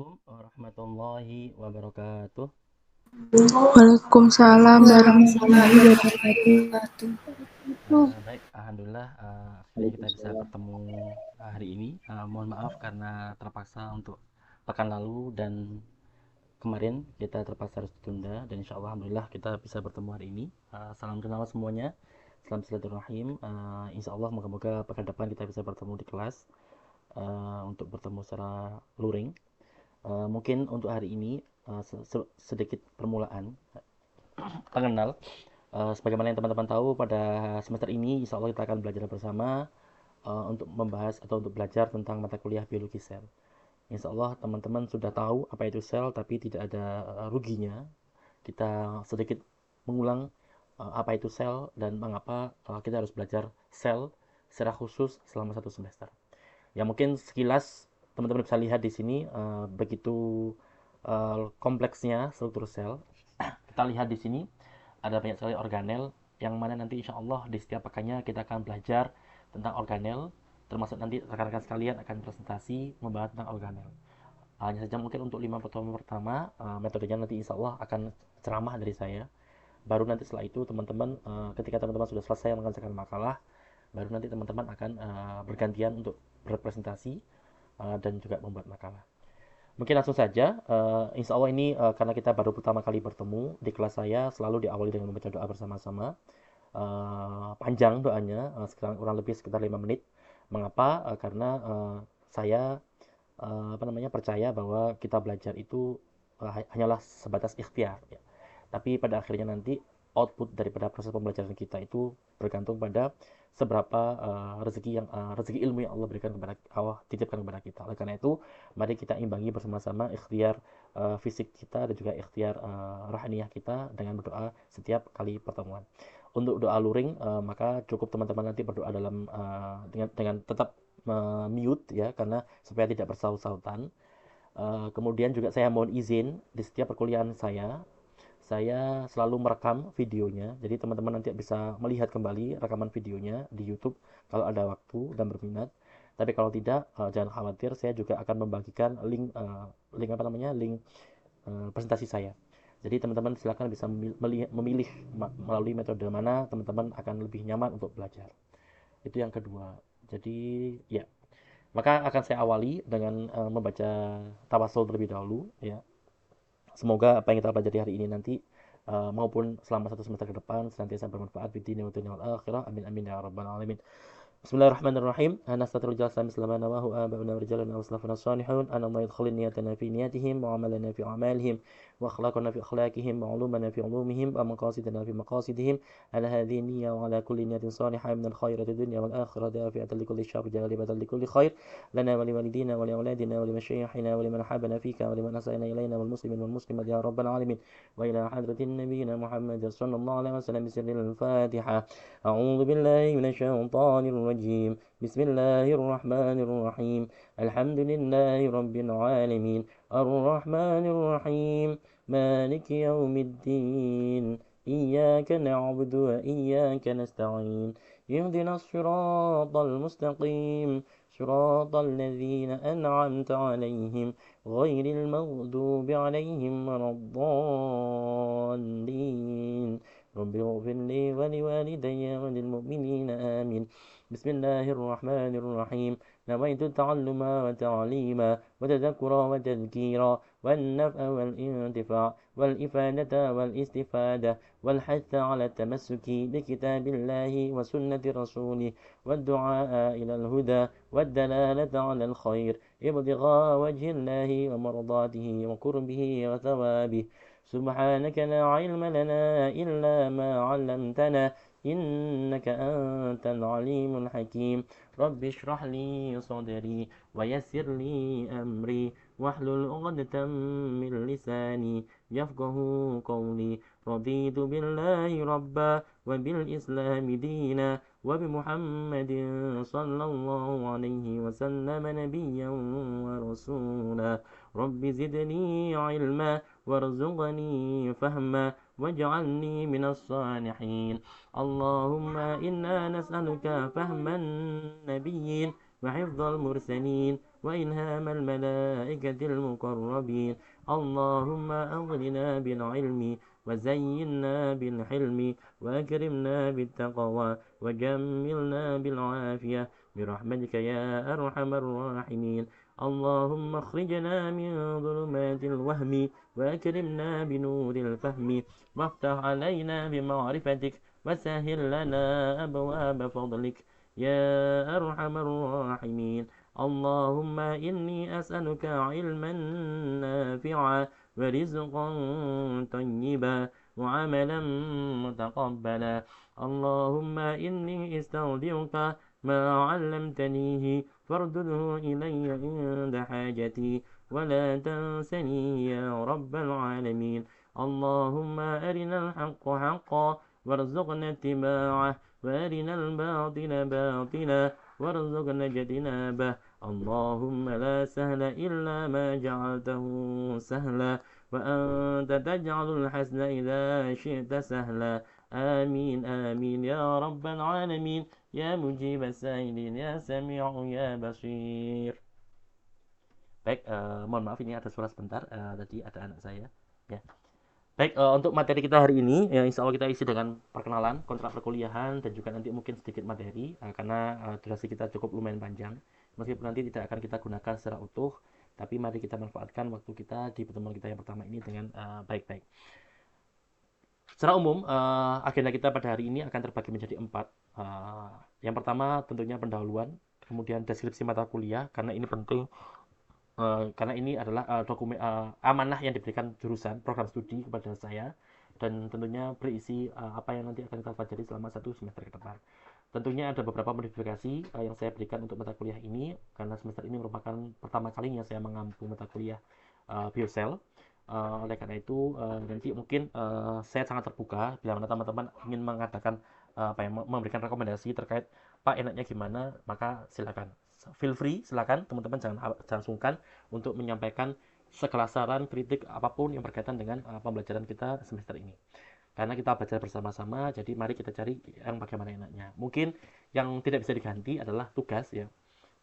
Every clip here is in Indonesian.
Assalamualaikum warahmatullahi wabarakatuh. Waalaikumsalam warahmatullahi Waalaikumsalam wabarakatuh. warahmatullahi wabarakatuh. Baik, alhamdulillah akhirnya kita bisa bertemu hari ini. Mohon maaf karena terpaksa untuk pekan lalu dan kemarin kita terpaksa harus ditunda dan insya Allah alhamdulillah kita bisa bertemu hari ini. Salam kenal semuanya, salam silaturahim. Insya Allah moga-moga pekan depan kita bisa bertemu di kelas untuk bertemu secara luring. Mungkin untuk hari ini sedikit permulaan pengenal. Sebagaimana yang teman-teman tahu, pada semester ini insya Allah kita akan belajar bersama untuk membahas atau untuk belajar tentang mata kuliah biologi sel. Insya Allah teman-teman sudah tahu apa itu sel, tapi tidak ada ruginya kita sedikit mengulang apa itu sel dan mengapa kita harus belajar sel secara khusus selama satu semester. Ya mungkin sekilas teman-teman bisa lihat di sini begitu kompleksnya struktur sel. Kita lihat di sini ada banyak sekali organel yang mana nanti insya Allah di setiap pekannya kita akan belajar tentang organel, termasuk nanti rekan-rekan sekalian akan presentasi membahas tentang organel. Hanya saja mungkin untuk 5 pertemuan pertama metodenya nanti insya Allah akan ceramah dari saya. Baru nanti setelah itu teman-teman ketika teman-teman sudah selesai mengerjakan makalah, baru nanti teman-teman akan bergantian untuk berpresentasi dan juga membuat makalah. Mungkin langsung saja, insya Allah ini karena kita baru pertama kali bertemu di kelas saya, selalu diawali dengan membaca doa bersama-sama. Panjang doanya, sekarang kurang lebih sekitar 5 menit. Mengapa? Karena saya percaya bahwa kita belajar itu hanyalah sebatas ikhtiar. Ya. Tapi pada akhirnya nanti output daripada proses pembelajaran kita itu bergantung pada seberapa rezeki ilmu yang Allah berikan kepada Allah titipkan kepada kita. Oleh karena itu, mari kita imbangi bersama-sama ikhtiar fisik kita dan juga ikhtiar rohaniyah kita dengan berdoa setiap kali pertemuan. Untuk doa luring, maka cukup teman-teman nanti berdoa dalam dengan tetap mute ya karena supaya tidak bersaut-sautan. Kemudian juga saya mohon izin di setiap perkuliahan saya selalu merekam videonya. Jadi teman-teman nanti bisa melihat kembali rekaman videonya di YouTube kalau ada waktu dan berminat. Tapi kalau tidak, jangan khawatir, saya juga akan membagikan link presentasi saya. Jadi teman-teman silakan bisa memilih melalui metode mana teman-teman akan lebih nyaman untuk belajar. Itu yang kedua. Jadi ya, maka akan saya awali dengan membaca tawasul terlebih dahulu ya. Semoga apa yang kita pelajari hari ini nanti maupun selama satu semester ke depan senantiasa bermanfaat di dunia dan akhirah. Amin amin ya rabbal alamin. Bismillahirrahmanirrahim. Nastatul jalsa mislamana wa huwa aba'una rijaluna wa salafuna salihun. Ana Allah yadkhulun niyatana fi niyatihim wa amalana fi amalihim wa akhlaqana fi akhlaqihim wa ulumana fi ulumihim wa maqasidana fi maqasidihim. Ala hadhihi niyya wa ala kulli niyatin salihah min al-khairati dunya wal akhirah dafi'atan li kulli syarri jalibatan li kulli khair. لنا ولوالدينا ولأولادنا ولمشايخنا ولمن أحبنا فيك ولمن أسأنا إلينا والمسلمين والمسلمات يا رب العالمين وإلى حضرة نبينا محمد صلى الله عليه وسلم بسر الفاتحة. أعوذ بالله من الشيطان الرجيم. بسم الله الرحمن الرحيم. الحمد لله رب العالمين الرحمن الرحيم مالك يوم الدين إياك نعبد وإياك نستعين اهدنا الصراط المستقيم صراط الذين أنعمت عليهم غير المغضوب عليهم ولا الضالين رب اغفر لي ولوالدي وللمؤمنين آمين. بسم الله الرحمن الرحيم. نويت التعلم وتعليما وتذكرا وتذكيرا والنفع والانتفاع والإفادة والاستفادة والحث على التمسك بكتاب الله وسنة رسوله والدعاء إلى الهدى والدلالة على الخير ابتغاء وجه الله ومرضاته وقربه وثوابه. سبحانك لا علم لنا إلا ما علمتنا إنك أنت العليم الحكيم. رب اشرح لي صدري ويسر لي أمري واحلل عقدة من لساني يفقه قولي. رضيت بالله ربا وبالإسلام دينا وبمحمد صلى الله عليه وسلم نبيا ورسولا. رب زدني علما وارزقني فهما واجعلني من الصالحين. اللهم إنا نسألك فهم النبيين وحفظ المرسلين وإلهام الملائكة المقربين. اللهم أغننا بالعلم وزينا بالحلم وأكرمنا بالتقوى وجملنا بالعافية برحمتك يا أرحم الراحمين. اللهم اخرجنا من ظلمات الوهم وأكرمنا بنور الفهم وافتح علينا بمعرفتك وسهل لنا أبواب فضلك يا أرحم الراحمين. اللهم إني أسألك علما نافعا ورزقا طيبا وعملا متقبلا. اللهم إني استودعك ما علمتنيه فاردده إلي عند حاجتي ولا تنسني يا رب العالمين. اللهم أرنا الحق حقا وارزقنا اتباعه وأرنا الباطل باطلا وارزقنا اجتنابه. اللهم لا سهل إلا ما جعلته سهلا وأنت تجعل الحزن إذا شئت سهلا. آمين آمين يا رب العالمين يا مجيب السائلين يا سميع يا بصير. Baik, mohon maaf ini ada suara sebentar, tadi ada anak saya. Ya. Baik, untuk materi kita hari ini, ya, insya Allah kita isi dengan perkenalan, kontrak perkuliahan, dan juga nanti mungkin sedikit materi, karena durasi kita cukup lumayan panjang. Meskipun nanti tidak akan kita gunakan secara utuh, tapi mari kita manfaatkan waktu kita di pertemuan kita yang pertama ini dengan baik-baik. Secara umum, agenda kita pada hari ini akan terbagi menjadi 4. Yang pertama tentunya pendahuluan, kemudian deskripsi mata kuliah, karena ini penting. Karena ini adalah dokumen amanah yang diberikan jurusan program studi kepada saya dan tentunya berisi apa yang nanti akan kita pelajari selama 1 semester ke depan. Tentunya ada beberapa modifikasi yang saya berikan untuk mata kuliah ini karena semester ini merupakan pertama kalinya saya mengampu mata kuliah biosel. Oleh karena itu nanti mungkin saya sangat terbuka bila mana teman-teman ingin mengadakan memberikan rekomendasi terkait Pak enaknya gimana, maka silakan feel free, silakan teman-teman jangan sungkan untuk menyampaikan segala saran kritik apapun yang berkaitan dengan pembelajaran kita semester ini karena kita belajar bersama-sama, jadi mari kita cari yang bagaimana enaknya. Mungkin yang tidak bisa diganti adalah tugas ya,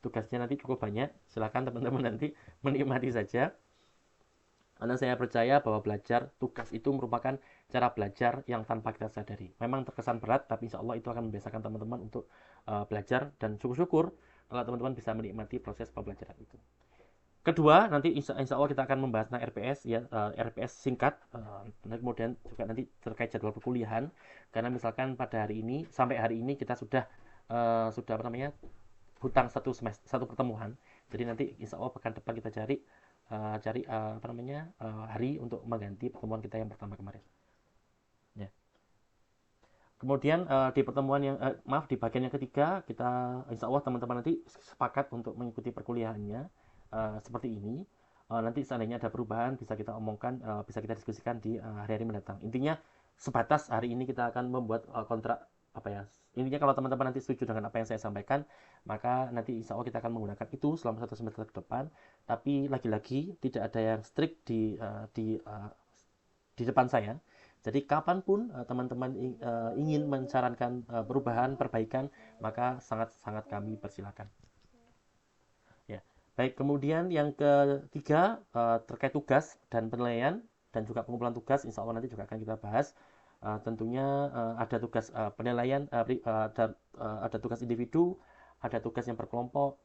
tugasnya nanti cukup banyak, silakan teman-teman nanti menikmati saja karena saya percaya bahwa belajar tugas itu merupakan cara belajar yang tanpa kita sadari. Memang terkesan berat, tapi insya Allah itu akan membiasakan teman-teman untuk belajar dan syukur-syukur kalau teman-teman bisa menikmati proses pembelajaran itu. Kedua, nanti insya Allah kita akan membahas tentang RPS ya, RPS singkat. Kemudian juga nanti terkait jadwal perkuliahan. Karena misalkan pada hari ini sampai hari ini kita sudah apa namanya hutang satu pertemuan. Jadi nanti insya Allah pekan depan kita cari apa namanya hari untuk mengganti pertemuan kita yang pertama kemarin. Ya. Kemudian di pertemuan yang maaf di bagian yang ketiga kita insya Allah teman-teman nanti sepakat untuk mengikuti perkuliahannya seperti ini. Nanti seandainya ada perubahan bisa kita omongkan, bisa kita diskusikan di hari-hari mendatang. Intinya sebatas hari ini kita akan membuat kontrak apa ya. Intinya kalau teman-teman nanti setuju dengan apa yang saya sampaikan, maka nanti insya Allah kita akan menggunakan itu selama 1 semester ke depan. Tapi lagi-lagi tidak ada yang strict di depan saya. Jadi kapanpun teman-teman ingin mensarankan perubahan, perbaikan, maka sangat-sangat kami persilakan. Ya, baik. Kemudian yang ketiga terkait tugas dan penilaian dan juga pengumpulan tugas, insya Allah nanti juga akan kita bahas. Tentunya ada tugas penilaian, ada tugas individu, ada tugas yang berkelompok,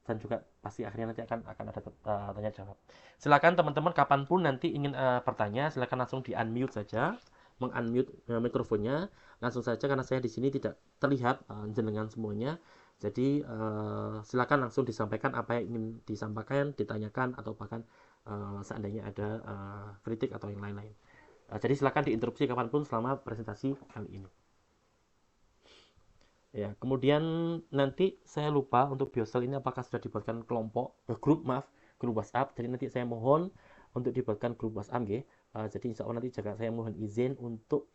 dan juga pasti akhirnya nanti akan ada tanya jawab. Silakan teman-teman kapanpun nanti ingin bertanya, silakan langsung di unmute saja, mengunmute mikrofonnya langsung saja karena saya di sini tidak terlihat jenengan semuanya. Jadi silakan langsung disampaikan apa yang ingin disampaikan, ditanyakan atau bahkan seandainya ada kritik atau yang lain-lain. Jadi silakan diinterupsi kapanpun selama presentasi kali ini. Ya, kemudian nanti saya lupa untuk biosel ini apakah sudah dibuatkan grup WhatsApp. Jadi nanti saya mohon untuk dibuatkan grup WhatsApp, ya. Jadi insya Allah nanti juga saya mohon izin untuk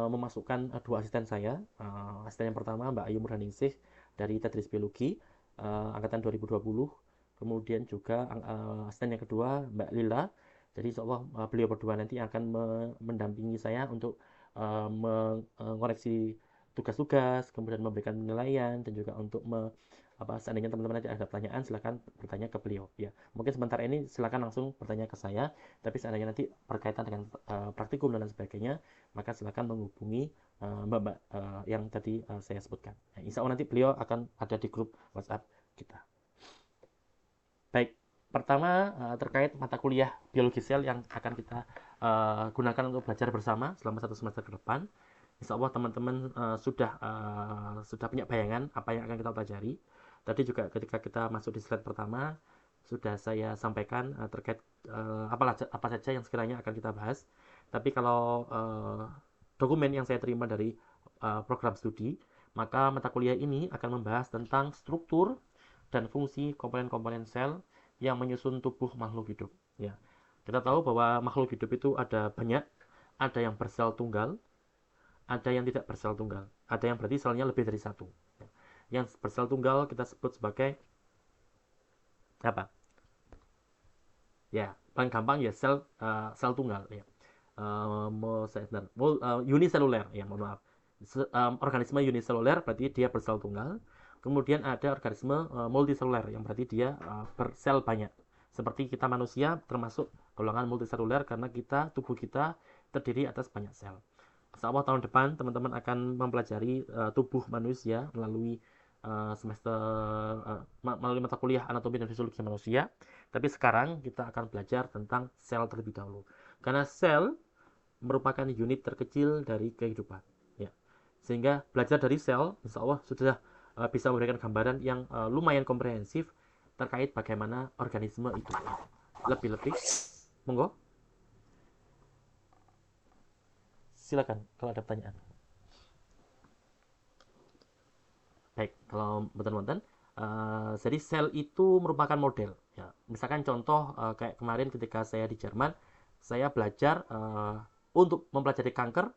memasukkan 2 asisten saya. Asisten yang pertama Mbak Ayu Murhaningsih dari Tadris Biologi angkatan 2020. Kemudian juga asisten yang kedua Mbak Lila. Jadi insya Allah beliau berdua nanti akan mendampingi saya untuk mengoreksi tugas-tugas, kemudian memberikan penilaian dan juga untuk seandainya teman-teman nanti ada pertanyaan, silakan bertanya ke beliau ya. Mungkin sebentar ini silakan langsung bertanya ke saya, tapi seandainya nanti berkaitan dengan praktikum dan lain sebagainya, maka silakan menghubungi mbak-mbak yang tadi saya sebutkan. Nah, insya Allah nanti beliau akan ada di grup WhatsApp kita. Baik, pertama terkait mata kuliah biologi sel yang akan kita gunakan untuk belajar bersama selama 1 semester ke depan. Insya Allah teman-teman sudah punya bayangan apa yang akan kita pelajari. Tadi juga ketika kita masuk di slide pertama sudah saya sampaikan terkait apa saja yang sekiranya akan kita bahas. Tapi kalau dokumen yang saya terima dari program studi, maka mata kuliah ini akan membahas tentang struktur dan fungsi komponen-komponen sel yang menyusun tubuh makhluk hidup. Ya, kita tahu bahwa makhluk hidup itu ada banyak, ada yang bersel tunggal, ada yang tidak bersel tunggal, ada yang berarti selnya lebih dari satu. Yang bersel tunggal kita sebut sebagai apa? Ya, paling gampang ya sel tunggal ya. Uniseluler ya, mohon maaf. Organisme uniseluler berarti dia bersel tunggal. Kemudian ada organisme multiseluler yang berarti dia bersel banyak. Seperti kita manusia termasuk golongan multiseluler karena tubuh kita terdiri atas banyak sel. Insya Allah tahun depan teman-teman akan mempelajari tubuh manusia melalui melalui mata kuliah anatomi dan fisiologi manusia. Tapi sekarang kita akan belajar tentang sel terlebih dahulu. Karena sel merupakan unit terkecil dari kehidupan. Ya. Sehingga belajar dari sel, insya Allah sudah bisa memberikan gambaran yang lumayan komprehensif terkait bagaimana organisme itu. Lebih-lebih, monggo. Silakan kalau ada pertanyaan. Baik, kalau betul-betul jadi sel itu merupakan model. Ya, misalkan contoh kayak kemarin ketika saya di Jerman, saya belajar untuk mempelajari kanker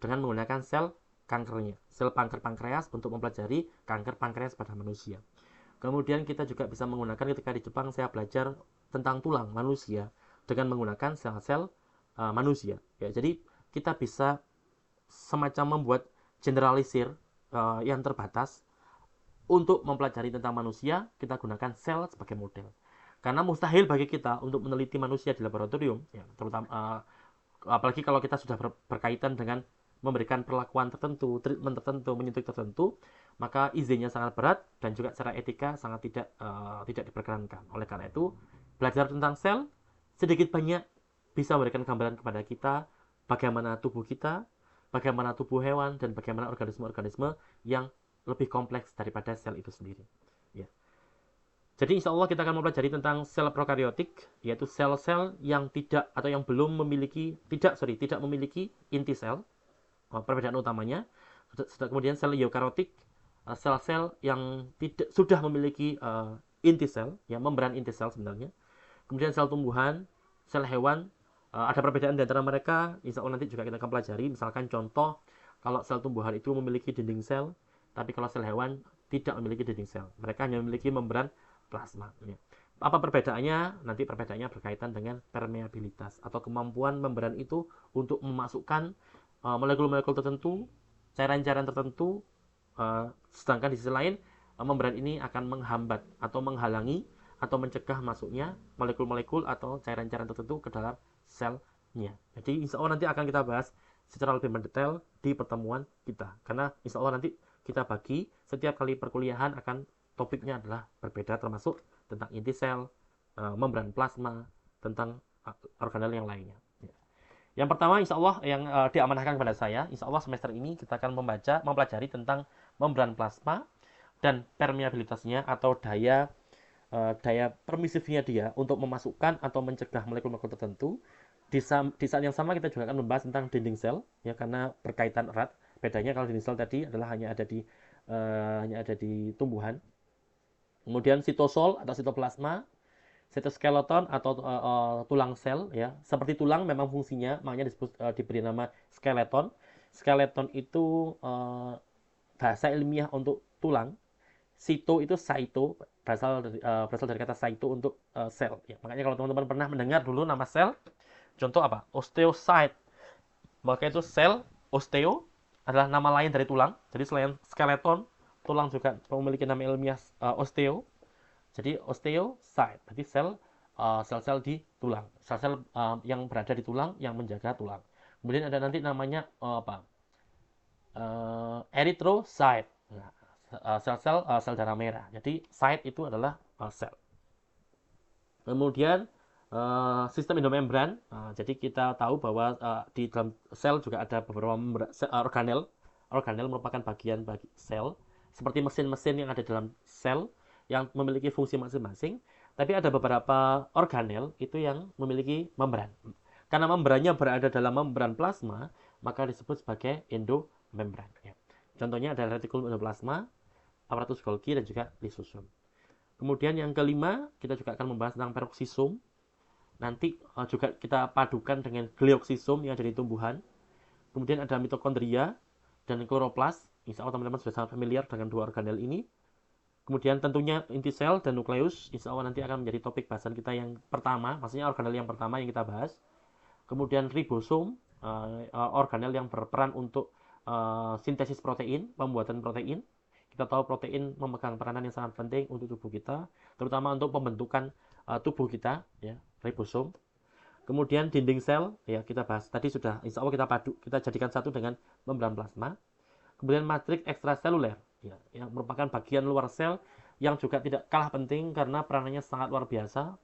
dengan menggunakan sel kankernya, sel pankreas untuk mempelajari kanker pankreas pada manusia. Kemudian kita juga bisa menggunakan ketika di Jepang saya belajar tentang tulang manusia dengan menggunakan sel-sel manusia. Ya, jadi kita bisa semacam membuat generalisir yang terbatas. Untuk mempelajari tentang manusia, kita gunakan sel sebagai model. Karena mustahil bagi kita untuk meneliti manusia di laboratorium, ya, terutama apalagi kalau kita sudah berkaitan dengan memberikan perlakuan tertentu, treatment tertentu, menyuntik tertentu, maka izinnya sangat berat dan juga secara etika sangat tidak diperkenankan. Oleh karena itu, belajar tentang sel sedikit banyak bisa memberikan gambaran kepada kita bagaimana tubuh kita, bagaimana tubuh hewan, dan bagaimana organisme-organisme yang lebih kompleks daripada sel itu sendiri. Ya. Jadi insya Allah kita akan mempelajari tentang sel prokaryotik, yaitu sel-sel yang tidak atau yang belum memiliki tidak memiliki inti sel. Perbedaan utamanya. Kemudian sel eukaryotik, sel-sel yang sudah memiliki inti sel, ya, membran inti sel sebenarnya. Kemudian sel tumbuhan, sel hewan, ada perbedaan di antara mereka. Insya Allah nanti juga kita akan pelajari. Misalkan contoh, kalau sel tumbuhan itu memiliki dinding sel, tapi kalau sel hewan tidak memiliki dinding sel. Mereka hanya memiliki membran plasma. Ya. Apa perbedaannya? Nanti perbedaannya berkaitan dengan permeabilitas atau kemampuan membran itu untuk memasukkan molekul-molekul tertentu, cairan-cairan tertentu, sedangkan di sisi lain membran ini akan menghambat atau menghalangi atau mencegah masuknya molekul-molekul atau cairan-cairan tertentu ke dalam selnya. Jadi insya Allah nanti akan kita bahas secara lebih mendetail di pertemuan kita. Karena insya Allah nanti kita bagi setiap kali perkuliahan akan topiknya adalah berbeda, termasuk tentang inti sel, membran plasma, tentang organel yang lainnya. Yang pertama insya Allah yang diamanahkan kepada saya, insya Allah semester ini kita akan mempelajari tentang membran plasma dan permeabilitasnya atau daya permisifnya dia untuk memasukkan atau mencegah molekul-molekul tertentu. Di saat yang sama kita juga akan membahas tentang dinding sel, ya, karena berkaitan erat. Bedanya kalau dinding sel tadi adalah hanya ada di tumbuhan. Kemudian sitosol atau sitoplasma, sitoskeleton atau tulang sel, ya. Seperti tulang memang fungsinya, makanya diberi nama skeleton. Skeleton itu bahasa ilmiah untuk tulang. Sito itu saito, berasal dari kata saito untuk sel. Ya. Makanya kalau teman-teman pernah mendengar dulu nama sel, contoh apa? Osteocyte. Maka itu sel, osteo adalah nama lain dari tulang. Jadi selain skeleton, tulang juga memiliki nama ilmiah osteo. Jadi osteocyte, berarti sel-sel di tulang, sel-sel yang berada di tulang yang menjaga tulang. Kemudian ada nanti namanya erythrocyte. Nah, sel-sel sel darah merah. Jadi cyte itu adalah sel. Kemudian sistem endomembran. Jadi kita tahu bahwa di dalam sel juga ada beberapa organel. Organel merupakan bagian sel, seperti mesin-mesin yang ada dalam sel yang memiliki fungsi masing-masing. Tapi ada beberapa organel itu yang memiliki membran. Karena membrannya berada dalam membran plasma, maka disebut sebagai endomembran. Ya. Contohnya adalah retikulum endoplasma, aparatus Golgi, dan juga lisosom. Kemudian yang kelima, kita juga akan membahas tentang peroksisom. Nanti juga kita padukan dengan glioksisom yang ada di tumbuhan. Kemudian ada mitokondria dan kloroplas. Insya Allah teman-teman sudah sangat familiar dengan dua organel ini. Kemudian tentunya inti sel dan nukleus. Insya Allah nanti akan menjadi topik bahasan kita yang pertama. Maksudnya organel yang pertama yang kita bahas. Kemudian ribosom, organel yang berperan untuk sintesis protein, pembuatan protein. Kita tahu protein memegang peranan yang sangat penting untuk tubuh kita, terutama untuk pembentukan tubuh kita, ya, ribosom. Kemudian dinding sel, ya kita bahas tadi sudah, insya Allah kita jadikan satu dengan membran plasma. Kemudian matriks ekstraseluler, ya, yang merupakan bagian luar sel yang juga tidak kalah penting karena peranannya sangat luar biasa.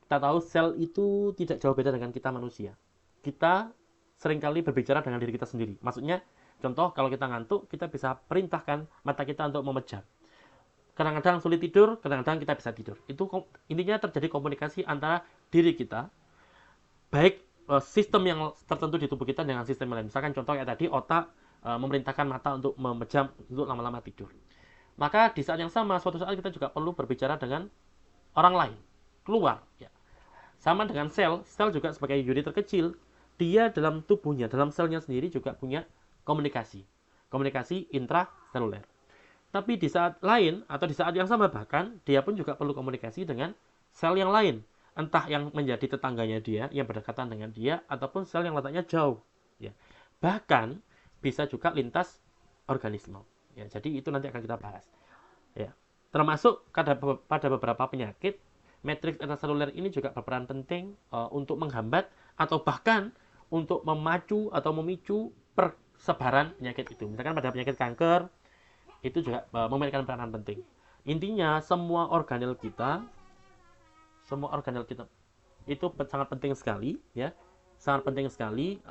Kita tahu sel itu tidak jauh beda dengan kita manusia. Kita seringkali berbicara dengan diri kita sendiri. Maksudnya, contoh kalau kita ngantuk, kita bisa perintahkan mata kita untuk memejam. Kadang-kadang sulit tidur, kadang-kadang kita bisa tidur. Itu intinya terjadi komunikasi antara diri kita, baik sistem yang tertentu di tubuh kita dengan sistem lain. Misalkan contoh kayak tadi, otak memerintahkan mata untuk memejam, untuk lama-lama tidur. Maka di saat yang sama, suatu saat kita juga perlu berbicara dengan orang lain, keluar. Ya. Sama dengan sel juga sebagai unit terkecil, dia dalam tubuhnya, dalam selnya sendiri juga punya komunikasi intraseluler. Tapi di saat lain atau di saat yang sama bahkan dia pun juga perlu komunikasi dengan sel yang lain, entah yang menjadi tetangganya dia, yang berdekatan dengan dia, ataupun sel yang letaknya jauh. Ya. Bahkan bisa juga lintas organisme. Ya, jadi itu nanti akan kita bahas. Ya. Termasuk pada beberapa penyakit, matriks ekstraseluler ini juga berperan penting untuk menghambat atau bahkan untuk memacu atau memicu persebaran penyakit itu. Misalkan pada penyakit kanker, itu juga memainkan peranan penting. Intinya semua organel kita itu sangat penting sekali, ya, sangat penting sekali.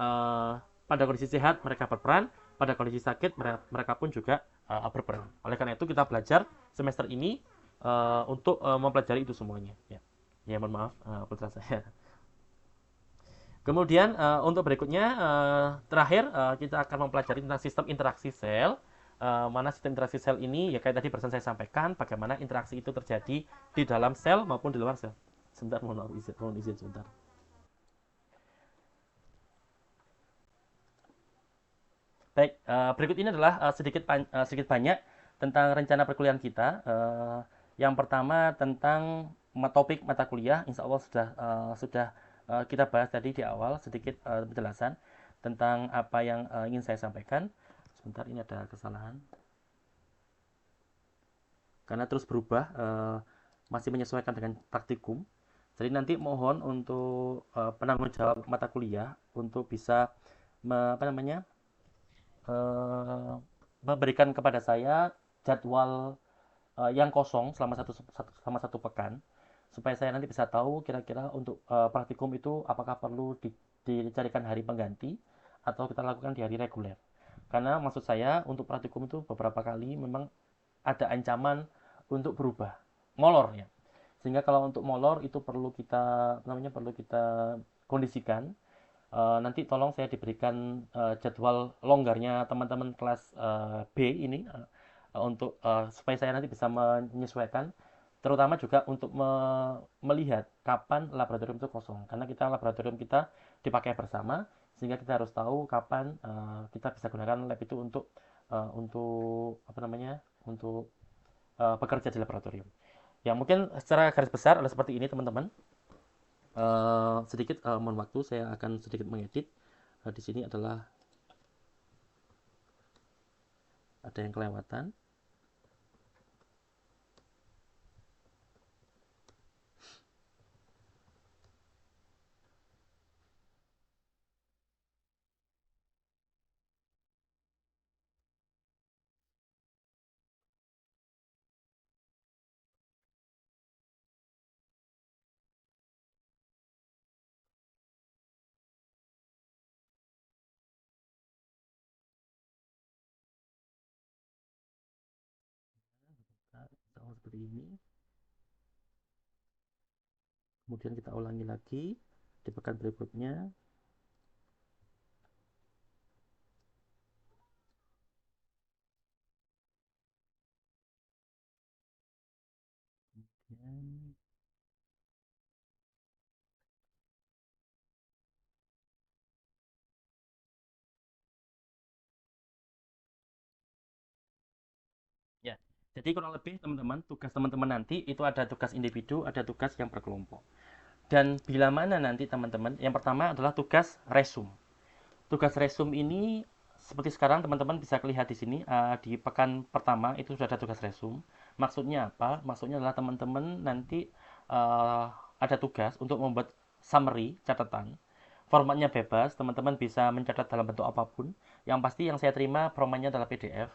Pada kondisi sehat mereka berperan, pada kondisi sakit mereka pun juga berperan. Oleh karena itu kita belajar semester ini untuk mempelajari itu semuanya. Ya mohon maaf putra saya. Kemudian untuk berikutnya terakhir kita akan mempelajari tentang sistem interaksi sel. Mana sistem interaksi sel ini, ya kayak tadi barusan saya sampaikan, bagaimana interaksi itu terjadi di dalam sel maupun di luar sel. Sebentar, mohon izin sebentar. Baik, berikut ini adalah sedikit banyak tentang rencana perkuliahan kita. Yang pertama tentang topik mata kuliah, insya Allah sudah kita bahas tadi di awal sedikit penjelasan tentang apa yang ingin saya sampaikan. Sebentar, ini ada kesalahan. Karena terus berubah, masih menyesuaikan dengan praktikum. Jadi nanti mohon untuk penanggung jawab mata kuliah untuk bisa memberikan kepada saya jadwal yang kosong selama satu pekan, supaya saya nanti bisa tahu kira-kira untuk praktikum itu apakah perlu dicarikan hari pengganti atau kita lakukan di hari reguler. Karena maksud saya untuk praktikum itu beberapa kali memang ada ancaman untuk berubah, molor ya. Sehingga kalau untuk molor itu perlu kita kondisikan. Nanti tolong saya diberikan jadwal longgarnya teman-teman kelas B ini untuk supaya saya nanti bisa menyesuaikan, terutama juga untuk melihat kapan laboratorium itu kosong, karena laboratorium kita dipakai bersama, sehingga kita harus tahu kapan kita bisa gunakan lab itu untuk bekerja di laboratorium. Ya mungkin secara garis besar adalah seperti ini teman-teman. Sedikit mohon waktu, saya akan sedikit mengedit. Di sini adalah ada yang kelewatan. seperti ini. Kemudian kita ulangi lagi di pekan berikutnya. Kemudian ya, jadi kurang lebih teman-teman, tugas teman-teman nanti itu ada tugas individu, ada tugas yang berkelompok. Dan bila mana nanti teman-teman, yang pertama adalah tugas resume. Tugas resume ini seperti sekarang teman-teman bisa lihat di sini, di pekan pertama itu sudah ada tugas resume. Maksudnya apa? Maksudnya adalah teman-teman nanti ada tugas untuk membuat summary, catatan. Formatnya bebas, teman-teman bisa mencatat dalam bentuk apapun. Yang pasti yang saya terima formatnya adalah PDF.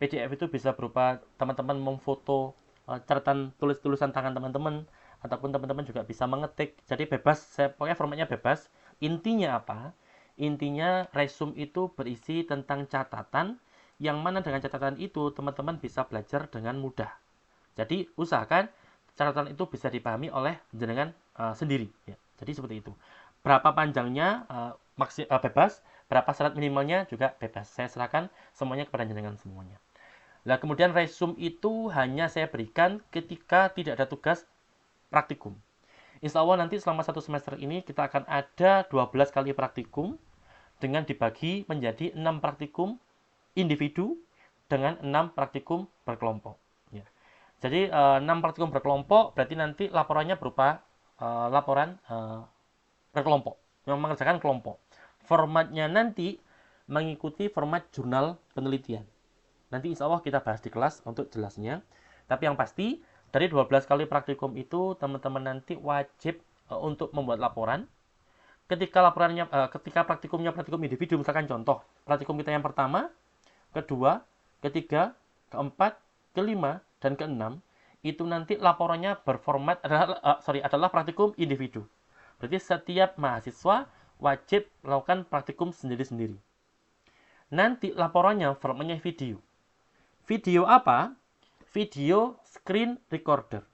PDF itu bisa berupa teman-teman memfoto catatan tulisan tangan teman-teman, ataupun teman-teman juga bisa mengetik. Jadi bebas, pokoknya formatnya bebas. Intinya apa? Intinya resume itu berisi tentang catatan, yang mana dengan catatan itu teman-teman bisa belajar dengan mudah. Jadi usahakan catatan itu bisa dipahami oleh jenengan sendiri. Ya. Jadi seperti itu. Berapa panjangnya bebas, berapa syarat minimalnya juga bebas. Saya serahkan semuanya kepada jenengan semuanya. Nah, kemudian resume itu hanya saya berikan ketika tidak ada tugas praktikum. Insya Allah nanti selama satu semester ini kita akan ada 12 kali praktikum dengan dibagi menjadi 6 praktikum individu dengan 6 praktikum berkelompok. Ya. Jadi 6 praktikum berkelompok berarti nanti laporannya berupa laporan berkelompok yang mengerjakan kelompok. Formatnya nanti mengikuti format jurnal penelitian. Nanti insya Allah kita bahas di kelas untuk jelasnya. Tapi yang pasti dari 12 kali praktikum itu teman-teman nanti wajib untuk membuat laporan. Ketika praktikumnya praktikum individu, misalkan contoh praktikum kita yang pertama, kedua, ketiga, keempat, kelima, dan keenam, itu nanti laporannya berformat adalah praktikum individu. Berarti setiap mahasiswa wajib melakukan praktikum sendiri-sendiri. Nanti laporannya formatnya video. Video apa? Video screen recorder.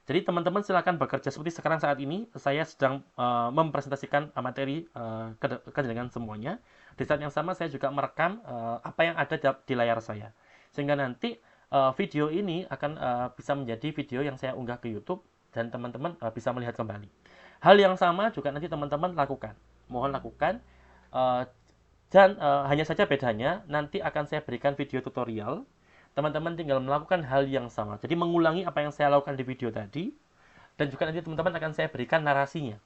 Jadi teman-teman silakan bekerja seperti sekarang saat ini. Saya sedang mempresentasikan materi ke dengan semuanya. Di saat yang sama saya juga merekam apa yang ada di layar saya. Sehingga nanti video ini akan bisa menjadi video yang saya unggah ke YouTube dan teman-teman bisa melihat kembali. Hal yang sama juga nanti teman-teman lakukan. Mohon lakukan. Dan hanya saja bedanya nanti akan saya berikan video tutorial. Teman-teman tinggal melakukan hal yang sama. Jadi mengulangi apa yang saya lakukan di video tadi. Dan juga nanti teman-teman akan saya berikan narasinya.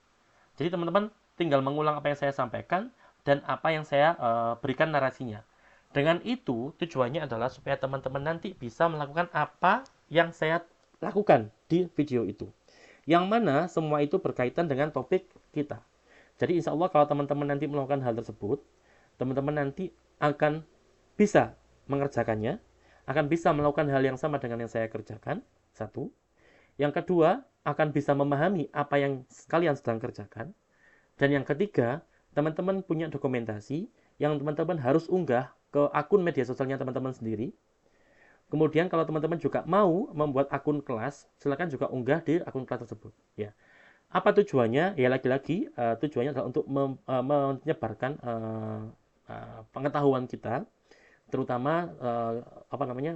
Jadi teman-teman tinggal mengulang apa yang saya sampaikan dan apa yang saya berikan narasinya. Dengan itu tujuannya adalah supaya teman-teman nanti bisa melakukan apa yang saya lakukan di video itu. Yang mana semua itu berkaitan dengan topik kita. Jadi insya Allah kalau teman-teman nanti melakukan hal tersebut, teman-teman nanti akan bisa mengerjakannya, akan bisa melakukan hal yang sama dengan yang saya kerjakan. Satu. Yang kedua, akan bisa memahami apa yang kalian sedang kerjakan. Dan yang ketiga, teman-teman punya dokumentasi yang teman-teman harus unggah ke akun media sosialnya teman-teman sendiri. Kemudian kalau teman-teman juga mau membuat akun kelas, silakan juga unggah di akun kelas tersebut. Ya. Apa tujuannya? Ya lagi-lagi tujuannya adalah untuk menyebarkan pengetahuan kita, terutama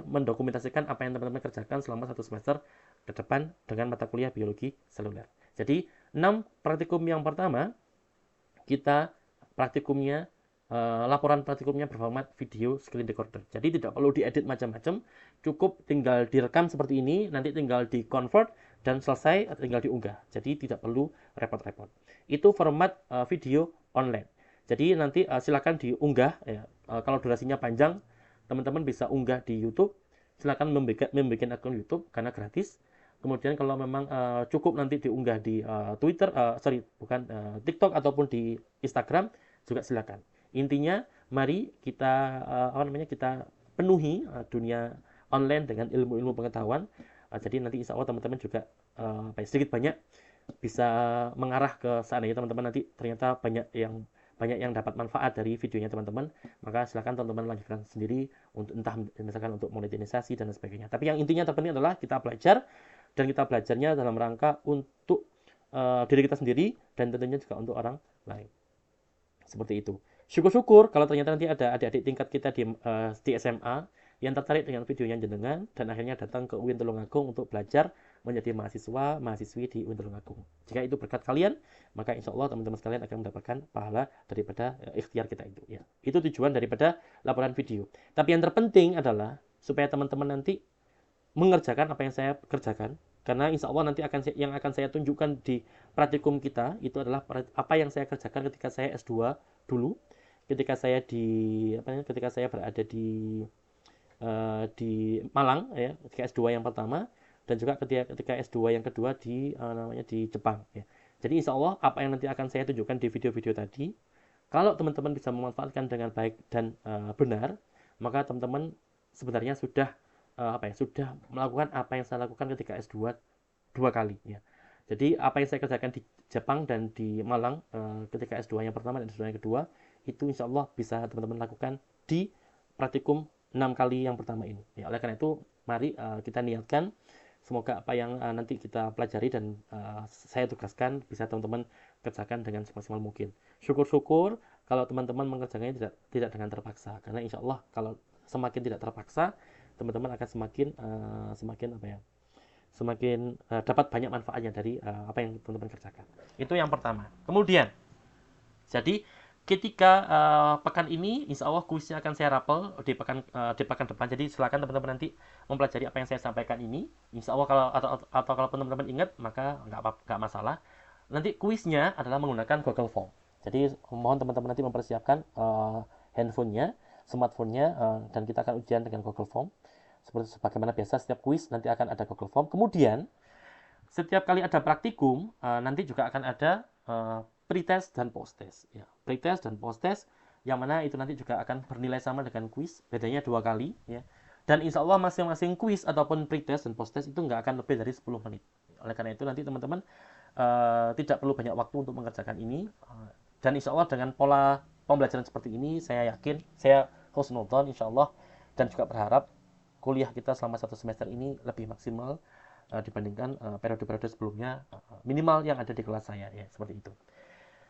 mendokumentasikan apa yang teman-teman kerjakan selama satu semester ke depan dengan mata kuliah biologi seluler. Jadi 6 praktikum yang pertama kita praktikumnya laporan praktikumnya berformat video screen recorder. Jadi tidak perlu diedit macam-macam, cukup tinggal direkam seperti ini, nanti tinggal di convert dan selesai tinggal diunggah. Jadi tidak perlu repot-repot. Itu format video online. Jadi nanti silakan diunggah ya. Kalau durasinya panjang, teman-teman bisa unggah di YouTube. Silakan membuat akun YouTube karena gratis. Kemudian kalau memang cukup nanti diunggah di Twitter, TikTok ataupun di Instagram juga silakan. Intinya mari kita kita penuhi dunia online dengan ilmu-ilmu pengetahuan. Jadi nanti insya Allah teman-teman juga sedikit banyak bisa mengarah ke sana ya teman-teman, nanti ternyata banyak yang banyak yang dapat manfaat dari videonya teman-teman, maka silakan teman-teman lanjutkan sendiri untuk entah misalkan untuk monetisasi dan sebagainya. Tapi yang intinya terpenting adalah kita belajar, dan kita belajarnya dalam rangka untuk diri kita sendiri dan tentunya juga untuk orang lain. Seperti itu. Syukur-syukur kalau ternyata nanti ada adik-adik tingkat kita di SMA yang tertarik dengan videonya jenengan dan akhirnya datang ke UIN Tulungagung untuk belajar menjadi mahasiswa, mahasiswi di UIN Tulungagung. Jika itu berkat kalian, maka insya Allah teman-teman sekalian akan mendapatkan pahala daripada ikhtiar kita itu. Ya. Itu tujuan daripada laporan video. Tapi yang terpenting adalah supaya teman-teman nanti mengerjakan apa yang saya kerjakan, karena insya Allah nanti yang akan saya tunjukkan di praktikum kita itu adalah apa yang saya kerjakan ketika saya S2 dulu, ketika saya berada di Malang ya, ketika S2 yang pertama, dan juga ketika S2 yang kedua di Jepang ya. Jadi insya Allah apa yang nanti akan saya tunjukkan di video-video tadi, kalau teman-teman bisa memanfaatkan dengan baik dan benar, maka teman-teman sebenarnya sudah melakukan apa yang saya lakukan ketika S2 dua kali ya. Jadi apa yang saya kerjakan di Jepang dan di Malang ketika S2 yang pertama dan S2 yang kedua, itu insya Allah bisa teman-teman lakukan di praktikum 6 kali yang pertama ini. Ya, oleh karena itu, mari kita niatkan semoga apa yang nanti kita pelajari dan saya tugaskan bisa teman-teman kerjakan dengan semaksimal mungkin. Syukur-syukur kalau teman-teman mengerjakannya tidak dengan terpaksa, karena insya Allah kalau semakin tidak terpaksa, teman-teman akan semakin dapat banyak manfaatnya dari apa yang teman-teman kerjakan. Itu yang pertama. Kemudian, jadi ketika pekan ini, insya Allah kuisnya akan saya rapel di pekan depan. Jadi silakan teman-teman nanti mempelajari apa yang saya sampaikan ini. Insya Allah kalau teman-teman ingat, maka nggak masalah. Nanti kuisnya adalah menggunakan Google Form. Jadi mohon teman-teman nanti mempersiapkan handphonenya, smartphone-nya, dan kita akan ujian dengan Google Form. Seperti sebagaimana biasa, setiap kuis nanti akan ada Google Form. Kemudian setiap kali ada praktikum, nanti juga akan ada pretest dan post-test. Ya, pretest dan post-test, yang mana itu nanti juga akan bernilai sama dengan kuis, bedanya 2 kali. Ya. Dan insya Allah masing-masing kuis ataupun pretest dan post-test itu nggak akan lebih dari 10 menit. Oleh karena itu nanti teman-teman tidak perlu banyak waktu untuk mengerjakan ini. Dan insya Allah dengan pola pembelajaran seperti ini, saya yakin, saya husnudon insya Allah, dan juga berharap kuliah kita selama 1 semester ini lebih maksimal dibandingkan periode-periode sebelumnya, minimal yang ada di kelas saya ya, seperti itu.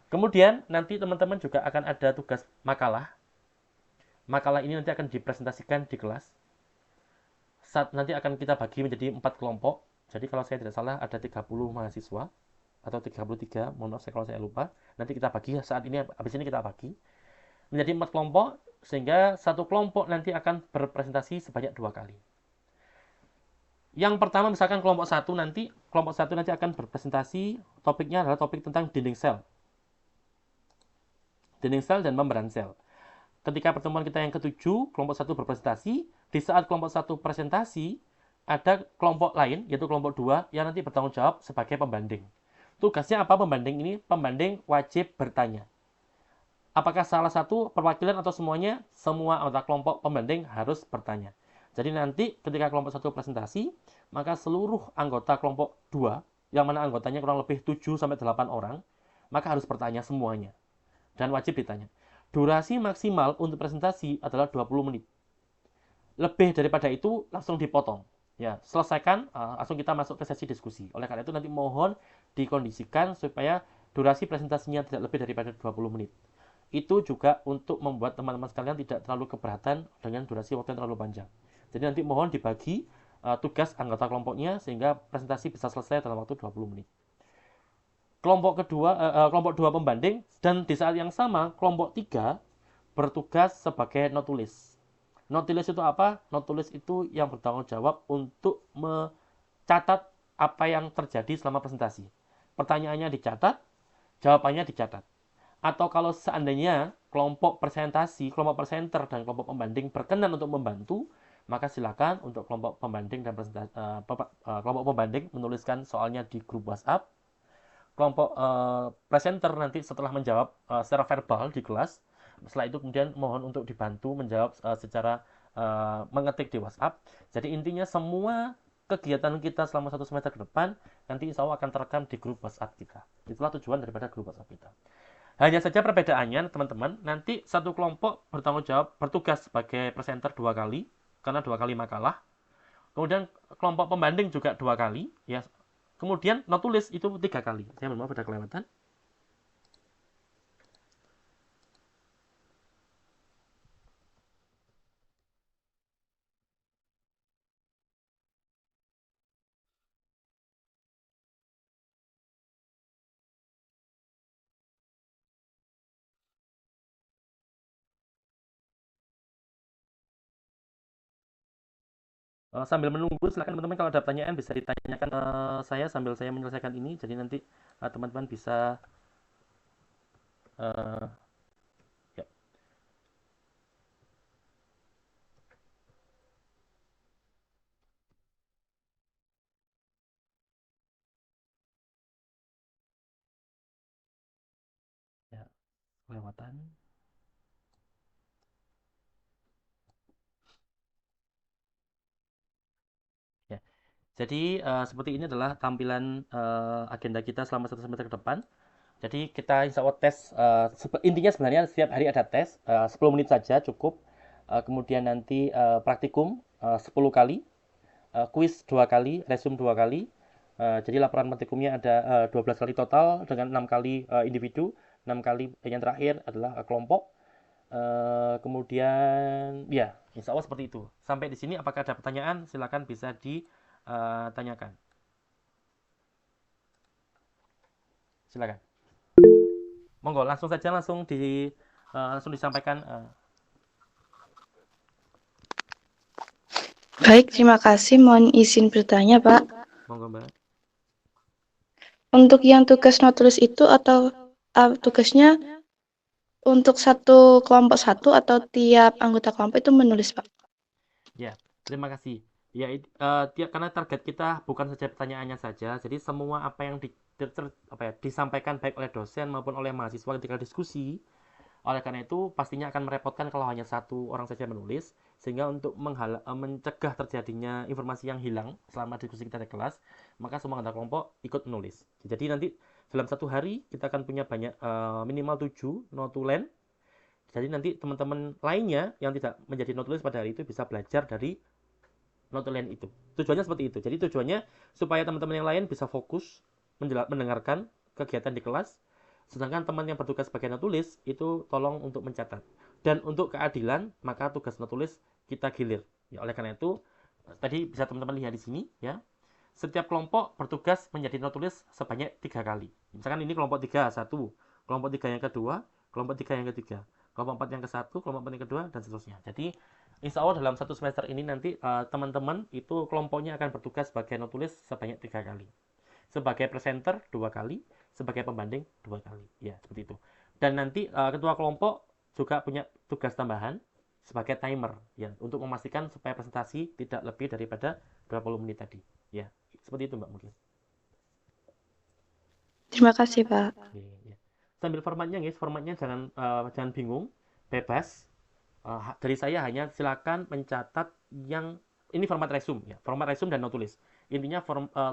Kemudian nanti teman-teman juga akan ada tugas makalah. Makalah ini nanti akan dipresentasikan di kelas. Nanti akan kita bagi menjadi 4 kelompok. Jadi kalau saya tidak salah ada 30 mahasiswa atau 33, mohon maaf kalau saya lupa. Nanti kita bagi saat ini, habis ini kita bagi menjadi 4 kelompok, sehingga satu kelompok nanti akan berpresentasi sebanyak 2 kali. Yang pertama misalkan kelompok satu nanti akan berpresentasi, topiknya adalah topik tentang dinding sel dan membran sel. Ketika pertemuan kita yang ke-7, kelompok 1 berpresentasi. Di saat kelompok 1 presentasi, ada kelompok lain, yaitu kelompok 2, yang nanti bertanggung jawab sebagai pembanding. Tugasnya apa pembanding ini? Pembanding wajib bertanya. Apakah salah satu perwakilan atau semuanya? Semua anggota kelompok pembanding harus bertanya. Jadi nanti ketika kelompok 1 presentasi, maka seluruh anggota kelompok 2, yang mana anggotanya kurang lebih 7-8 orang, maka harus bertanya semuanya. Dan wajib ditanya. Durasi maksimal untuk presentasi adalah 20 menit. Lebih daripada itu langsung dipotong. Ya, selesaikan, langsung kita masuk ke sesi diskusi. Oleh karena itu nanti mohon dikondisikan supaya durasi presentasinya tidak lebih daripada 20 menit. Itu juga untuk membuat teman-teman sekalian tidak terlalu keberatan dengan durasi waktu yang terlalu panjang. Jadi nanti mohon dibagi tugas anggota kelompoknya sehingga presentasi bisa selesai dalam waktu 20 menit. Kelompok 2 pembanding, dan di saat yang sama kelompok 3 bertugas sebagai notulis. Notulis itu apa? Notulis itu yang bertanggung jawab untuk mencatat apa yang terjadi selama presentasi. Pertanyaannya dicatat, jawabannya dicatat. Atau kalau seandainya kelompok presentasi, kelompok presenter dan kelompok pembanding berkenan untuk membantu, maka silakan untuk kelompok pembanding dan kelompok pembanding menuliskan soalnya di grup WhatsApp. Kelompok presenter nanti setelah menjawab secara verbal di kelas, setelah itu kemudian mohon untuk dibantu menjawab secara mengetik di WhatsApp. Jadi intinya semua kegiatan kita selama 1 semester ke depan nanti insya Allah akan terekam di grup WhatsApp kita. Itulah tujuan daripada grup WhatsApp kita. Hanya saja perbedaannya teman-teman, nanti satu kelompok bertanggung jawab bertugas sebagai presenter 2 kali, karena 2 kali makalah. Kemudian kelompok pembanding juga 2 kali, ya. Kemudian not tulis itu 3 kali. Saya mohon maaf ada kelewatan. Sambil menunggu, silakan teman-teman kalau ada pertanyaan bisa ditanyakan ke saya sambil saya menyelesaikan ini. Jadi nanti teman-teman bisa uh, ya, ya, kelewatan. Ya. Jadi seperti ini adalah tampilan agenda kita selama 1 semester ke depan. Jadi kita insya Allah tes, intinya sebenarnya setiap hari ada tes, 10 menit saja cukup. Kemudian nanti praktikum 10 kali, kuis 2 kali, resume 2 kali. Jadi laporan praktikumnya ada 12 kali total dengan 6 kali individu, 6 kali yang terakhir adalah kelompok. Kemudian ya insya Allah seperti itu. Sampai di sini apakah ada pertanyaan? Silakan bisa ditanyakan. Silakan. Monggo langsung saja langsung disampaikan. Baik, terima kasih. Mohon izin bertanya, Pak. Monggo Mbak. Untuk yang tugas not tulis itu atau tugasnya untuk satu kelompok satu atau tiap anggota kelompok itu menulis, Pak? Ya, terima kasih. Ya, karena target kita bukan saja pertanyaannya saja, jadi semua apa yang disampaikan baik oleh dosen maupun oleh mahasiswa ketika diskusi. Oleh karena itu, pastinya akan merepotkan kalau hanya satu orang saja menulis, sehingga untuk mencegah terjadinya informasi yang hilang selama diskusi kita di kelas, maka semua anggota kelompok ikut menulis. Jadi nanti dalam 1 hari kita akan punya banyak minimal 7 notulen. Jadi nanti teman-teman lainnya yang tidak menjadi notulis pada hari itu bisa belajar dari notulen itu. Tujuannya seperti itu. Jadi tujuannya supaya teman-teman yang lain bisa fokus mendengarkan kegiatan di kelas, sedangkan teman yang bertugas sebagai notulis itu tolong untuk mencatat. Dan untuk keadilan, maka tugas notulis kita gilir. Ya, oleh karena itu, tadi bisa teman-teman lihat di sini, ya. Setiap kelompok bertugas menjadi notulis sebanyak 3 kali. Misalkan ini kelompok 3, 1, kelompok 3 yang kedua, kelompok 3 yang ketiga, kelompok 4 yang ke satu, kelompok 4 yang kedua, dan seterusnya. Jadi, insya Allah dalam 1 semester ini nanti teman-teman itu kelompoknya akan bertugas sebagai notulis sebanyak 3 kali. Sebagai presenter 2 kali, sebagai pembanding 2 kali. Ya, seperti itu. Dan nanti ketua kelompok juga punya tugas tambahan sebagai timer ya untuk memastikan supaya presentasi tidak lebih daripada berapa puluh menit tadi. Ya, seperti itu Mbak mungkin. Terima kasih, Pak. Oke, ya. Sambil formatnya guys, formatnya jangan bingung, bebas. Dari saya hanya silakan mencatat yang ini format resume ya, format resume dan no tulis. Intinya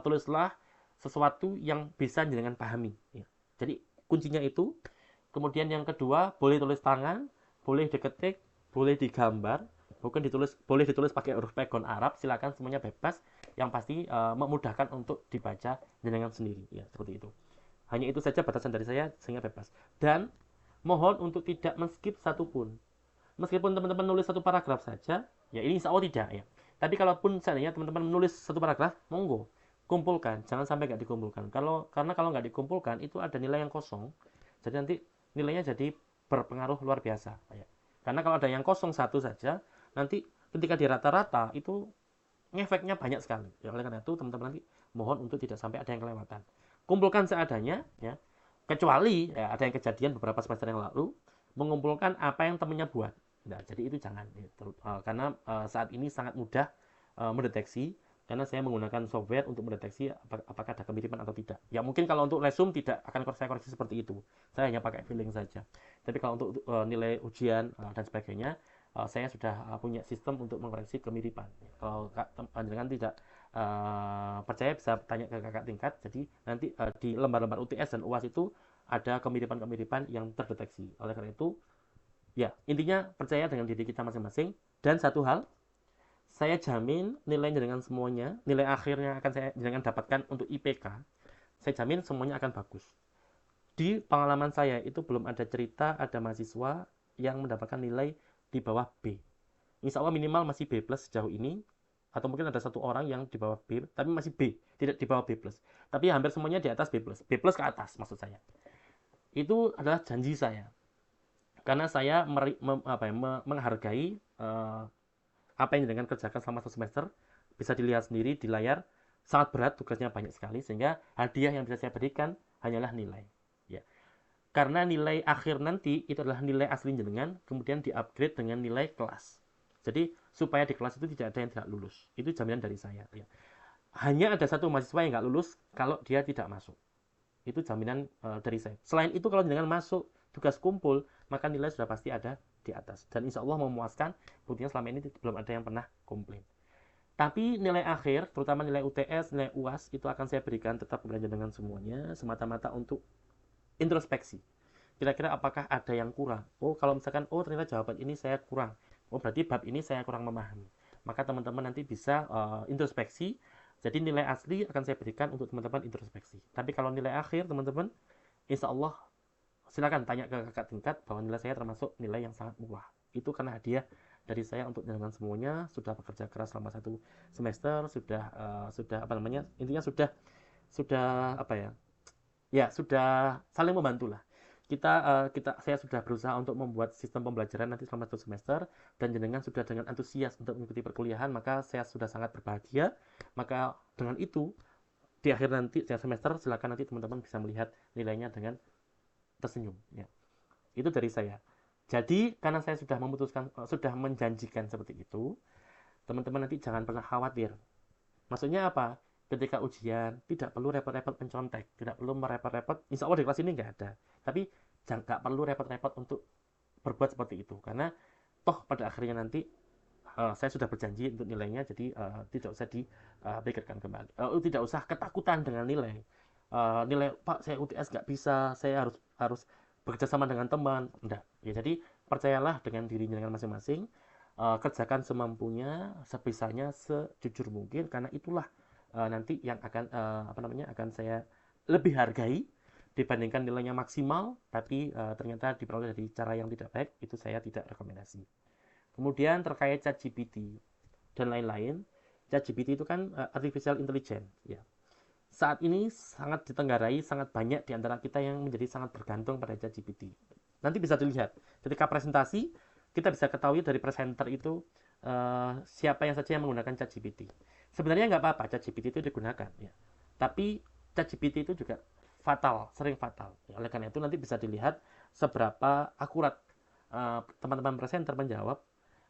tulislah sesuatu yang bisa jenengan pahami. Ya. Jadi kuncinya itu. Kemudian yang kedua, boleh tulis tangan, boleh diketik, boleh digambar, boleh ditulis pakai huruf pegon Arab, silakan semuanya bebas. Yang pasti memudahkan untuk dibaca jenengan sendiri, ya seperti itu. Hanya itu saja batasan dari saya sehingga bebas. Dan mohon untuk tidak men-skip satupun. Meskipun teman-teman nulis satu paragraf saja, ya ini insya Allah tidak ya. Tapi kalaupun seandainya teman-teman menulis satu paragraf, monggo kumpulkan, jangan sampai nggak dikumpulkan. Karena kalau nggak dikumpulkan itu ada nilai yang kosong, jadi nanti nilainya jadi berpengaruh luar biasa. Ya. Karena kalau ada yang kosong satu saja, nanti ketika di rata-rata itu efeknya banyak sekali. Ya, oleh karena itu teman-teman nanti mohon untuk tidak sampai ada yang kelewatan. Kumpulkan seadanya, ya. Kecuali ya, ada yang kejadian beberapa semester yang lalu mengumpulkan apa yang temannya buat. Nah, jadi itu jangan, ya, karena saat ini sangat mudah mendeteksi karena saya menggunakan software untuk mendeteksi apakah ada kemiripan atau tidak. Ya mungkin kalau untuk resume tidak akan saya koreksi seperti itu. Saya hanya pakai feeling saja. Tapi kalau untuk nilai ujian dan sebagainya, saya sudah punya sistem untuk mengoreksi kemiripan. Kalau panjenengan tidak percaya bisa tanya ke kakak tingkat. Jadi nanti di lembar-lembar UTS dan UAS itu ada kemiripan-kemiripan yang terdeteksi. Oleh karena itu, ya intinya percaya dengan diri kita masing-masing. Dan satu hal, saya jamin nilai jenengan semuanya, nilai akhirnya akan saya jenengan dapatkan untuk IPK, saya jamin semuanya akan bagus. Di pengalaman saya itu belum ada cerita ada mahasiswa yang mendapatkan nilai di bawah B. Insya Allah minimal masih B plus sejauh ini, atau mungkin ada satu orang yang di bawah B tapi masih B, tidak di bawah B plus, tapi hampir semuanya di atas B plus ke atas maksud saya. Itu adalah janji saya, karena saya menghargai apa yang dengan kerjakan selama satu semester. Bisa dilihat sendiri di layar, sangat berat, tugasnya banyak sekali, sehingga hadiah yang bisa saya berikan hanyalah nilai, ya. Karena nilai akhir nanti itu adalah nilai asli jenengan, kemudian di-upgrade dengan nilai kelas. Jadi supaya di kelas itu tidak ada yang tidak lulus. Itu jaminan dari saya, ya. Hanya ada satu mahasiswa yang nggak lulus kalau dia tidak masuk. Itu jaminan dari saya. Selain itu, kalau jenengan masuk tugas kumpul, maka nilai sudah pasti ada di atas. Dan insya Allah memuaskan, buktinya selama ini belum ada yang pernah komplain. Tapi nilai akhir, terutama nilai UTS, nilai UAS, itu akan saya berikan tetap kepada jenengan semuanya, semata-mata untuk introspeksi. Kira-kira apakah ada yang kurang? Oh, kalau misalkan, oh ternyata jawaban ini saya kurang. Oh, berarti bab ini saya kurang memahami. Maka teman-teman nanti bisa introspeksi. Jadi nilai asli akan saya berikan untuk teman-teman introspeksi. Tapi kalau nilai akhir, teman-teman, insya Allah silakan tanya ke kakak tingkat bahwa nilai saya termasuk nilai yang sangat murah. Itu karena hadiah dari saya untuk jenengan semuanya. Sudah bekerja keras selama satu semester, sudah apa namanya, intinya sudah apa ya, ya sudah saling membantu lah. Saya sudah berusaha untuk membuat sistem pembelajaran nanti selama satu semester, dan jenengan sudah dengan antusias untuk mengikuti perkuliahan, maka saya sudah sangat berbahagia. Maka dengan itu, di akhir nanti semester, silakan nanti teman-teman bisa melihat nilainya dengan tersenyum, ya. Itu dari saya. Jadi karena saya sudah memutuskan, sudah menjanjikan seperti itu, teman-teman nanti jangan pernah khawatir. Maksudnya apa? Ketika ujian, tidak perlu repot-repot mencontek, tidak perlu merepot-repot. Insya Allah di kelas ini nggak ada. Tapi nggak perlu repot-repot untuk berbuat seperti itu. Karena toh pada akhirnya nanti saya sudah berjanji untuk nilainya, jadi tidak usah dipikirkan kembali. Tidak usah ketakutan dengan nilai. Nilai, Pak, saya UTS nggak bisa, saya harus bekerja sama dengan teman. Enggak. Ya, jadi percayalah dengan dirinya dengan masing-masing. Kerjakan semampunya, sebisanya, sejujur mungkin, karena itulah nanti yang akan akan saya lebih hargai dibandingkan nilainya maksimal tapi ternyata diperoleh dari cara yang tidak baik. Itu saya tidak rekomendasi. Kemudian terkait ChatGPT dan lain-lain, ChatGPT itu kan artificial intelligence, ya. Saat ini sangat ditenggarai, sangat banyak di antara kita yang menjadi sangat bergantung pada ChatGPT. Nanti bisa dilihat ketika presentasi, kita bisa ketahui dari presenter itu siapa yang saja yang menggunakan ChatGPT. Sebenarnya nggak apa-apa ChatGPT itu digunakan, ya. Tapi ChatGPT itu juga fatal, sering fatal. Ya, oleh karena itu nanti bisa dilihat seberapa akurat teman-teman presenter menjawab,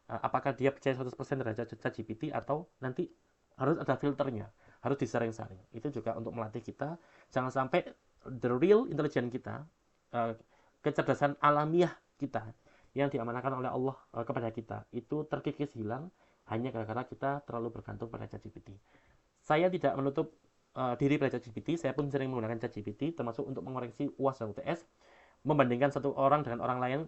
apakah dia percaya 100% terhadap ChatGPT atau nanti harus ada filternya, harus disaring-saring. Itu juga untuk melatih kita, jangan sampai the real intelligence kita, kecerdasan alamiah kita yang diamanahkan oleh Allah kepada kita, itu terkikis hilang hanya gara-gara kita terlalu bergantung pada ChatGPT. Saya tidak menutup diri pada ChatGPT, saya pun sering menggunakan ChatGPT, termasuk untuk mengoreksi UAS dan UTS. Membandingkan satu orang dengan orang lain,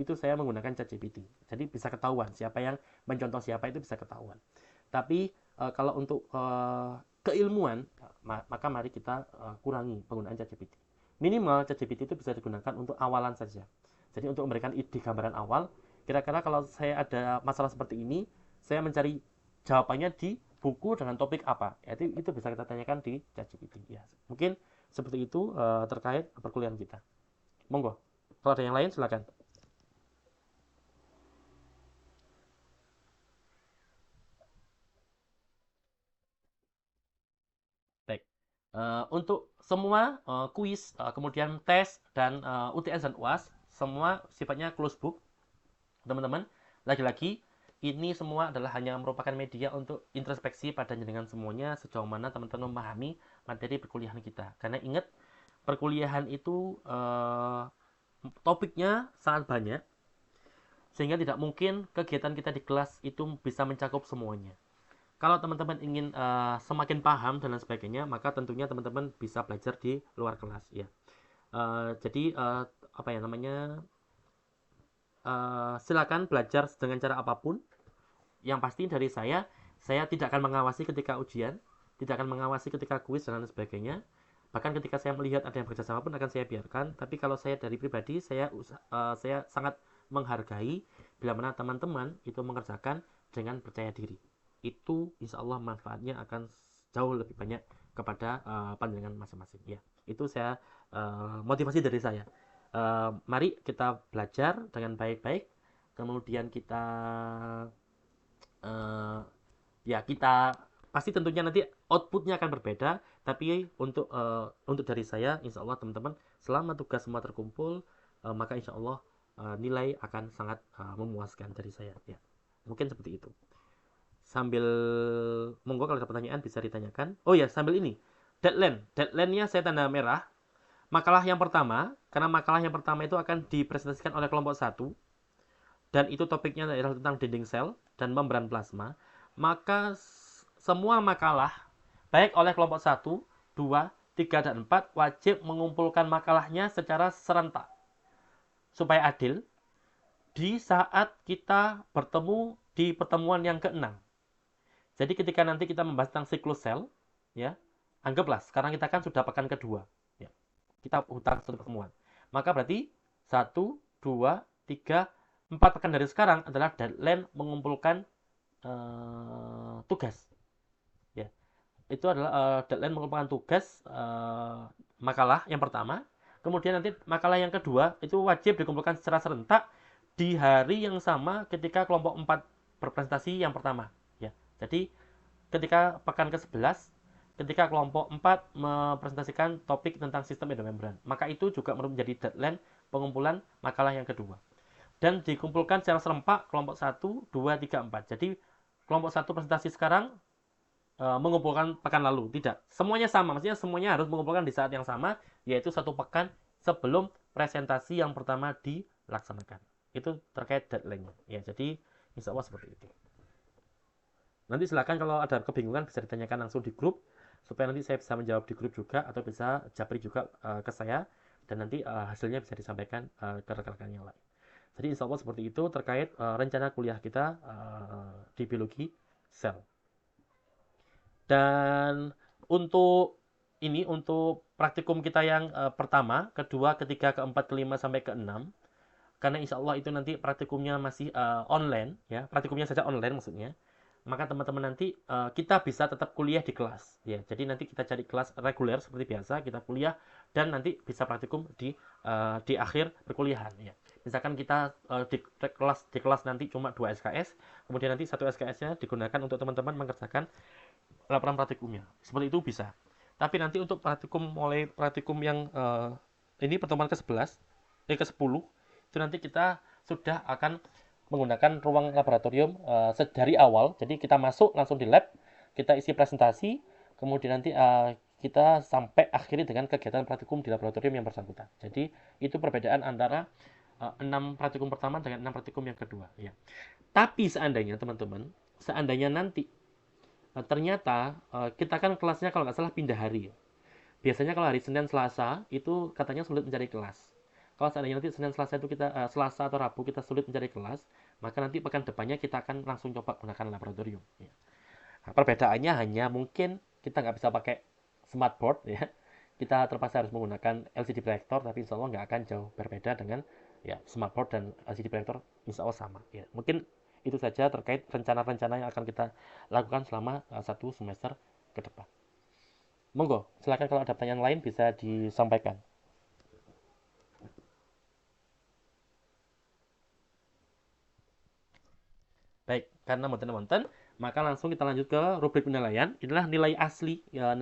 itu saya menggunakan ChatGPT. Jadi bisa ketahuan siapa yang mencontoh siapa, itu bisa ketahuan. Tapi kalau untuk keilmuan, maka mari kita kurangi penggunaan ChatGPT. Minimal ChatGPT itu bisa digunakan untuk awalan saja. Jadi untuk memberikan ide gambaran awal, kira-kira kalau saya ada masalah seperti ini, saya mencari jawabannya di buku dengan topik apa. Itu bisa kita tanyakan di ChatGPT. Ya, mungkin seperti itu terkait perkuliahan kita. Monggo. Kalau ada yang lain silakan. Baik. Untuk semua kuis, kemudian tes dan UTS dan UAS, semua sifatnya close book, teman-teman. Lagi-lagi, ini semua adalah hanya merupakan media untuk introspeksi pada jenengan semuanya, sejauh mana teman-teman memahami materi perkuliahan kita. Karena ingat, perkuliahan itu topiknya sangat banyak, sehingga tidak mungkin kegiatan kita di kelas itu bisa mencakup semuanya. Kalau teman-teman ingin semakin paham dan lain sebagainya, maka tentunya teman-teman bisa belajar di luar kelas, ya. Jadi apa ya namanya, silakan belajar dengan cara apapun. Yang pasti dari saya tidak akan mengawasi ketika ujian, tidak akan mengawasi ketika kuis dan lain sebagainya. Bahkan ketika saya melihat ada yang bekerja sama pun akan saya biarkan. Tapi kalau saya dari pribadi, saya sangat menghargai bila mana teman-teman itu mengerjakan dengan percaya diri. Itu insya Allah manfaatnya akan jauh lebih banyak kepada pandangan masing-masing. Ya, itu saya motivasi dari saya. Mari kita belajar dengan baik-baik, kemudian kita eh, ya kita pasti tentunya nanti outputnya akan berbeda, tapi untuk dari saya insya Allah teman-teman, selama tugas semua terkumpul, maka insya Allah nilai akan sangat memuaskan dari saya ya, mungkin seperti itu. Sambil monggo kalau ada pertanyaan bisa ditanyakan. Oh ya, sambil ini deadline-nya saya tanda merah. Makalah yang pertama, karena makalah yang pertama itu akan dipresentasikan oleh kelompok satu, dan itu topiknya adalah tentang dinding sel dan membran plasma, maka semua makalah baik oleh kelompok 1, 2, 3, dan 4 wajib mengumpulkan makalahnya secara serentak supaya adil di saat kita bertemu di pertemuan yang ke-6. Jadi ketika nanti kita membahas tentang siklus sel, ya, anggaplah sekarang kita kan sudah pekan kedua, ya, kita hutang satu pertemuan. Maka berarti 1, 2, 3, 4 pekan dari sekarang adalah deadline mengumpulkan tugas. Ya, itu adalah deadline mengumpulkan tugas makalah yang pertama. Kemudian nanti makalah yang kedua itu wajib dikumpulkan secara serentak di hari yang sama ketika kelompok 4 berpresentasi yang pertama. Ya, jadi ketika pekan ke-11, ketika kelompok 4 mempresentasikan topik tentang sistem endomembran, maka itu juga menjadi deadline pengumpulan makalah yang kedua. Dan dikumpulkan secara serempak kelompok 1, 2, 3, 4. Jadi kelompok 1 presentasi sekarang mengumpulkan pekan lalu. Tidak. Semuanya sama. Maksudnya semuanya harus mengumpulkan di saat yang sama, yaitu 1 pekan sebelum presentasi yang pertama dilaksanakan. Itu terkait deadline-nya. Ya, jadi insya Allah seperti itu. Nanti silakan kalau ada kebingungan bisa ditanyakan langsung di grup, supaya nanti saya bisa menjawab di grup juga, atau bisa japri juga ke saya, dan nanti hasilnya bisa disampaikan ke rekan-rekan yang lain. Jadi insya Allah seperti itu terkait rencana kuliah kita di biologi sel. Dan untuk praktikum kita yang pertama, kedua, ketiga, keempat, kelima sampai keenam, karena insya Allah itu nanti praktikumnya masih online, ya, praktikumnya saja online maksudnya, maka teman-teman nanti kita bisa tetap kuliah di kelas, ya. Jadi nanti kita cari kelas reguler seperti biasa, kita kuliah dan nanti bisa praktikum di akhir perkuliahan, ya. Misalkan kita di kelas nanti cuma 2 SKS, kemudian nanti 1 SKS-nya digunakan untuk teman-teman mengerjakan laporan praktikumnya. Seperti itu bisa. Tapi nanti untuk mulai praktikum yang ini pertemuan ke-11, ke-10, itu nanti kita sudah akan menggunakan ruang laboratorium dari awal. Jadi kita masuk langsung di lab, kita isi presentasi, kemudian nanti kita sampai akhiri dengan kegiatan praktikum di laboratorium yang bersangkutan. Jadi itu perbedaan antara 6 praktikum pertama dengan 6 praktikum yang kedua. Ya. Tapi seandainya teman-teman, seandainya nanti ternyata kita kan kelasnya kalau nggak salah pindah hari ya. Biasanya kalau hari Senin Selasa itu katanya sulit mencari kelas. Kalau seandainya nanti Senin Selasa itu kita Selasa atau Rabu kita sulit mencari kelas, maka nanti pekan depannya kita akan langsung coba gunakan laboratorium. Ya. Nah, perbedaannya hanya mungkin kita nggak bisa pakai smartboard ya. Kita terpaksa harus menggunakan LCD proyektor, tapi insya Allah nggak akan jauh berbeda dengan ya smartboard dan LCD proyektor insya Allah sama. Ya. Mungkin itu saja terkait rencana-rencana yang akan kita lakukan selama 1 semester ke depan. Monggo, silakan kalau ada pertanyaan lain bisa disampaikan. Baik, karena monten-monten, maka langsung kita lanjut ke rubrik penilaian. Inilah nilai asli, ya,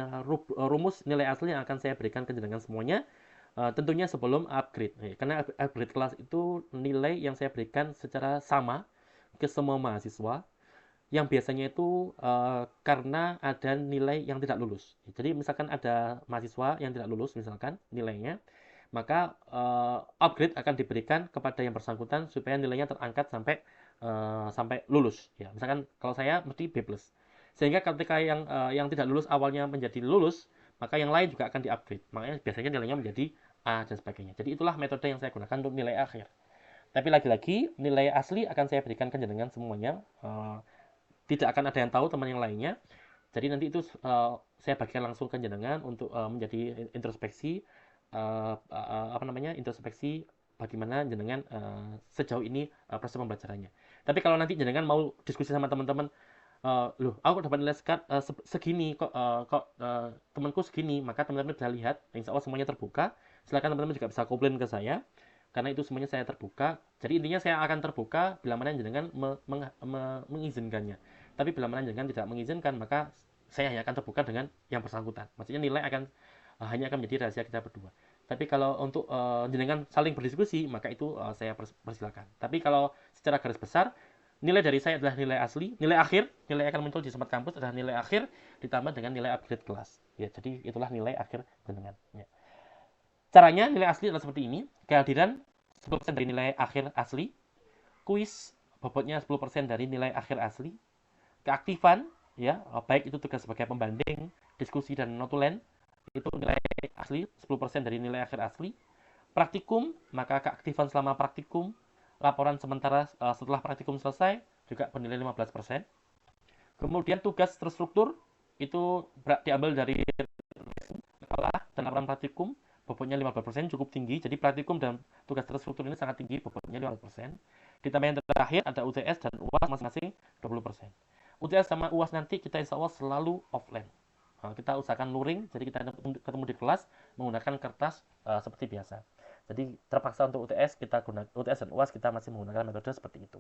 rumus nilai asli yang akan saya berikan ke jenengan semuanya. Tentunya sebelum upgrade. Karena upgrade kelas itu nilai yang saya berikan secara sama ke semua mahasiswa, yang biasanya itu karena ada nilai yang tidak lulus. Jadi misalkan ada mahasiswa yang tidak lulus misalkan nilainya, maka upgrade akan diberikan kepada yang bersangkutan supaya nilainya terangkat sampai lulus. Ya, misalkan kalau saya mesti B+. Sehingga ketika yang tidak lulus awalnya menjadi lulus, maka yang lain juga akan di-upgrade. Makanya biasanya nilainya menjadi A, dan sebagainya. Jadi itulah metode yang saya gunakan untuk nilai akhir. Tapi lagi-lagi, nilai asli akan saya berikan ke jenengan semuanya. Tidak akan ada yang tahu teman yang lainnya. Jadi nanti itu saya bagikan langsung ke jenengan untuk menjadi introspeksi, apa namanya, introspeksi bagaimana jenengan sejauh ini proses pembelajarannya. Tapi kalau nanti jenengan mau diskusi sama teman-teman, loh, aku dapat nilai segini kok, temanku segini, maka teman-teman bisa lihat, insya Allah semuanya terbuka. Silakan teman-teman juga bisa komplain ke saya, karena itu semuanya saya terbuka. Jadi intinya saya akan terbuka bila mana jenengan mengizinkannya. Tapi bila mana jenengan tidak mengizinkan, maka saya hanya akan terbuka dengan yang bersangkutan. Maksudnya nilai akan hanya akan menjadi rahasia kita berdua. Tapi kalau untuk jenengan saling berdiskusi, maka itu saya persilakan. Tapi kalau secara garis besar, nilai dari saya adalah nilai asli, nilai akhir, nilai akan muncul di Smart Kampus adalah nilai akhir ditambah dengan nilai upgrade kelas. Ya, jadi itulah nilai akhir jenengan. Ya. Caranya nilai asli adalah seperti ini, kehadiran 10% dari nilai akhir asli, kuis bobotnya 10% dari nilai akhir asli, keaktifan ya, baik itu tugas sebagai pembanding, diskusi dan notulen, itu nilai asli 10% dari nilai akhir asli. Praktikum, maka keaktifan selama praktikum, laporan sementara setelah praktikum selesai juga bernilai 15%. Kemudian tugas terstruktur itu diambil dari sekolah dan laporan praktikum, bobotnya 15%, cukup tinggi. Jadi praktikum dan tugas terstruktur ini sangat tinggi, bobotnya 15%. Ditambah yang terakhir ada UTS dan UAS masing-masing 20%. UTS sama UAS nanti kita insya Allah selalu offline. Kita usahakan luring, jadi kita ketemu di kelas menggunakan kertas seperti biasa. Jadi terpaksa untuk UTS kita gunakan UTS dan UAS kita masih menggunakan metode seperti itu.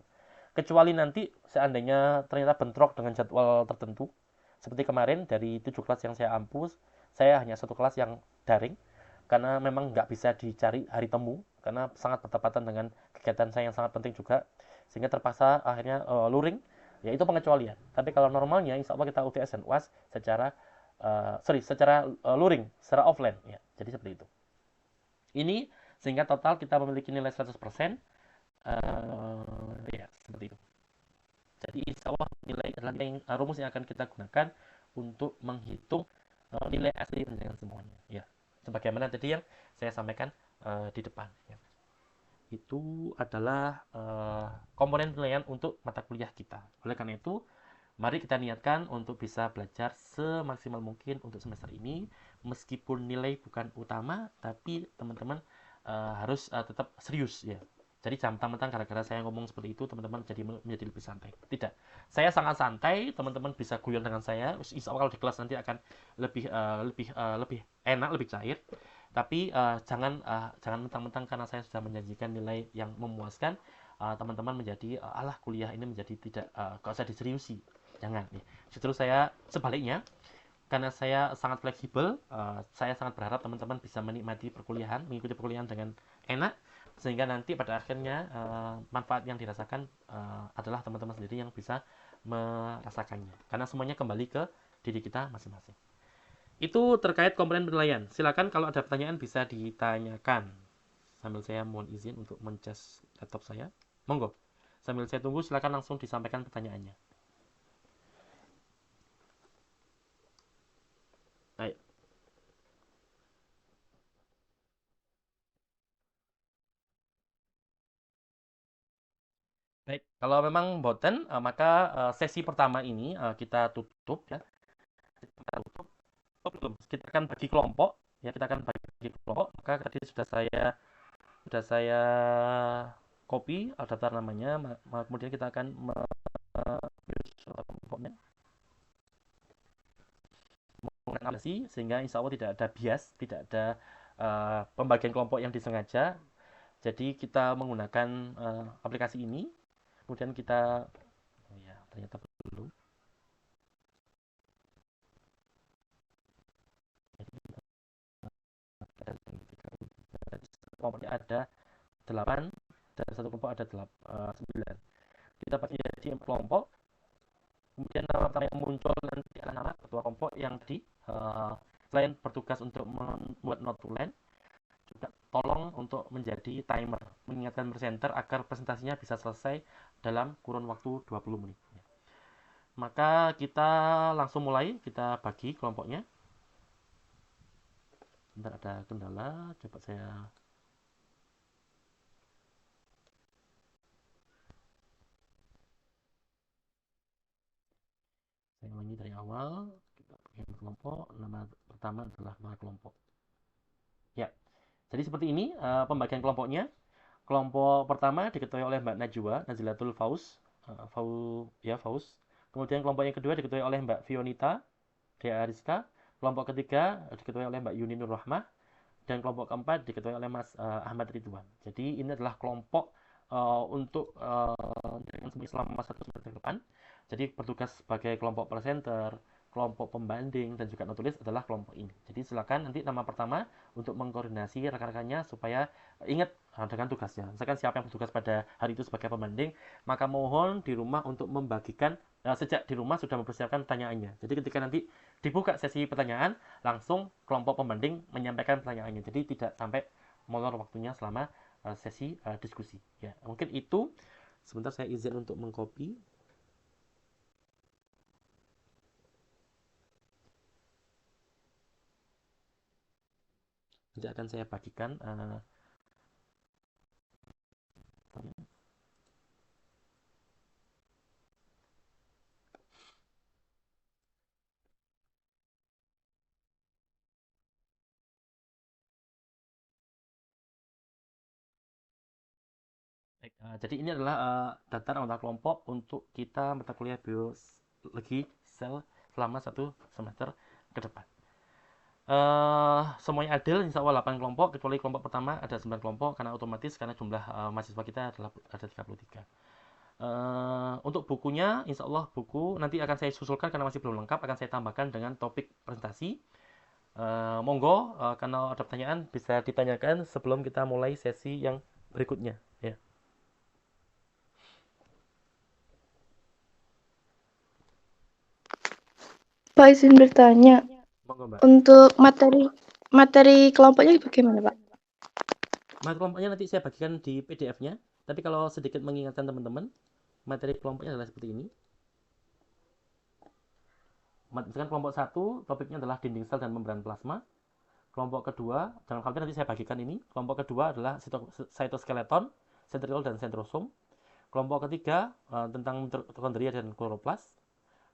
Kecuali nanti seandainya ternyata bentrok dengan jadwal tertentu, seperti kemarin dari 7 kelas yang saya ampus, saya hanya satu kelas yang daring karena memang nggak bisa dicari hari temu karena sangat bertepatan dengan kegiatan saya yang sangat penting juga, sehingga terpaksa akhirnya luring. Ya itu pengecualian. Tapi kalau normalnya insya Allah kita UTS dan UAS secara secara luring, secara offline ya. Jadi seperti itu. Ini sehingga total kita memiliki nilai 100%. Ya, seperti itu. Jadi insya Allah nilai adalah nilai rumus yang akan kita gunakan untuk menghitung nilai asli penilaian semuanya. Ya, sebagaimana tadi yang saya sampaikan di depan. Ya. Itu adalah komponen penilaian untuk mata kuliah kita. Oleh karena itu, mari kita niatkan untuk bisa belajar semaksimal mungkin untuk semester ini, meskipun nilai bukan utama, tapi teman-teman harus tetap serius ya. Jadi jangan mentang-mentang gara-gara saya ngomong seperti itu, teman-teman jadi menjadi lebih santai. Tidak. Saya sangat santai, teman-teman bisa guyon dengan saya. Insya Allah kalau di kelas nanti akan lebih enak, lebih cair. Tapi jangan mentang-mentang karena saya sudah menjanjikan nilai yang memuaskan, teman-teman menjadi alah kuliah ini menjadi tidak gak usah diseriusi. Jangan nih. Justru saya sebaliknya, karena saya sangat fleksibel, saya sangat berharap teman-teman bisa menikmati perkuliahan, mengikuti perkuliahan dengan enak, sehingga nanti pada akhirnya manfaat yang dirasakan adalah teman-teman sendiri yang bisa merasakannya. Karena semuanya kembali ke diri kita masing-masing. Itu terkait komponen penilaian. Silakan kalau ada pertanyaan bisa ditanyakan. Sambil saya mohon izin untuk mencas laptop saya. Monggo. Sambil saya tunggu, silakan langsung disampaikan pertanyaannya. Baik. Baik, kalau memang boten, maka sesi pertama ini kita tutup ya. Kita tutup. Oh, belum. Kita akan bagi kelompok ya. Kita akan bagi kelompok. Maka tadi sudah saya copy daftar namanya. Kemudian kita akan kelompoknya menganalisis sehingga insya Allah tidak ada bias, tidak ada pembagian kelompok yang disengaja. Jadi kita menggunakan aplikasi ini. Kemudian kita, oh ya ternyata belum. Kelompoknya ada 8 dan satu kelompok ada 9. Kita bagi jadi kelompok, kemudian nama-nama yang muncul nanti adalah nama ketua kelompok yang selain bertugas untuk membuat notulen, juga tolong untuk menjadi timer, mengingatkan presenter agar presentasinya bisa selesai dalam kurun waktu 20 menit. Maka kita langsung mulai, kita bagi kelompoknya. Sebentar, ada kendala, coba saya ulangi dari awal. Kita bikin kelompok, nama pertama adalah nama kelompok. Ya, jadi seperti ini pembagian kelompoknya. Kelompok pertama diketuai oleh Mbak Najwa, Nazilatul Faus, Faus. Kemudian kelompok yang kedua diketuai oleh Mbak Fionita, Dea Ariska. Kelompok ketiga diketuai oleh Mbak Yuni Nur Rahmah. Dan kelompok keempat diketuai oleh Mas Ahmad Ridwan. Jadi ini adalah kelompok untuk jaringan semua Islam masa semester depan. Jadi bertugas sebagai kelompok presenter, kelompok pembanding, dan juga notulis adalah kelompok ini. Jadi silakan nanti nama pertama untuk mengkoordinasi rekan-rekannya supaya ingat dengan tugasnya. Misalkan siapa yang bertugas pada hari itu sebagai pembanding, maka mohon di rumah untuk membagikan sejak di rumah sudah mempersiapkan pertanyaannya. Jadi ketika nanti dibuka sesi pertanyaan, langsung kelompok pembanding menyampaikan pertanyaannya. Jadi tidak sampai molor waktunya selama sesi diskusi. Ya, mungkin itu. Sebentar saya izin untuk mengcopy. Nanti akan saya bagikan. Jadi ini adalah daftar anggota kelompok untuk kita mata kuliah biologi sel selama 1 semester ke depan. Semuanya adil, insya Allah 8 kelompok, kecuali kelompok pertama ada 9 kelompok, karena otomatis karena jumlah mahasiswa kita adalah ada 33. Untuk bukunya, insya Allah buku nanti akan saya susulkan karena masih belum lengkap, akan saya tambahkan dengan topik presentasi. Monggo, kalau ada pertanyaan bisa ditanyakan sebelum kita mulai sesi yang berikutnya. Ya, Pak izin bertanya, monggo Mbak. untuk materi kelompoknya bagaimana Pak? Materi kelompoknya nanti saya bagikan di PDF-nya. Tapi kalau sedikit mengingatkan teman-teman, materi kelompoknya adalah seperti ini. Misalkan kelompok 1, topiknya adalah dinding sel dan membran plasma. Kelompok kedua, jangan khawatir nanti saya bagikan ini. Kelompok kedua adalah cytoskeleton, sentriol dan sentrosom. Kelompok ketiga tentang mitokondria dan kloroplas.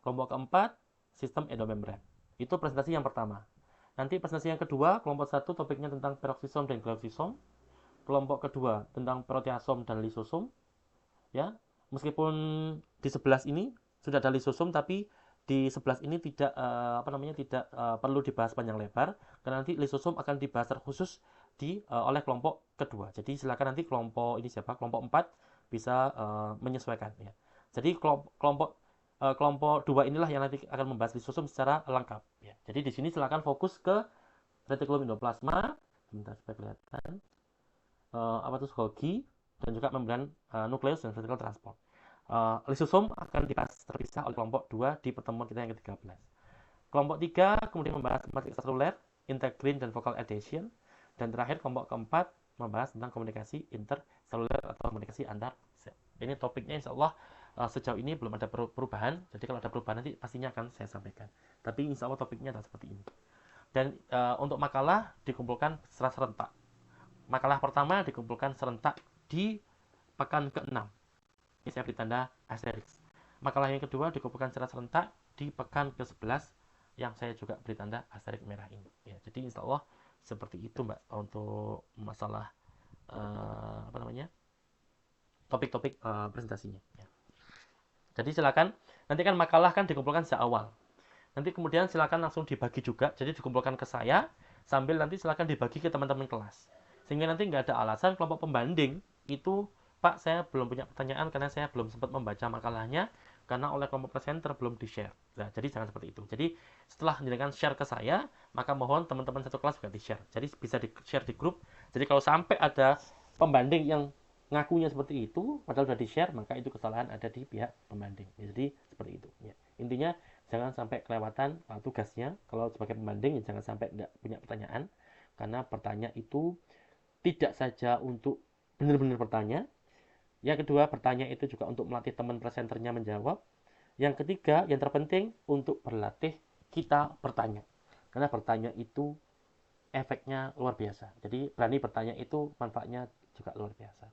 Kelompok keempat, sistem endomembran. Itu presentasi yang pertama. Nanti presentasi yang kedua, kelompok 1 topiknya tentang peroksisom dan glioksisom. Kelompok kedua tentang proteasom dan lisosom. Ya, meskipun di 11 ini sudah ada lisosom, tapi di 11 ini tidak perlu dibahas panjang lebar karena nanti lisosom akan dibahas terkhusus oleh kelompok kedua. Jadi silakan nanti kelompok 4 bisa menyesuaikan ya. Jadi kelompok 2 inilah yang nanti akan membahas lisosom secara lengkap ya. Jadi di sini silakan fokus ke retikulum endoplasma, sebentar supaya kelihatan, Golgi, dan juga membran nukleus dan vertikal transport. Lisosom akan dibahas terpisah oleh kelompok 2 di pertemuan kita yang ke-13. Kelompok 3 kemudian membahas tematik ekstraseluler, integrin dan focal adhesion, dan terakhir kelompok keempat membahas tentang komunikasi interseluler atau komunikasi antar sel. Ini topiknya insya Allah sejauh ini belum ada perubahan, jadi kalau ada perubahan nanti pastinya akan saya sampaikan. Tapi insya Allah topiknya adalah seperti ini. Dan untuk makalah dikumpulkan secara serentak. Makalah pertama dikumpulkan serentak di pekan ke-6. Ini saya beri tanda asterisk. Makalah yang kedua dikumpulkan secara serentak di pekan ke-11 yang saya juga beri tanda asterisk merah ini. Ya, jadi insya Allah seperti itu Mbak untuk masalah topik-topik presentasinya. Ya. Jadi silakan, nanti kan makalah kan dikumpulkan sejak awal. Nanti kemudian silakan langsung dibagi juga, jadi dikumpulkan ke saya, sambil nanti silakan dibagi ke teman-teman kelas. Sehingga nanti nggak ada alasan kelompok pembanding itu, Pak saya belum punya pertanyaan karena saya belum sempat membaca makalahnya, karena oleh kelompok presenter belum di-share. Nah, jadi jangan seperti itu. Jadi setelah menjadikan share ke saya, maka mohon teman-teman satu kelas juga di-share. Jadi bisa di-share di grup. Jadi kalau sampai ada pembanding yang ngakunya seperti itu, padahal sudah di-share, maka itu kesalahan ada di pihak pembanding. Jadi seperti itu. Ya. Intinya jangan sampai kelewatan tugasnya. Kalau sebagai pembanding, jangan sampai tidak punya pertanyaan. Karena bertanya itu tidak saja untuk benar-benar bertanya. Yang kedua, bertanya itu juga untuk melatih teman presenternya menjawab. Yang ketiga, yang terpenting untuk berlatih kita bertanya. Karena bertanya itu efeknya luar biasa. Jadi berani bertanya itu manfaatnya juga luar biasa.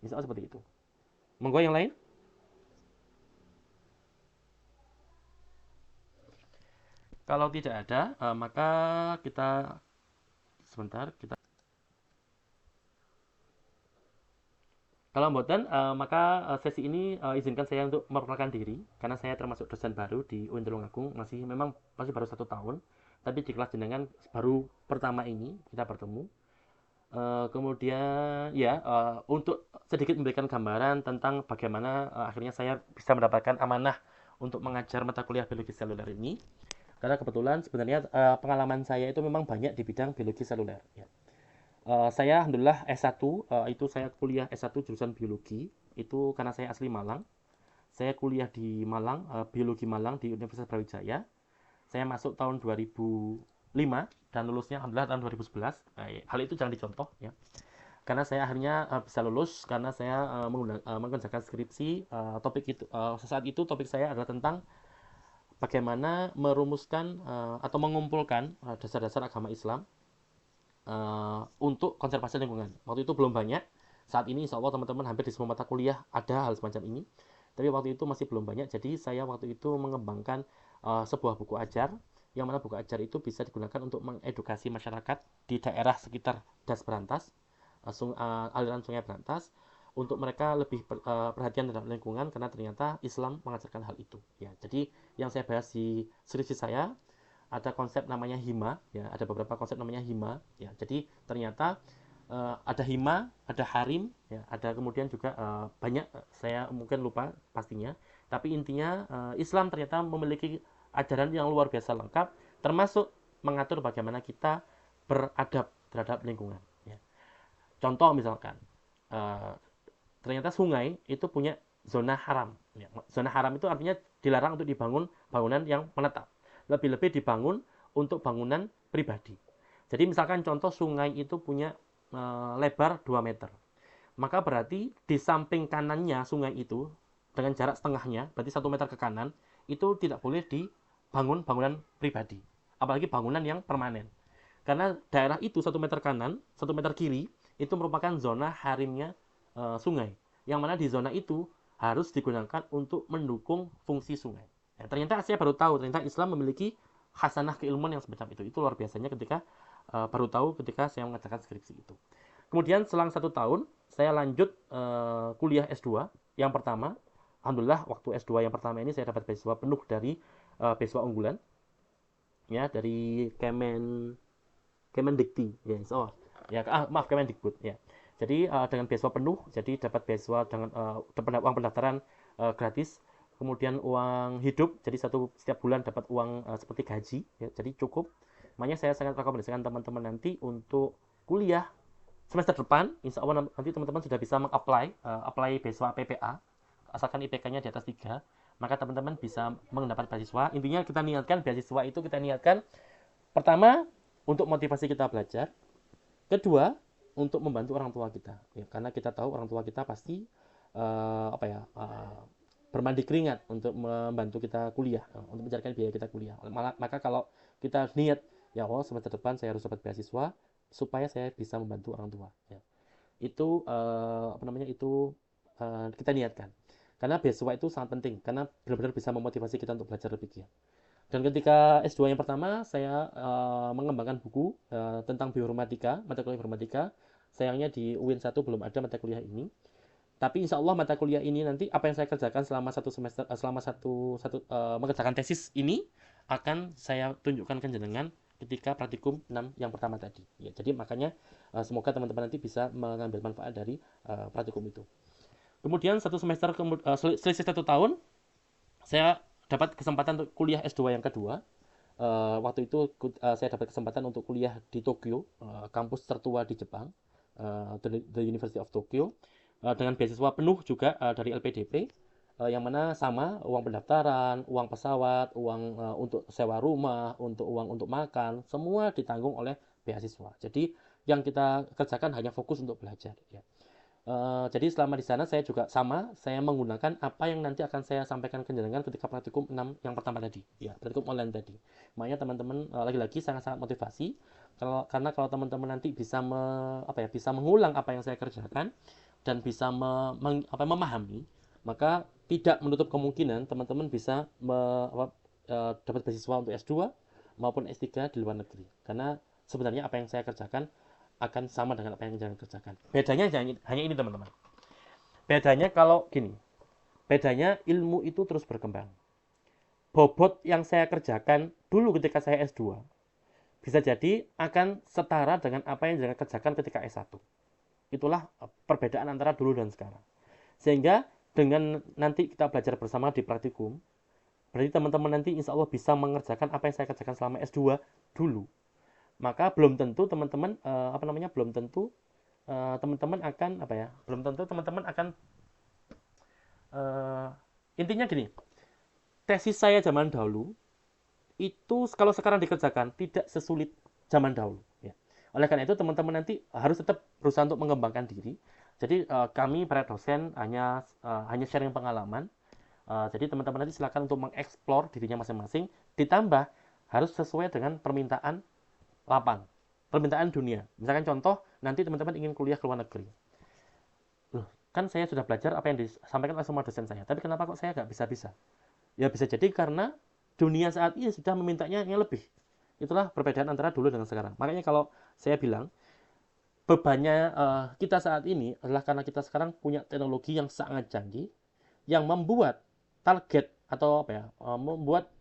Insya Allah seperti itu. Monggo yang lain. Kalau tidak ada, maka kita sebentar. Kalau mboten, maka sesi ini izinkan saya untuk memperkenalkan diri karena saya termasuk dosen baru di UIN Tulungagung, masih baru 1 tahun, tapi di kelas jenengan baru pertama ini kita bertemu. Kemudian ya, untuk sedikit memberikan gambaran tentang bagaimana akhirnya saya bisa mendapatkan amanah untuk mengajar mata kuliah biologi seluler ini. Karena kebetulan sebenarnya pengalaman saya itu memang banyak di bidang biologi seluler. Ya. Saya alhamdulillah S1, itu saya kuliah S1 jurusan biologi, itu karena saya asli Malang. Saya kuliah di Malang, biologi Malang di Universitas Brawijaya. Saya masuk tahun 2005 dan lulusnya alhamdulillah tahun 2011. Hal itu jangan dicontoh ya. Karena saya akhirnya bisa lulus karena saya mengerjakan skripsi. Topik itu saat itu topik saya adalah tentang bagaimana merumuskan atau mengumpulkan dasar-dasar agama Islam untuk konservasi lingkungan. Waktu itu belum banyak. Saat ini insya Allah teman-teman hampir di semua mata kuliah ada hal semacam ini. Tapi waktu itu masih belum banyak. Jadi saya waktu itu mengembangkan sebuah buku ajar, yang mana buku ajar itu bisa digunakan untuk mengedukasi masyarakat di daerah sekitar Das Berantas, aliran Sungai Berantas, untuk mereka lebih perhatian terhadap lingkungan karena ternyata Islam mengajarkan hal itu. Ya, jadi yang saya bahas di skripsi saya ada konsep namanya hima, ya, ada beberapa konsep namanya hima, ya. Jadi ternyata ada hima, ada harim, ya, ada kemudian juga banyak, saya mungkin lupa pastinya, tapi intinya Islam ternyata memiliki ajaran yang luar biasa lengkap, termasuk mengatur bagaimana kita beradab terhadap lingkungan. Ya. Contoh misalkan, uh, ternyata sungai itu punya zona haram. Ya. Zona haram itu artinya dilarang untuk dibangun bangunan yang menetap. Lebih-lebih dibangun untuk bangunan pribadi. Jadi misalkan contoh sungai itu punya lebar 2 meter. Maka berarti di samping kanannya sungai itu dengan jarak setengahnya, berarti 1 meter ke kanan, itu tidak boleh dibangun bangunan pribadi. Apalagi bangunan yang permanen. Karena daerah itu 1 meter kanan, 1 meter kiri, itu merupakan zona harimnya sungai. Yang mana di zona itu harus digunakan untuk mendukung fungsi sungai. Ya, ternyata saya baru tahu, ternyata Islam memiliki hasanah keilmuan yang semacam itu. Itu luar biasanya ketika baru tahu ketika saya mengerjakan skripsi itu. Kemudian selang 1 tahun, saya lanjut kuliah S2 yang pertama. Alhamdulillah waktu S2 yang pertama ini saya dapat beasiswa penuh dari beasiswa unggulan, ya, dari Kemendikti, ya, so, ya, maaf, Kemendikbud, ya. Jadi dengan beasiswa penuh, jadi dapat beasiswa dengan uang pendaftaran gratis, kemudian uang hidup, jadi setiap bulan dapat uang seperti gaji, ya, jadi cukup. Makanya saya sangat rekomendasikan teman-teman nanti untuk kuliah semester depan, insya Allah nanti teman-teman sudah bisa apply beasiswa PPA, asalkan IPK-nya di atas 3, maka teman-teman bisa mendapat beasiswa. Intinya kita niatkan beasiswa itu kita niatkan pertama untuk motivasi kita belajar, kedua untuk membantu orang tua kita, ya, karena kita tahu orang tua kita pasti bermandi keringat untuk membantu kita kuliah, untuk mencarikan biaya kita kuliah. Maka kalau kita niat, ya Allah semester depan saya harus dapat beasiswa supaya saya bisa membantu orang tua, ya. Itu kita niatkan. Karena beasiswa itu sangat penting karena benar-benar bisa memotivasi kita untuk belajar lebih giat. Dan ketika S2 yang pertama, saya mengembangkan buku tentang bioinformatika, mata kuliah informatika. Sayangnya di UIN 1 belum ada mata kuliah ini. Tapi insya Allah mata kuliah ini nanti apa yang saya kerjakan selama satu semester, mengerjakan tesis ini akan saya tunjukkan ke jenengan ketika praktikum 6 yang pertama tadi. Ya, jadi makanya semoga teman-teman nanti bisa mengambil manfaat dari praktikum itu. Kemudian selisih 1 tahun, saya dapat kesempatan untuk kuliah S2 yang kedua. Waktu itu saya dapat kesempatan untuk kuliah di Tokyo, kampus tertua di Jepang, the University of Tokyo, dengan beasiswa penuh juga dari LPDP, yang mana sama uang pendaftaran, uang pesawat, uang untuk sewa rumah, untuk uang untuk makan, semua ditanggung oleh beasiswa. Jadi yang kita kerjakan hanya fokus untuk belajar, ya. Jadi selama di sana saya juga sama, saya menggunakan apa yang nanti akan saya sampaikan ke jenengan ketika praktikum 6 yang pertama tadi, ya, praktikum online tadi. Makanya teman-teman lagi-lagi sangat-sangat motivasi Karena kalau teman-teman nanti bisa bisa mengulang apa yang saya kerjakan dan bisa memahami, maka tidak menutup kemungkinan teman-teman bisa dapat beasiswa untuk S2 maupun S3 di luar negeri. Karena sebenarnya apa yang saya kerjakan akan sama dengan apa yang jangan kerjakan. Bedanya hanya ini teman-teman. Bedanya kalau gini, bedanya ilmu itu terus berkembang. Bobot yang saya kerjakan dulu ketika saya S2 bisa jadi akan setara dengan apa yang jangan kerjakan ketika S1. Itulah perbedaan antara dulu dan sekarang. Sehingga dengan nanti kita belajar bersama di praktikum, berarti teman-teman nanti insya Allah bisa mengerjakan apa yang saya kerjakan selama S2 dulu. Maka belum tentu teman-teman belum tentu teman-teman akan belum tentu teman-teman akan uh, intinya gini, tesis saya zaman dahulu itu kalau sekarang dikerjakan tidak sesulit zaman dahulu ya. Oleh karena itu teman-teman nanti harus tetap berusaha untuk mengembangkan diri. Jadi kami para dosen hanya sharing pengalaman. Jadi teman-teman nanti silakan untuk mengeksplor dirinya masing-masing, ditambah harus sesuai dengan permintaan lapang, permintaan dunia. Misalkan contoh, nanti teman-teman ingin kuliah ke luar negeri. Loh, kan saya sudah belajar apa yang disampaikan oleh semua dosen saya, tapi kenapa kok saya nggak bisa-bisa? Ya bisa jadi karena dunia saat ini sudah memintanya yang lebih. Itulah perbedaan antara dulu dengan sekarang. Makanya kalau saya bilang, bebannya kita saat ini adalah karena kita sekarang punya teknologi yang sangat canggih, yang membuat target atau membuat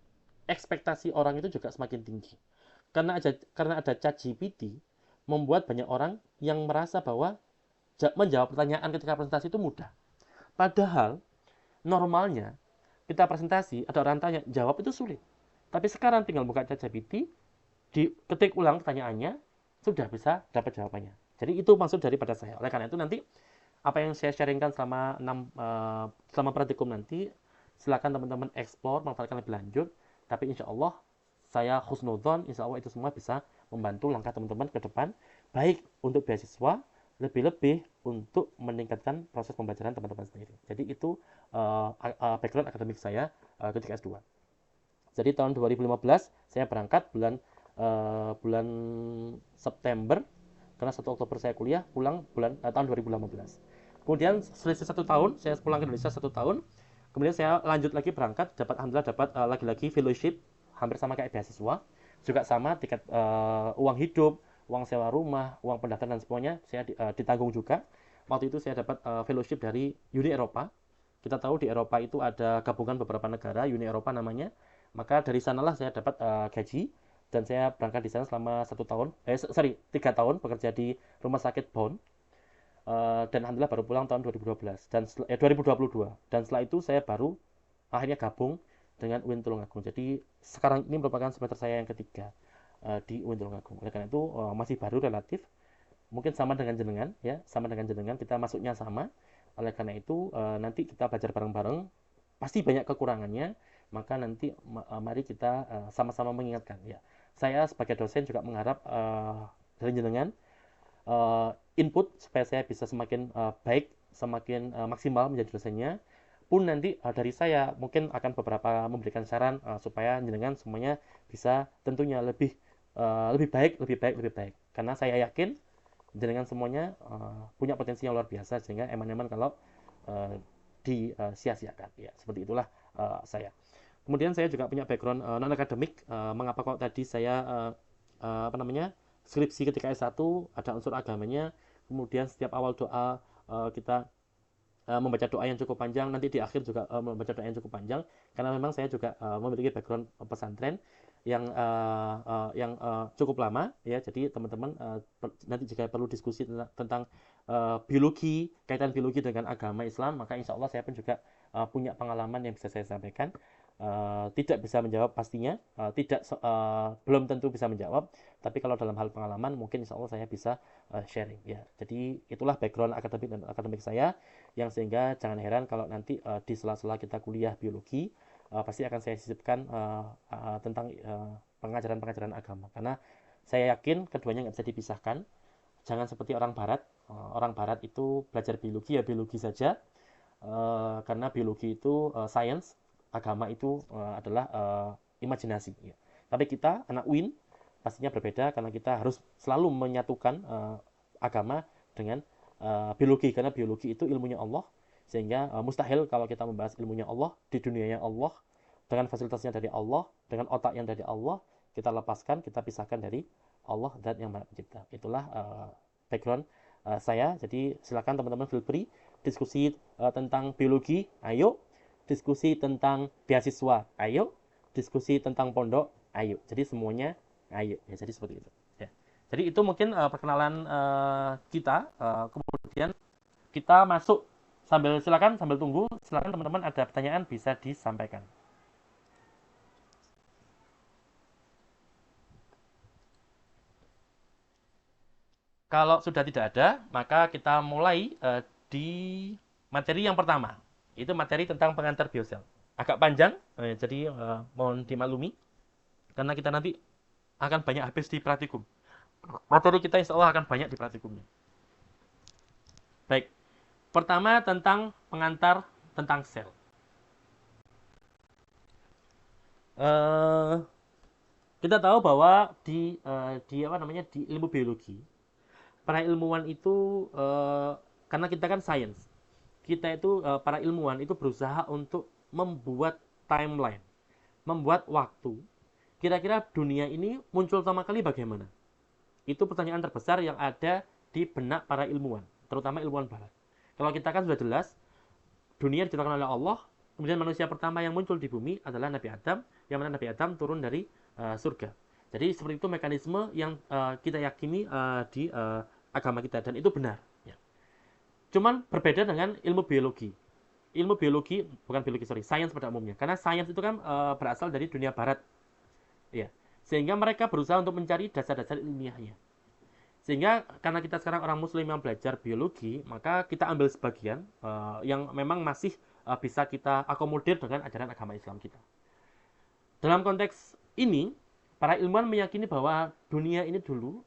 ekspektasi orang itu juga semakin tinggi. Karena ada ChatGPT, membuat banyak orang yang merasa bahwa menjawab pertanyaan ketika presentasi itu mudah. Padahal normalnya kita presentasi ada orang tanya, jawab itu sulit. Tapi sekarang tinggal buka ChatGPT, diketik ulang pertanyaannya, sudah bisa dapat jawabannya. Jadi itu maksud daripada saya. Oleh karena itu nanti apa yang saya sharingkan selama praktikum nanti, silakan teman-teman explore, manfaatkan lebih lanjut. Tapi insya Allah saya husnudzon, insya Allah itu semua bisa membantu langkah teman-teman ke depan, baik untuk beasiswa, lebih-lebih untuk meningkatkan proses pembelajaran teman-teman sendiri. Jadi itu background akademik saya ketika S2. Jadi tahun 2015 saya berangkat bulan September, karena 1 Oktober saya kuliah, pulang tahun 2015. Kemudian selisih 1 tahun, saya pulang ke Indonesia 1 tahun. Kemudian saya lanjut lagi berangkat, alhamdulillah dapat lagi-lagi fellowship, hampir sama kayak beasiswa, juga sama tiket uang hidup, uang sewa rumah, uang pendaftaran dan semuanya saya ditanggung juga. Waktu itu saya dapat fellowship dari Uni Eropa. Kita tahu di Eropa itu ada gabungan beberapa negara, Uni Eropa namanya. Maka dari sanalah saya dapat gaji, dan saya berangkat di sana selama 3 tahun bekerja di rumah sakit Bonn. Dan alhamdulillah baru pulang tahun 2012 dan 2022, dan setelah itu saya baru akhirnya gabung dengan UIN Tulungagung. Jadi sekarang ini merupakan semester saya yang ketiga di UIN Tulungagung. Oleh karena itu masih baru relatif, mungkin sama dengan jenengan ya, sama dengan jenengan, kita masuknya sama. Oleh karena itu nanti kita belajar bareng-bareng, pasti banyak kekurangannya, maka nanti mari kita sama-sama mengingatkan ya. Saya sebagai dosen juga mengharap dari jenengan input supaya saya bisa semakin baik, semakin maksimal menjadi dosennya. Pun nanti dari saya mungkin akan beberapa memberikan saran supaya jenengan semuanya bisa tentunya lebih baik, lebih baik, lebih baik. Karena saya yakin jenengan semuanya punya potensi yang luar biasa, sehingga eman-eman kalau disia-siakan. Ya, seperti itulah saya. Kemudian saya juga punya background non akademik. Mengapa kok tadi saya skripsi ketika S1 ada unsur agamanya. Kemudian setiap awal doa kita membaca doa yang cukup panjang, nanti di akhir juga membaca doa yang cukup panjang, karena memang saya juga memiliki background pesantren yang cukup lama ya. Jadi teman-teman nanti jika perlu diskusi tentang biologi, kaitan biologi dengan agama Islam, maka insya Allah saya pun juga punya pengalaman yang bisa saya sampaikan. Tidak bisa menjawab pastinya, belum tentu bisa menjawab, tapi kalau dalam hal pengalaman mungkin insya Allah saya bisa sharing ya. Jadi itulah background akademik saya, yang sehingga jangan heran kalau nanti di sela-sela kita kuliah biologi pasti akan saya sisipkan tentang pengajaran-pengajaran agama, karena saya yakin keduanya nggak bisa dipisahkan. Jangan seperti orang barat. Orang barat itu belajar biologi ya biologi saja, karena biologi itu science, agama itu adalah imajinasi ya. Tapi kita anak UIN pastinya berbeda karena kita harus selalu menyatukan agama dengan biologi, karena biologi itu ilmunya Allah, sehingga mustahil kalau kita membahas ilmunya Allah di dunianya Allah dengan fasilitasnya dari Allah, dengan otak yang dari Allah, kita lepaskan, kita pisahkan dari Allah dan yang Maha Pencipta. Itulah background saya. Jadi silakan teman-teman feel free diskusi tentang biologi, ayo. Diskusi tentang beasiswa, ayo. Diskusi tentang pondok, ayo. Jadi semuanya ayo. Ya, jadi seperti itu. Ya. Jadi itu mungkin perkenalan kita. Kemudian kita masuk silakan sambil tunggu. Silakan teman-teman ada pertanyaan bisa disampaikan. Kalau sudah tidak ada, maka kita mulai di materi yang pertama. Itu materi tentang pengantar biosel. Agak panjang, jadi mohon dimaklumi. Karena kita nanti akan banyak habis di praktikum. Materi kita insya Allah akan banyak di praktikumnya. Baik, pertama tentang pengantar tentang sel. Kita tahu bahwa di ilmu biologi, para ilmuwan itu karena kita kan sains, kita itu para ilmuwan itu berusaha untuk membuat timeline, membuat waktu. Kira-kira dunia ini muncul pertama kali bagaimana? Itu pertanyaan terbesar yang ada di benak para ilmuwan, terutama ilmuwan barat. Kalau kita kan sudah jelas, dunia diciptakan oleh Allah, kemudian manusia pertama yang muncul di bumi adalah Nabi Adam, yang mana Nabi Adam turun dari surga. Jadi seperti itu mekanisme yang kita yakini di agama kita, dan itu benar. Ya. Cuman berbeda dengan ilmu biologi. Ilmu biologi, bukan biologi, sains pada umumnya. Karena sains itu kan berasal dari dunia barat. Ya. Sehingga mereka berusaha untuk mencari dasar-dasar ilmiahnya. Sehingga karena kita sekarang orang muslim yang belajar biologi, maka kita ambil sebagian yang memang masih bisa kita akomodir dengan ajaran agama Islam kita. Dalam konteks ini, para ilmuwan meyakini bahwa dunia ini dulu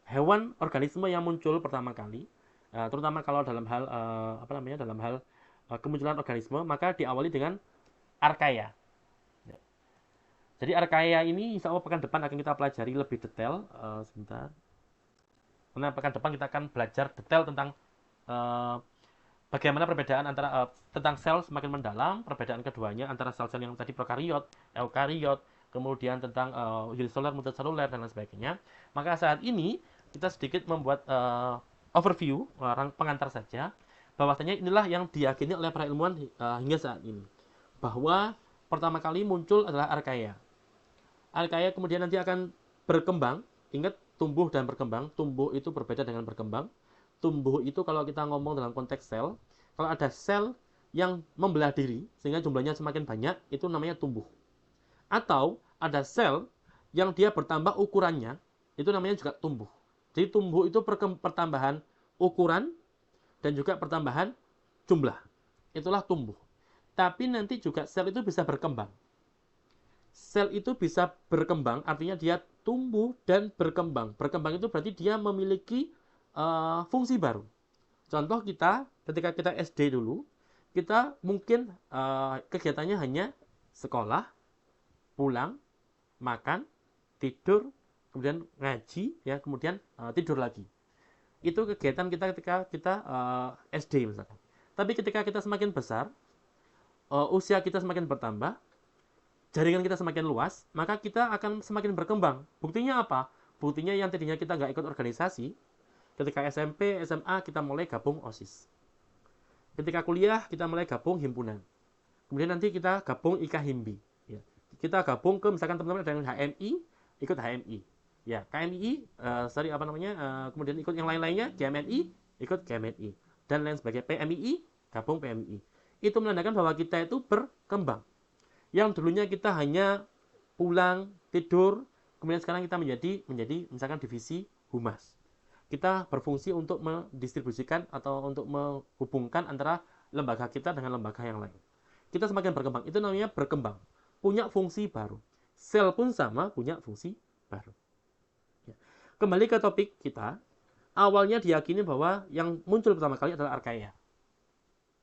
hewan organisme yang muncul pertama kali, terutama kalau dalam hal kemunculan organisme, maka diawali dengan archaea. Jadi archaea ini insya Allah pekan depan akan kita pelajari lebih detail. Sebentar. Karena pekan depan kita akan belajar detail tentang bagaimana perbedaan antara tentang sel semakin mendalam, perbedaan keduanya antara sel-sel yang tadi prokariot, eukariot, kemudian tentang uniseluler, multiseluler, dan lain sebagainya. Maka saat ini kita sedikit membuat overview, pengantar saja, bahwasanya inilah yang diyakini oleh para ilmuwan hingga saat ini. Bahwa pertama kali muncul adalah archaea. Archaea kemudian nanti akan berkembang. Ingat, tumbuh dan berkembang. Tumbuh itu berbeda dengan berkembang. Tumbuh itu kalau kita ngomong dalam konteks sel, kalau ada sel yang membelah diri sehingga jumlahnya semakin banyak, itu namanya tumbuh. Atau ada sel yang dia bertambah ukurannya, itu namanya juga tumbuh. Jadi tumbuh itu pertambahan ukuran dan juga pertambahan jumlah. Itulah tumbuh. Tapi nanti juga sel itu bisa berkembang. Sel itu bisa berkembang, artinya dia tumbuh dan berkembang. Berkembang itu berarti dia memiliki fungsi baru. Contoh kita, ketika kita SD dulu, kita mungkin kegiatannya hanya sekolah, pulang, makan, tidur, kemudian ngaji, ya, kemudian tidur lagi. Itu kegiatan kita ketika kita SD misalkan. Tapi ketika kita semakin besar, usia kita semakin bertambah, jaringan kita semakin luas, maka kita akan semakin berkembang. Buktinya apa? Buktinya yang tadinya kita nggak ikut organisasi, ketika SMP, SMA kita mulai gabung OSIS. Ketika kuliah kita mulai gabung himpunan. Kemudian nanti kita gabung IKHIMBI. Ya. Kita gabung ke misalkan teman-teman ada yang HMI, ikut HMI. Ya, KMI, kemudian ikut yang lain-lainnya, GMNI, ikut GMNI. Dan lain sebagainya, PMII, gabung PMII. Itu menandakan bahwa kita itu berkembang. Yang dulunya kita hanya pulang, tidur, kemudian sekarang kita menjadi misalkan divisi humas. Kita berfungsi untuk mendistribusikan atau untuk menghubungkan antara lembaga kita dengan lembaga yang lain. Kita semakin berkembang, itu namanya berkembang. Punya fungsi baru. Sel pun sama, punya fungsi baru. Ya. Kembali ke topik kita, awalnya diyakini bahwa yang muncul pertama kali adalah archaea.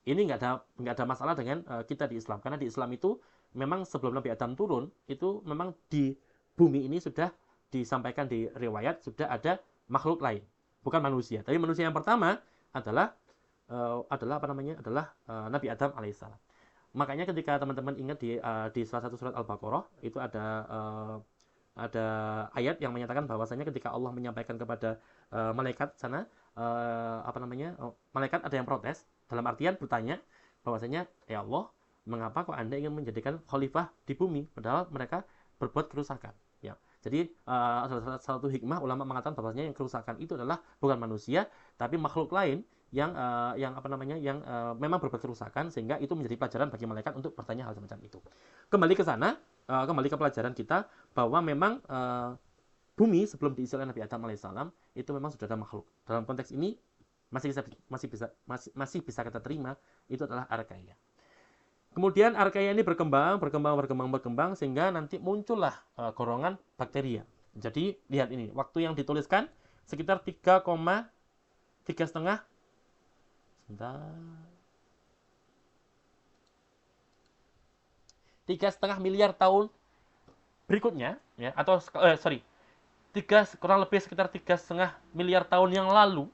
Ini nggak ada masalah dengan kita di Islam, karena di Islam itu memang sebelum Nabi Adam turun, itu memang di bumi ini sudah disampaikan di riwayat sudah ada makhluk lain, bukan manusia. Tapi manusia yang pertama adalah Nabi Adam alaihissalam. Makanya ketika teman-teman ingat di salah satu surat Al-Baqarah itu ada ayat yang menyatakan bahwasanya ketika Allah menyampaikan kepada malaikat sana malaikat ada yang protes, dalam artian bertanya bahwasanya, ya Allah, mengapa kok Anda ingin menjadikan khalifah di bumi padahal mereka berbuat kerusakan, ya. Jadi salah satu hikmah ulama mengatakan bahwasanya yang kerusakan itu adalah bukan manusia tapi makhluk lain yang memang berbuat kerusakan, sehingga itu menjadi pelajaran bagi malaikat untuk bertanya hal semacam itu. Kembali ke sana, kembali ke pelajaran kita bahwa memang bumi sebelum diisi oleh Nabi Adam alaihissalam itu memang sudah ada makhluk. Dalam konteks ini masih bisa kita terima itu adalah archaea. Kemudian archaea ini berkembang sehingga nanti muncullah golongan bakteria. Jadi lihat ini, waktu yang dituliskan sekitar 3,5 miliar tahun berikutnya, ya, atau kurang lebih sekitar 3,5 miliar tahun yang lalu,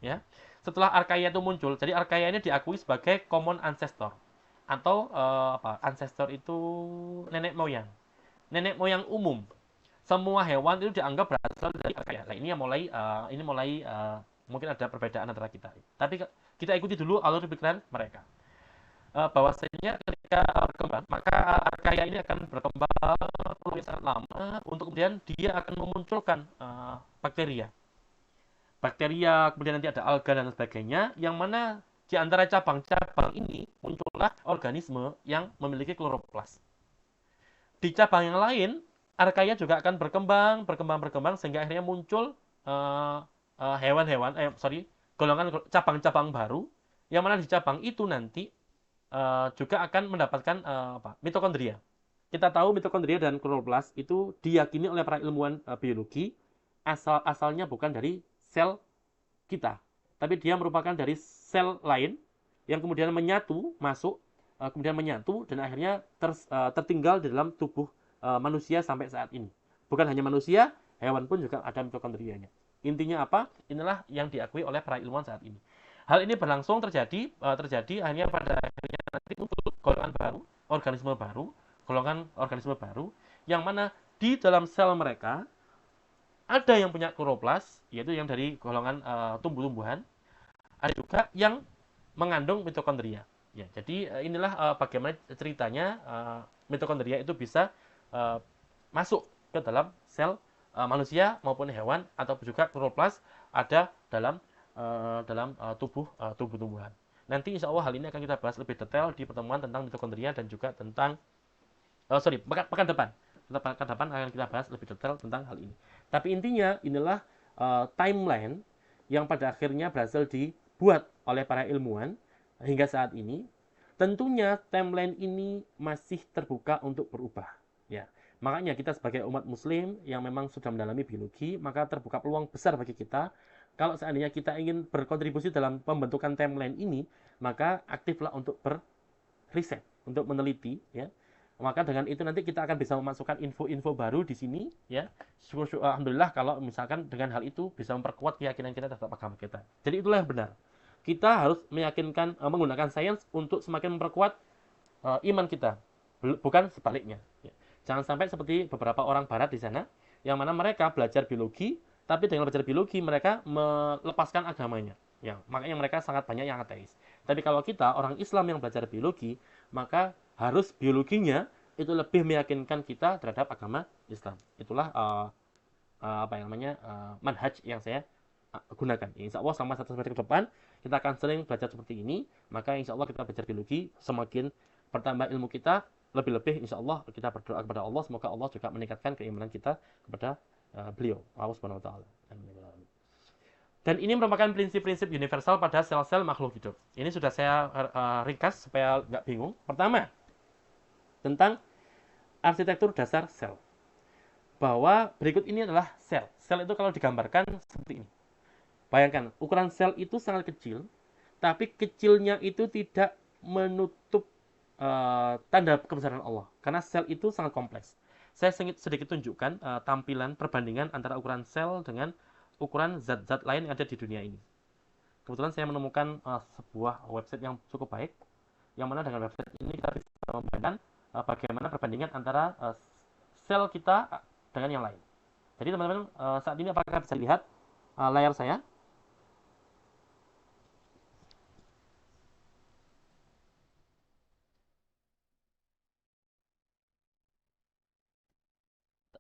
ya, setelah archaea itu muncul. Jadi archaea ini diakui sebagai common ancestor atau ancestor itu nenek moyang umum. Semua hewan itu dianggap berasal dari archaea. Nah, ini yang mulai mungkin ada perbedaan antara kita. Tapi kita ikuti dulu alur pikiran mereka. Bahwasanya ketika berkembang, maka archaea ini akan berkembang terus sangat lama untuk kemudian dia akan memunculkan bakteria, kemudian nanti ada alga dan sebagainya, yang mana di antara cabang-cabang ini muncullah organisme yang memiliki kloroplas. Di cabang yang lain, archaea juga akan berkembang sehingga akhirnya muncul golongan cabang-cabang baru, yang mana di cabang itu nanti juga akan mendapatkan mitokondria. Kita tahu mitokondria dan kloroplas itu diyakini oleh para ilmuwan biologi asalnya bukan dari sel kita, tapi dia merupakan dari sel lain yang kemudian kemudian menyatu dan akhirnya tertinggal di dalam tubuh manusia sampai saat ini. Bukan hanya manusia, hewan pun juga ada mitokondrianya. Intinya apa? Inilah yang diakui oleh para ilmuwan saat ini. Hal ini berlangsung terjadi hanya pada akhirnya nanti untuk golongan organisme baru, yang mana di dalam sel mereka ada yang punya kloroplas, yaitu yang dari golongan tumbuh-tumbuhan, ada juga yang mengandung mitokondria. Ya, jadi inilah bagaimana ceritanya mitokondria itu bisa masuk ke dalam sel manusia maupun hewan, atau juga kloroplas ada dalam tumbuh-tumbuhan. Nanti insya Allah hal ini akan kita bahas lebih detail di pertemuan tentang mitokondria dan juga tentang pekan depan akan kita bahas lebih detail tentang hal ini. Tapi intinya inilah timeline yang pada akhirnya berhasil dibuat oleh para ilmuwan hingga saat ini. Tentunya timeline ini masih terbuka untuk berubah, ya. Makanya kita sebagai umat muslim yang memang sudah mendalami biologi, maka terbuka peluang besar bagi kita. Kalau seandainya kita ingin berkontribusi dalam pembentukan timeline ini, maka aktiflah untuk berriset, untuk meneliti, ya. Maka dengan itu nanti kita akan bisa memasukkan info-info baru di sini, ya. Alhamdulillah kalau misalkan dengan hal itu bisa memperkuat keyakinan kita terhadap agama kita. Jadi itulah yang benar. Kita harus meyakinkan, menggunakan sains untuk semakin memperkuat iman kita, bukan sebaliknya, ya. Jangan sampai seperti beberapa orang barat di sana, yang mana mereka belajar biologi, tapi dengan belajar biologi mereka melepaskan agamanya, ya. Makanya mereka sangat banyak yang ateis. Tapi kalau kita orang Islam yang belajar biologi, maka harus biologinya itu lebih meyakinkan kita terhadap agama Islam. Itulah manhaj yang saya gunakan. Insya Allah selama 1 semester ke depan kita akan sering belajar seperti ini. Maka insya Allah kita belajar biologi semakin bertambah ilmu kita, lebih-lebih insya Allah kita berdoa kepada Allah, semoga Allah juga meningkatkan keimanan kita kepada beliau, Allah Subhanahu Wa Taala. Dan ini merupakan prinsip-prinsip universal pada sel-sel makhluk hidup. Ini sudah saya ringkas supaya nggak bingung. Pertama, tentang arsitektur dasar sel. Bahwa berikut ini adalah sel. Sel itu kalau digambarkan seperti ini. Bayangkan, ukuran sel itu sangat kecil, tapi kecilnya itu tidak menutup tanda kebesaran Allah. Karena sel itu sangat kompleks. Saya sedikit tunjukkan tampilan perbandingan antara ukuran sel dengan ukuran zat-zat lain yang ada di dunia ini. Kebetulan saya menemukan sebuah website yang cukup baik, yang mana dengan website ini kita bisa membandingkan bagaimana perbandingan antara sel kita dengan yang lain. Jadi teman-teman, saat ini apakah bisa dilihat layar saya?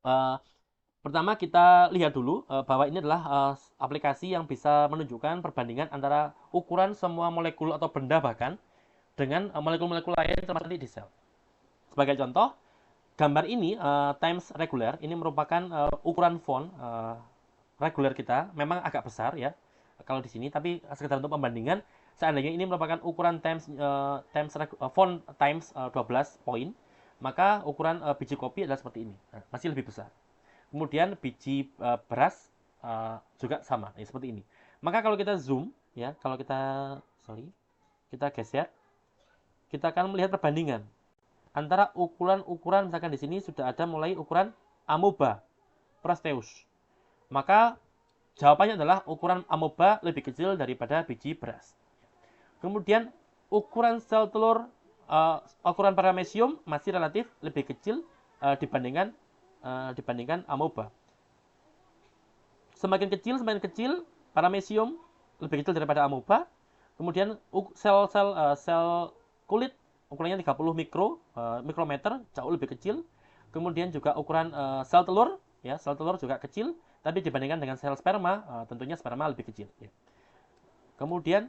Uh, Pertama kita lihat dulu bahwa ini adalah aplikasi yang bisa menunjukkan perbandingan antara ukuran semua molekul atau benda bahkan dengan molekul-molekul lain termasuk di sel. Sebagai contoh, gambar ini times regular ini merupakan ukuran font reguler kita, memang agak besar ya kalau di sini, tapi sekedar untuk pembandingan, seandainya ini merupakan ukuran font times 12 poin, maka ukuran biji kopi adalah seperti ini, masih lebih besar. Kemudian biji beras juga sama, ya, seperti ini. Maka kalau kita zoom, ya, kalau kita geser, kita akan melihat perbandingan antara ukuran-ukuran, misalkan di sini sudah ada mulai ukuran amoeba, proteus. Maka jawabannya adalah ukuran amoeba lebih kecil daripada biji beras. Kemudian ukuran sel telur, ukuran paramecium masih relatif lebih kecil dibandingkan amoeba. Semakin kecil paramecium lebih kecil daripada amoeba. Kemudian sel kulit ukurannya 30 mikrometer, jauh lebih kecil. Kemudian juga ukuran sel telur, ya, sel telur juga kecil, tapi dibandingkan dengan sel sperma, tentunya sperma lebih kecil. Ya. Kemudian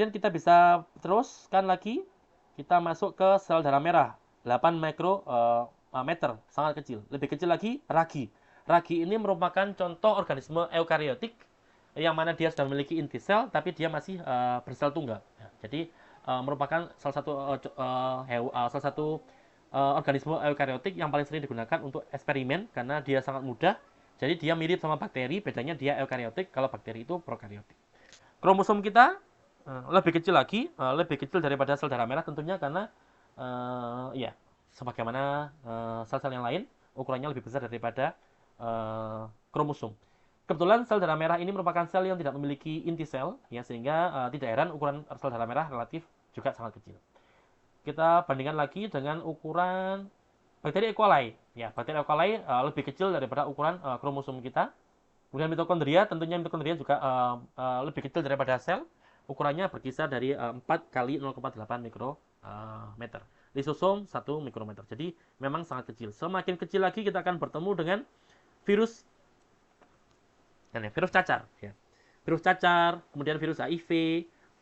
kita bisa teruskan lagi, kita masuk ke sel darah merah. 8 mikrometer, sangat kecil. Lebih kecil lagi ragi. Ragi ini merupakan contoh organisme eukariotik yang mana dia sudah memiliki inti sel, tapi dia masih bersel tunggal. Ya, jadi merupakan salah satu organisme eukariotik yang paling sering digunakan untuk eksperimen karena dia sangat mudah. Jadi dia mirip sama bakteri, bedanya dia eukariotik, kalau bakteri itu prokariotik. Kromosom kita lebih kecil lagi, lebih kecil daripada sel darah merah tentunya karena ya, sebagaimana sel-sel yang lain, ukurannya lebih besar daripada kromosom. Kebetulan sel darah merah ini merupakan sel yang tidak memiliki inti sel, ya, sehingga tidak heran ukuran sel darah merah relatif juga sangat kecil. Kita bandingkan lagi dengan ukuran bakteri E. coli. Ya, bakteri E. coli lebih kecil daripada ukuran kromosom kita. Kemudian mitokondria, tentunya mitokondria juga lebih kecil daripada sel. Ukurannya berkisar dari 4 kali 0,8 mikrometer. Lisosom 1 mikrometer. Jadi memang sangat kecil. Semakin kecil lagi kita akan bertemu dengan virus cacar. Ya. Virus cacar, kemudian virus HIV,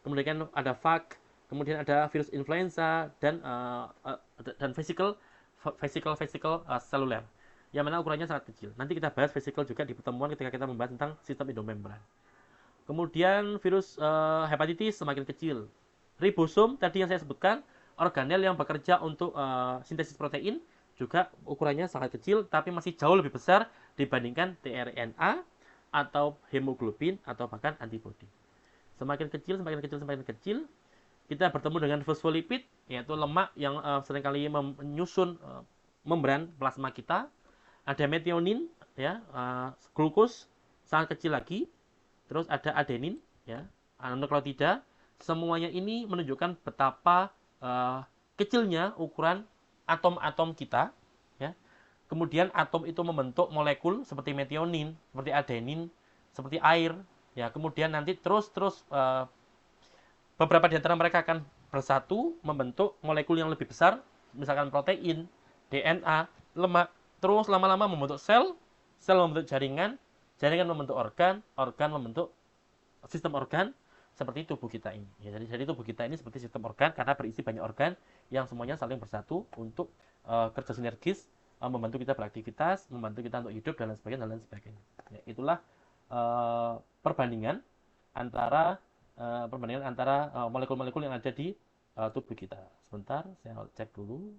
kemudian ada VAC, kemudian ada virus influenza dan vesicle seluler, yang mana ukurannya sangat kecil. Nanti kita bahas vesicle juga di pertemuan ketika kita membahas tentang sistem endomembran. Kemudian virus hepatitis semakin kecil. Ribosom tadi yang saya sebutkan, organel yang bekerja untuk sintesis protein, juga ukurannya sangat kecil, tapi masih jauh lebih besar dibandingkan tRNA atau hemoglobin atau bahkan antibodi. Semakin kecil, kita bertemu dengan fosfolipid, yaitu lemak yang seringkali menyusun membran plasma kita. Ada metionin, ya, glukos sangat kecil lagi. Terus ada adenin, ya, nukleotida. Semuanya ini menunjukkan betapa kecilnya ukuran atom-atom kita, ya. Kemudian atom itu membentuk molekul seperti metionin, seperti adenin, seperti air, ya. Kemudian nanti terus beberapa di antara mereka akan bersatu membentuk molekul yang lebih besar, misalkan protein, DNA, lemak. Terus lama-lama membentuk sel membentuk jaringan membentuk organ membentuk sistem organ, seperti tubuh kita ini. Ya, jadi tubuh kita ini seperti sistem organ karena berisi banyak organ yang semuanya saling bersatu untuk kerja sinergis, membantu kita beraktivitas, membantu kita untuk hidup dan lain sebagainya. Ya, itulah perbandingan antara molekul-molekul yang ada di tubuh kita. Sebentar, saya cek dulu.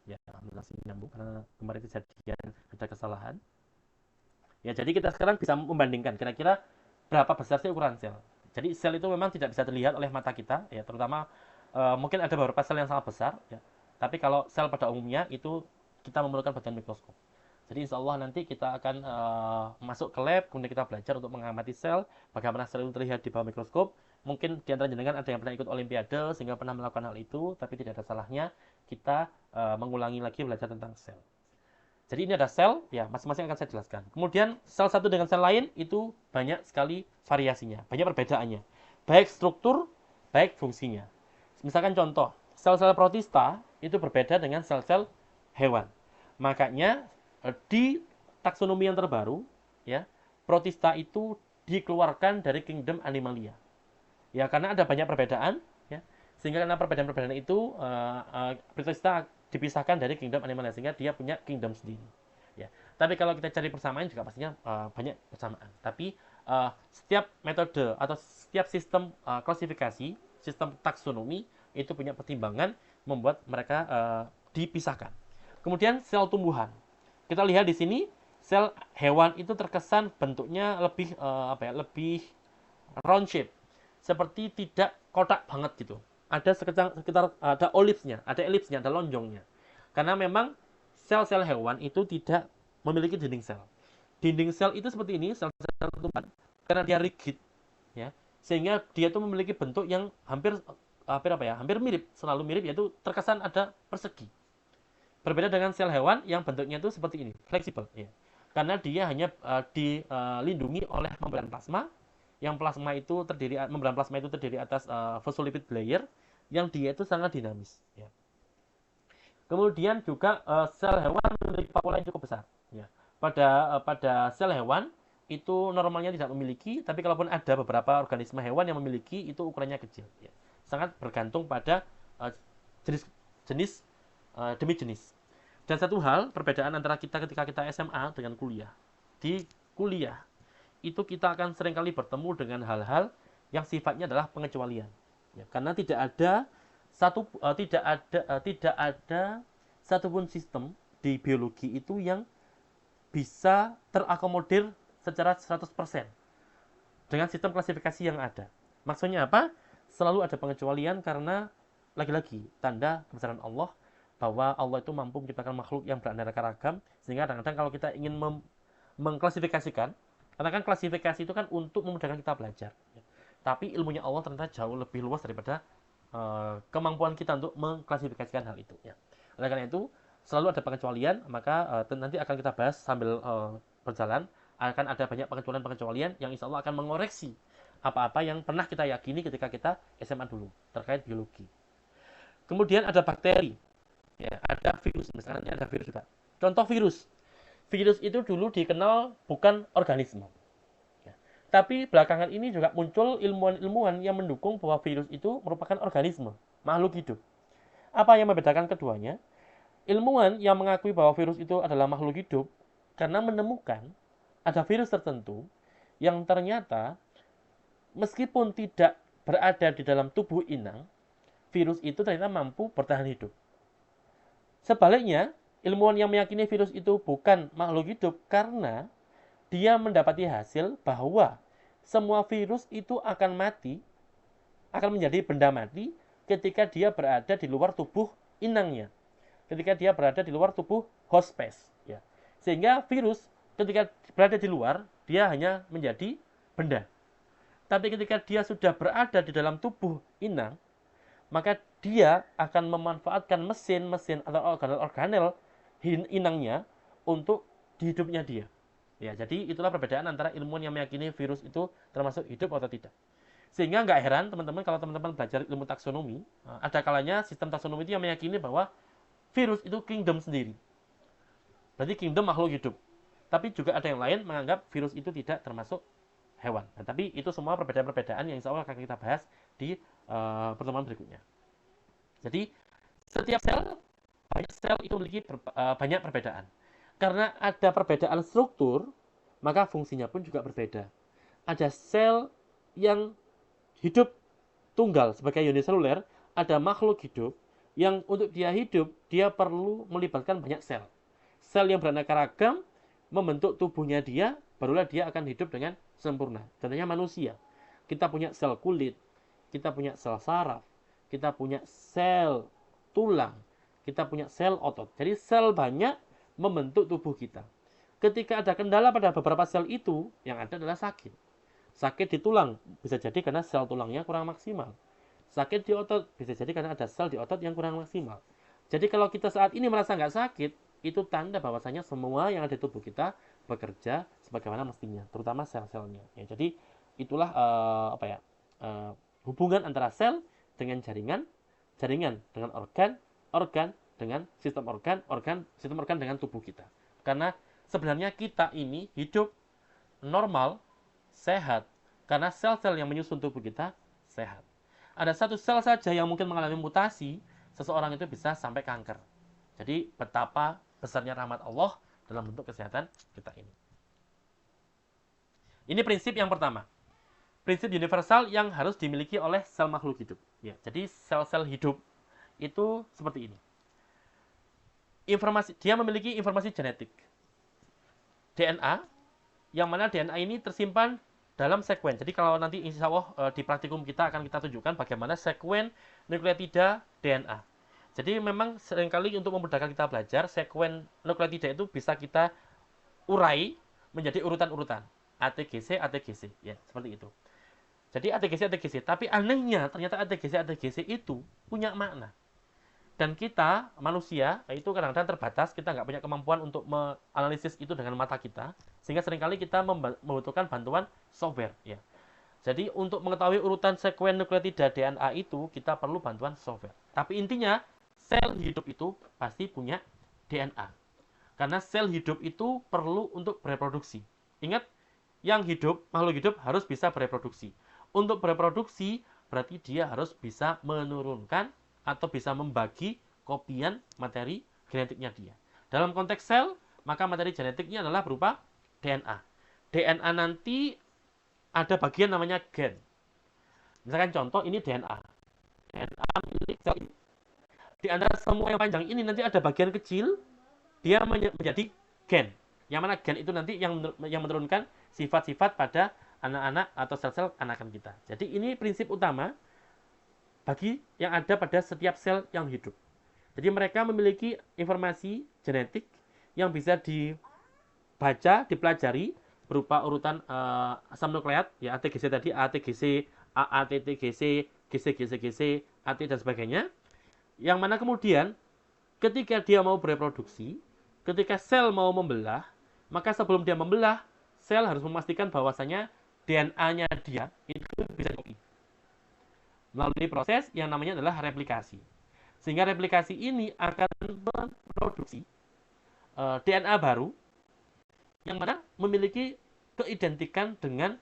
Ya, masih nyambung karena kemarin kejadian ada kesalahan. Ya, jadi kita sekarang bisa membandingkan kira-kira berapa besar sih ukuran sel. Jadi sel itu memang tidak bisa terlihat oleh mata kita, ya, terutama mungkin ada beberapa sel yang sangat besar, ya. Tapi kalau sel pada umumnya itu kita memerlukan bantuan mikroskop. Jadi insya Allah nanti kita akan masuk ke lab, kemudian kita belajar untuk mengamati sel, bagaimana sel itu terlihat di bawah mikroskop. Mungkin di antara jenengan ada yang pernah ikut olimpiade sehingga pernah melakukan hal itu, tapi tidak ada salahnya kita mengulangi lagi belajar tentang sel. Jadi ini ada sel, ya masing-masing akan saya jelaskan. Kemudian sel satu dengan sel lain itu banyak sekali variasinya, banyak perbedaannya. Baik struktur, baik fungsinya. Misalkan contoh, sel-sel protista itu berbeda dengan sel-sel hewan. Makanya di taksonomi yang terbaru, ya, protista itu dikeluarkan dari kingdom Animalia. Ya, karena ada banyak perbedaan, ya. Sehingga karena perbedaan-perbedaan itu protista dipisahkan dari kingdom Animalia sehingga dia punya kingdom sendiri. Ya. Tapi kalau kita cari persamaan juga pastinya banyak persamaan. Tapi setiap metode atau setiap sistem klasifikasi, sistem taksonomi itu punya pertimbangan membuat mereka dipisahkan. Kemudian sel tumbuhan. Kita lihat di sini sel hewan itu terkesan bentuknya lebih lebih round shape, seperti tidak kotak banget gitu. Ada sekitar ada elipsnya, ada lonjongnya. Karena memang sel-sel hewan itu tidak memiliki dinding sel. Dinding sel itu seperti ini, sel-sel tumbuhan, karena dia rigid, ya, sehingga dia itu memiliki bentuk yang hampir mirip, selalu mirip, yaitu terkesan ada persegi. Berbeda dengan sel hewan yang bentuknya itu seperti ini, fleksibel, ya. Karena dia hanya dilindungi oleh membran plasma, yang membran plasma itu terdiri atas phospholipid layer, yang dia itu sangat dinamis, ya. Kemudian juga sel hewan memiliki papula yang cukup besar, ya. Pada sel hewan itu normalnya tidak memiliki, tapi kalaupun ada beberapa organisme hewan yang memiliki, itu ukurannya kecil, ya. Sangat bergantung pada jenis demi jenis. Dan satu hal perbedaan antara kita ketika kita SMA dengan kuliah. Di kuliah itu kita akan seringkali bertemu dengan hal-hal yang sifatnya adalah pengecualian. Ya, karena tidak ada satupun sistem di biologi itu yang bisa terakomodir secara 100% dengan sistem klasifikasi yang ada. Maksudnya apa? Selalu ada pengecualian karena lagi-lagi tanda kebesaran Allah, bahwa Allah itu mampu menciptakan makhluk yang beraneka ragam, sehingga kadang-kadang kalau kita ingin mengklasifikasikan, karena kan klasifikasi itu kan untuk memudahkan kita belajar, ya. Tapi ilmunya Allah ternyata jauh lebih luas daripada kemampuan kita untuk mengklasifikasikan hal itu, ya. Oleh karena itu selalu ada pengecualian, maka nanti akan kita bahas sambil berjalan. Akan ada banyak pengecualian-pengecualian yang insya Allah akan mengoreksi apa-apa yang pernah kita yakini ketika kita SMA dulu terkait biologi. Kemudian ada bakteri, ya, ada virus, misalnya ada virus juga. Contoh virus itu dulu dikenal bukan organisme, ya. Tapi belakangan ini juga muncul ilmuwan-ilmuwan yang mendukung bahwa virus itu merupakan organisme, makhluk hidup. Apa yang membedakan keduanya? Ilmuwan yang mengakui bahwa virus itu adalah makhluk hidup karena menemukan ada virus tertentu yang ternyata meskipun tidak berada di dalam tubuh inang, virus itu ternyata mampu bertahan hidup. Sebaliknya, ilmuwan yang meyakini virus itu bukan makhluk hidup karena dia mendapati hasil bahwa semua virus itu akan mati, akan menjadi benda mati ketika dia berada di luar tubuh inangnya, ketika dia berada di luar tubuh host space, ya. Sehingga virus ketika berada di luar, dia hanya menjadi benda. Tapi ketika dia sudah berada di dalam tubuh inang, maka dia akan memanfaatkan mesin-mesin atau organel-organel inangnya untuk hidupnya dia. Ya, jadi itulah perbedaan antara ilmuwan yang meyakini virus itu termasuk hidup atau tidak. Sehingga nggak heran teman-teman kalau teman-teman belajar ilmu taksonomi, ada kalanya sistem taksonomi itu yang meyakini bahwa virus itu kingdom sendiri. Berarti kingdom makhluk hidup. Tapi juga ada yang lain menganggap virus itu tidak termasuk hewan. Nah, tapi itu semua perbedaan-perbedaan yang insya Allah akan kita bahas di pertemuan berikutnya. Jadi setiap sel itu memiliki banyak perbedaan. Karena ada perbedaan struktur, maka fungsinya pun juga berbeda. Ada sel yang hidup tunggal sebagai uniseluler, ada makhluk hidup yang untuk dia hidup, dia perlu melibatkan banyak sel. Sel yang beraneka ragam membentuk tubuhnya dia, barulah dia akan hidup dengan sempurna. Contohnya manusia. Kita punya sel kulit, kita punya sel saraf, kita punya sel tulang, kita punya sel otot. Jadi sel banyak membentuk tubuh kita. Ketika ada kendala pada beberapa sel itu, yang ada adalah sakit. Sakit di tulang, bisa jadi karena sel tulangnya kurang maksimal. Sakit di otot, bisa jadi karena ada sel di otot yang kurang maksimal. Jadi kalau kita saat ini merasa nggak sakit, itu tanda bahwasanya semua yang ada di tubuh kita bekerja sebagaimana mestinya, terutama sel-selnya. Ya, jadi itulah hubungan antara sel dengan jaringan, jaringan dengan organ, organ dengan sistem organ, sistem organ dengan tubuh kita. Karena sebenarnya kita ini hidup normal, sehat, karena sel-sel yang menyusun tubuh kita sehat. Ada satu sel saja yang mungkin mengalami mutasi, seseorang itu bisa sampai kanker. Jadi betapa besarnya rahmat Allah dalam bentuk kesehatan kita ini. Ini prinsip yang pertama. Prinsip universal yang harus dimiliki oleh sel makhluk hidup. Ya, jadi sel-sel hidup itu seperti ini. Dia memiliki informasi genetik. DNA, yang mana DNA ini tersimpan dalam sekuen. Jadi kalau nanti insya Allah di praktikum kita akan kita tunjukkan bagaimana sekuen nukleotida DNA. Jadi memang seringkali untuk memudahkan kita belajar, sekuen nukleotida itu bisa kita urai menjadi urutan-urutan. ATGC, ATGC. Ya, seperti itu. Jadi ATGC, ATGC. Tapi anehnya ternyata ATGC, ATGC itu punya makna. Dan kita, manusia, itu kadang-kadang terbatas. Kita nggak punya kemampuan untuk menganalisis itu dengan mata kita. Sehingga seringkali kita membutuhkan bantuan software. Ya. Jadi untuk mengetahui urutan sekuen nukleotida DNA itu, kita perlu bantuan software. Tapi intinya, sel hidup itu pasti punya DNA. Karena sel hidup itu perlu untuk bereproduksi. Ingat, yang hidup, makhluk hidup harus bisa bereproduksi. Untuk bereproduksi, berarti dia harus bisa menurunkan atau bisa membagi kopian materi genetiknya dia. Dalam konteks sel, maka materi genetiknya adalah berupa DNA. DNA nanti ada bagian namanya gen. Misalkan contoh, ini DNA. DNA milik sel ini. Di antara semua yang panjang ini nanti ada bagian kecil, dia menjadi gen. Yang mana gen itu nanti yang menurunkan sifat-sifat pada anak-anak atau sel-sel anakan kita. Jadi ini prinsip utama bagi yang ada pada setiap sel yang hidup. Jadi mereka memiliki informasi genetik yang bisa dibaca, dipelajari berupa urutan asam nukleat, ya ATGC tadi, ATGC, AATTGC, GC, AT dan sebagainya. Yang mana kemudian ketika dia mau bereproduksi, ketika sel mau membelah, maka sebelum dia membelah, sel harus memastikan bahwasanya DNA-nya dia itu bisa copy melalui proses yang namanya adalah replikasi. Sehingga replikasi ini akan memproduksi DNA baru yang mana memiliki keidentikan dengan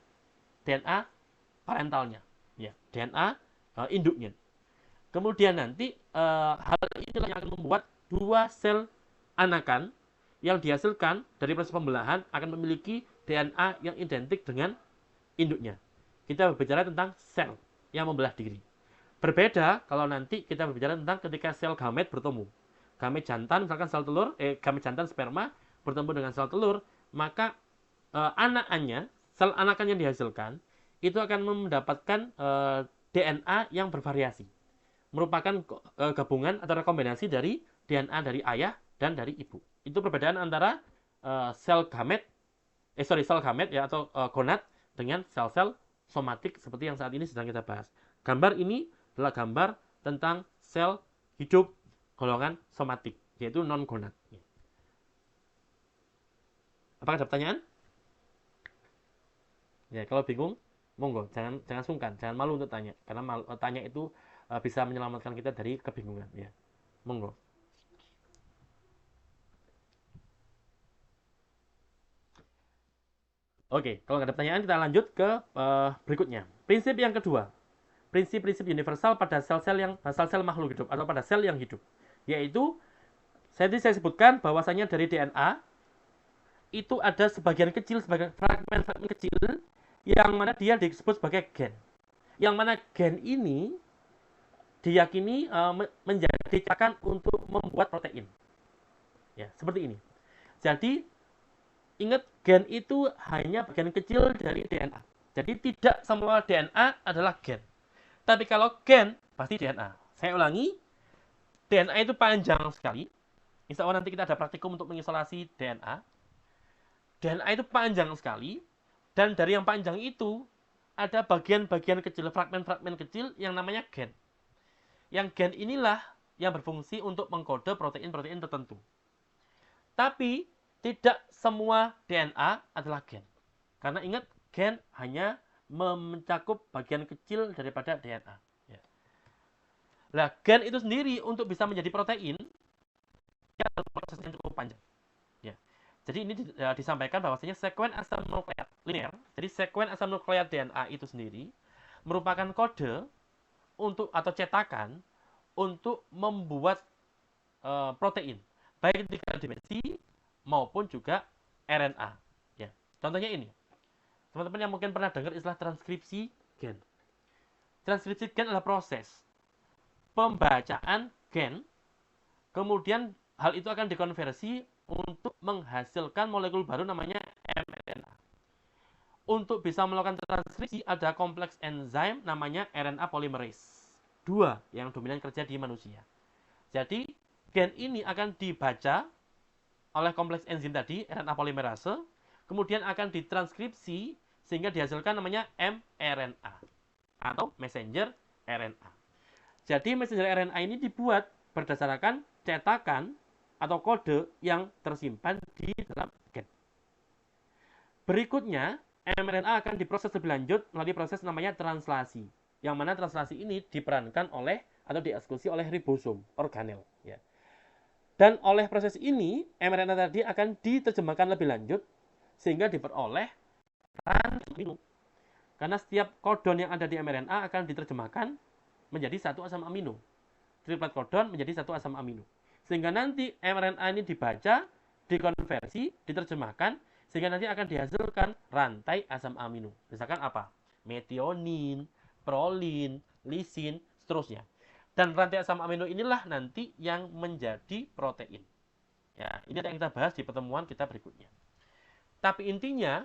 DNA parentalnya, ya, DNA induknya. Kemudian nanti hal inilah yang akan membuat dua sel anakan yang dihasilkan dari proses pembelahan akan memiliki DNA yang identik dengan induknya. Kita berbicara tentang sel yang membelah diri. Berbeda kalau nanti kita berbicara tentang ketika sel gamet bertemu. Gamet jantan, misalkan sel telur, gamet jantan sperma bertemu dengan sel telur, maka anakannya, sel anakan yang dihasilkan, itu akan mendapatkan DNA yang bervariasi. Merupakan gabungan atau rekombinasi dari DNA dari ayah dan dari ibu. Itu perbedaan antara sel gamet ya atau gonad dengan sel-sel somatik seperti yang saat ini sedang kita bahas. Gambar ini adalah gambar tentang sel hidup golongan somatik, yaitu non-gonad. Apakah ada pertanyaan? Ya, kalau bingung, monggo, jangan sungkan, jangan malu untuk tanya, karena tanya itu bisa menyelamatkan kita dari kebingungan. Ya, monggo. Oke, kalau nggak ada pertanyaan, kita lanjut ke berikutnya. Prinsip yang kedua, prinsip-prinsip universal pada sel-sel makhluk hidup atau pada sel yang hidup, yaitu saya sebutkan bahwasanya dari DNA itu ada sebagian fragmen kecil yang mana dia disebut sebagai gen. Yang mana gen ini diyakini menjadi cakaran untuk membuat protein. Ya, seperti ini. Jadi ingat, gen itu hanya bagian kecil dari DNA. Jadi tidak semua DNA adalah gen. Tapi kalau gen, pasti DNA. Saya ulangi, DNA itu panjang sekali. Insya Allah nanti kita ada praktikum untuk mengisolasi DNA. DNA itu panjang sekali, dan dari yang panjang itu ada bagian-bagian kecil, fragmen-fragmen kecil yang namanya gen. Yang gen inilah yang berfungsi untuk mengkode protein-protein tertentu. Tapi tidak semua DNA adalah gen. Karena ingat, gen hanya mencakup bagian kecil daripada DNA. Ya. Nah, gen itu sendiri untuk bisa menjadi protein, ya, proses yang cukup panjang. Ya. Jadi ini disampaikan bahwasanya sekuen asam nukleat linear. Jadi sekuen asam nukleat DNA itu sendiri merupakan kode untuk atau cetakan untuk membuat protein, baik 3 dimensi maupun juga RNA. Ya. Contohnya ini. Teman-teman yang mungkin pernah dengar istilah transkripsi gen. Transkripsi gen adalah proses pembacaan gen, kemudian hal itu akan dikonversi untuk menghasilkan molekul baru namanya mRNA. Untuk bisa melakukan transkripsi ada kompleks enzim namanya RNA polymerase 2 yang dominan kerja di manusia. Jadi gen ini akan dibaca oleh kompleks enzim tadi, RNA polymerase, kemudian akan ditranskripsi sehingga dihasilkan namanya mRNA atau messenger RNA. Jadi messenger RNA ini dibuat berdasarkan cetakan atau kode yang tersimpan di dalam gen. Berikutnya, mRNA akan diproses lebih lanjut melalui proses namanya translasi. Yang mana translasi ini diperankan oleh atau dieksekusi oleh ribosom, organel. Ya. Dan oleh proses ini, mRNA tadi akan diterjemahkan lebih lanjut sehingga diperoleh amino. Karena setiap kodon yang ada di mRNA akan diterjemahkan menjadi satu asam amino. Triplet kodon menjadi satu asam amino. Sehingga nanti mRNA ini dibaca, dikonversi, diterjemahkan, sehingga nanti akan dihasilkan rantai asam amino. Misalkan apa? Metionin, prolin, lisin, seterusnya. Dan rantai asam amino inilah nanti yang menjadi protein. Ya, ini yang kita bahas di pertemuan kita berikutnya. Tapi intinya,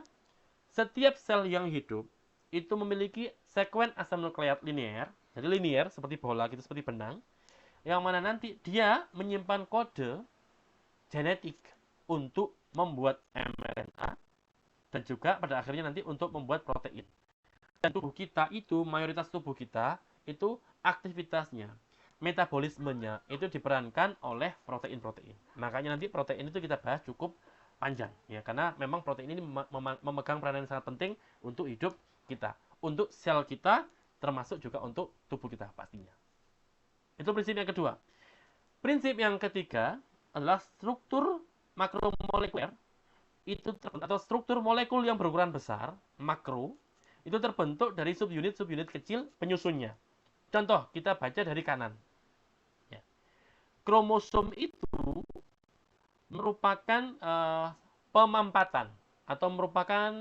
setiap sel yang hidup itu memiliki sekuen asam nukleat linear. Jadi linear seperti bola gitu, seperti benang. Yang mana nanti dia menyimpan kode genetik untuk membuat mRNA dan juga pada akhirnya nanti untuk membuat protein. Dan tubuh kita itu, mayoritas tubuh kita itu aktivitasnya, metabolismenya itu diperankan oleh protein-protein. Makanya nanti protein itu kita bahas cukup panjang ya, karena memang protein ini memegang peranan yang sangat penting untuk hidup kita, untuk sel kita, termasuk juga untuk tubuh kita pastinya. Itu prinsip yang kedua. Prinsip yang ketiga adalah struktur makromolekuler. Itu atau struktur molekul yang berukuran besar, makro, itu terbentuk dari subunit-subunit kecil penyusunnya. Contoh, kita baca dari kanan. Ya. Kromosom itu merupakan pemampatan atau merupakan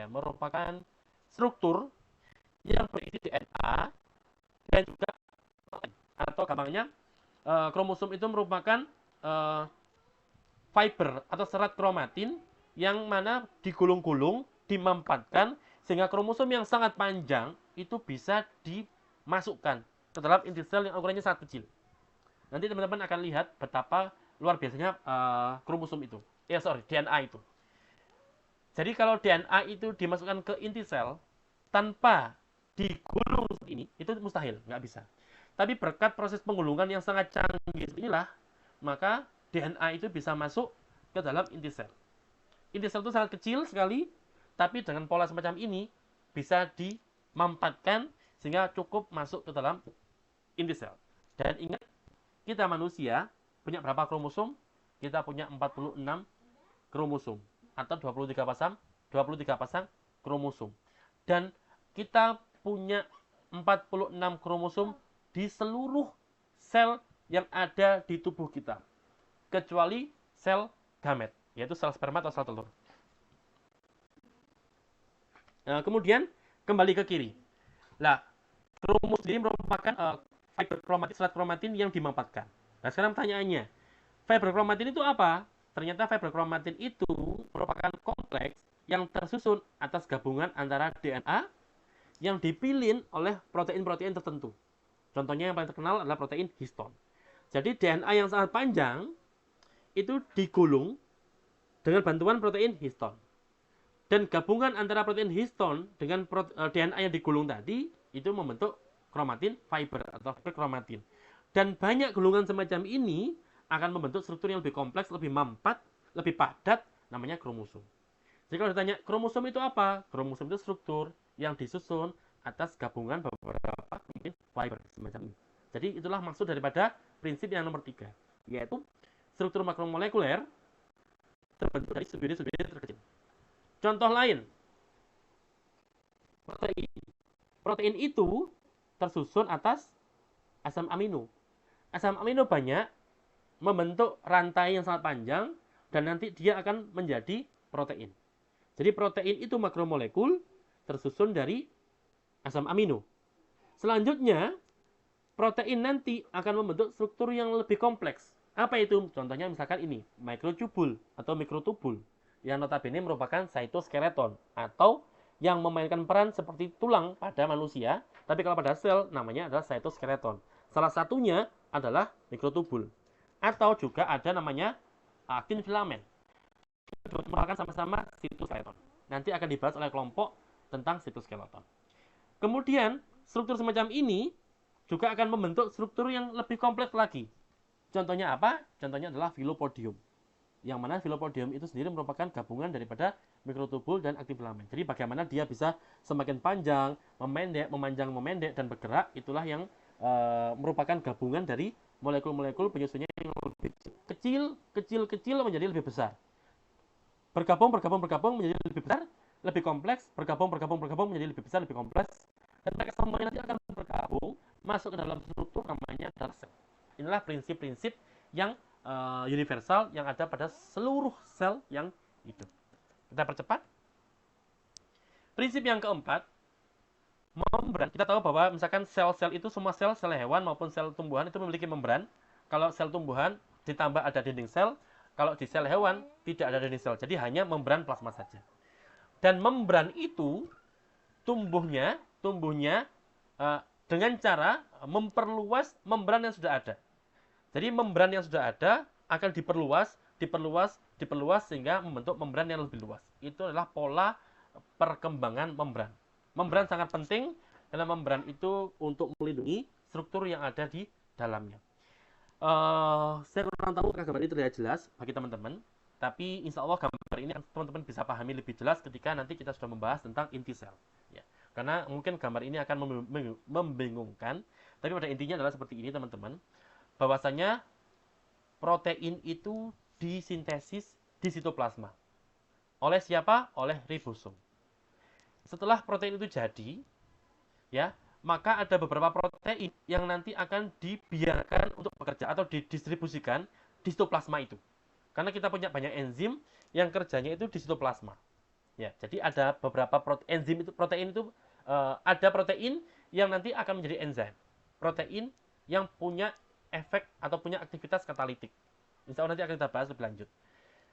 merupakan struktur yang berisi DNA dan juga atau gampangnya kromosom itu merupakan fiber atau serat kromatin yang mana digulung-gulung, dimampatkan sehingga kromosom yang sangat panjang itu bisa dimasukkan ke dalam inti sel yang ukurannya sangat kecil. Nanti teman-teman akan lihat betapa luar biasanya kromosom itu. DNA itu. Jadi kalau DNA itu dimasukkan ke inti sel tanpa digulung seperti ini, itu mustahil, nggak bisa. Tapi berkat proses penggulungan yang sangat canggih inilah, maka DNA itu bisa masuk ke dalam inti sel. Inti sel itu sangat kecil sekali, tapi dengan pola semacam ini bisa dimampatkan sehingga cukup masuk ke dalam inti sel. Dan ingat, kita manusia punya berapa kromosom? Kita punya 46 kromosom atau 23 pasang kromosom. Dan kita punya 46 kromosom di seluruh sel yang ada di tubuh kita. Kecuali sel gamet, yaitu sel sperma atau sel telur. Nah, kemudian kembali ke kiri. Nah, kromosom ini merupakan fiber kromatin, serat kromatin yang dimampatkan. Nah, sekarang pertanyaannya, fiber kromatin itu apa? Ternyata fiber kromatin itu merupakan kompleks yang tersusun atas gabungan antara DNA yang dipilin oleh protein-protein tertentu. Contohnya yang paling terkenal adalah protein histon. Jadi DNA yang sangat panjang itu digulung dengan bantuan protein histon. Dan gabungan antara protein histon dengan DNA yang digulung tadi itu membentuk kromatin fiber atau fiber kromatin. Dan banyak gulungan semacam ini akan membentuk struktur yang lebih kompleks, lebih mampat, lebih padat, namanya kromosom. Jadi kalau ditanya kromosom itu apa? Kromosom itu struktur yang disusun atas gabungan beberapa fiber semacam ini. Jadi itulah maksud daripada prinsip yang nomor 3, yaitu struktur makromolekuler terbentuk dari subunit-subunit terkecil. Contoh lain, protein. Protein itu tersusun atas asam amino. Asam amino banyak, membentuk rantai yang sangat panjang, dan nanti dia akan menjadi protein. Jadi protein itu makromolekul tersusun dari asam amino. Selanjutnya, protein nanti akan membentuk struktur yang lebih kompleks. Apa itu? Contohnya misalkan ini, mikrotubul atau mikrotubul, yang notabene merupakan cytoskeleton atau yang memainkan peran seperti tulang pada manusia, tapi kalau pada sel namanya adalah cytoskeleton. Salah satunya adalah mikrotubul. Atau juga ada namanya aktin filamen. Merupakan sama-sama sitoskeleton. Nanti akan dibahas oleh kelompok tentang sitoskeleton. Kemudian, struktur semacam ini juga akan membentuk struktur yang lebih kompleks lagi. Contohnya apa? Contohnya adalah filopodium. Yang mana filopodium itu sendiri merupakan gabungan daripada mikrotubul dan aktin filamen. Jadi bagaimana dia bisa semakin panjang, memendek, memanjang, memendek, dan bergerak, itulah yang merupakan gabungan dari molekul-molekul penyusunnya yang lebih kecil menjadi lebih besar. Bergabung menjadi lebih besar, lebih kompleks, bergabung menjadi lebih besar, lebih kompleks, dan mereka semuanya nanti akan bergabung masuk ke dalam struktur namanya adalah sel. Inilah prinsip-prinsip yang universal yang ada pada seluruh sel yang hidup. Kita percepat. Prinsip yang keempat, membran. Kita tahu bahwa misalkan sel-sel itu semua sel hewan maupun sel tumbuhan itu memiliki membran. Kalau sel tumbuhan ditambah ada dinding sel, kalau di sel hewan tidak ada dinding sel. Jadi hanya membran plasma saja. Dan membran itu tumbuhnya dengan cara memperluas membran yang sudah ada. Jadi membran yang sudah ada akan diperluas sehingga membentuk membran yang lebih luas. Itu adalah pola perkembangan membran. Membran sangat penting karena membran itu untuk melindungi struktur yang ada di dalamnya. Saya kurang tahu apakah gambar ini terlihat jelas bagi teman-teman, tapi insya Allah gambar ini teman-teman bisa pahami lebih jelas ketika nanti kita sudah membahas tentang inti sel. Ya. Karena mungkin gambar ini akan membingungkan, tapi pada intinya adalah seperti ini teman-teman, bahwasanya protein itu disintesis di sitoplasma. Oleh siapa? Oleh ribosom. Setelah protein itu jadi, ya, maka ada beberapa protein yang nanti akan dibiarkan untuk bekerja atau didistribusikan di sitoplasma itu. Karena kita punya banyak enzim yang kerjanya itu di sitoplasma. Ya, jadi ada beberapa protein itu ada protein yang nanti akan menjadi enzim. Protein yang punya efek atau punya aktivitas katalitik. Insya Allah nanti akan kita bahas lebih lanjut.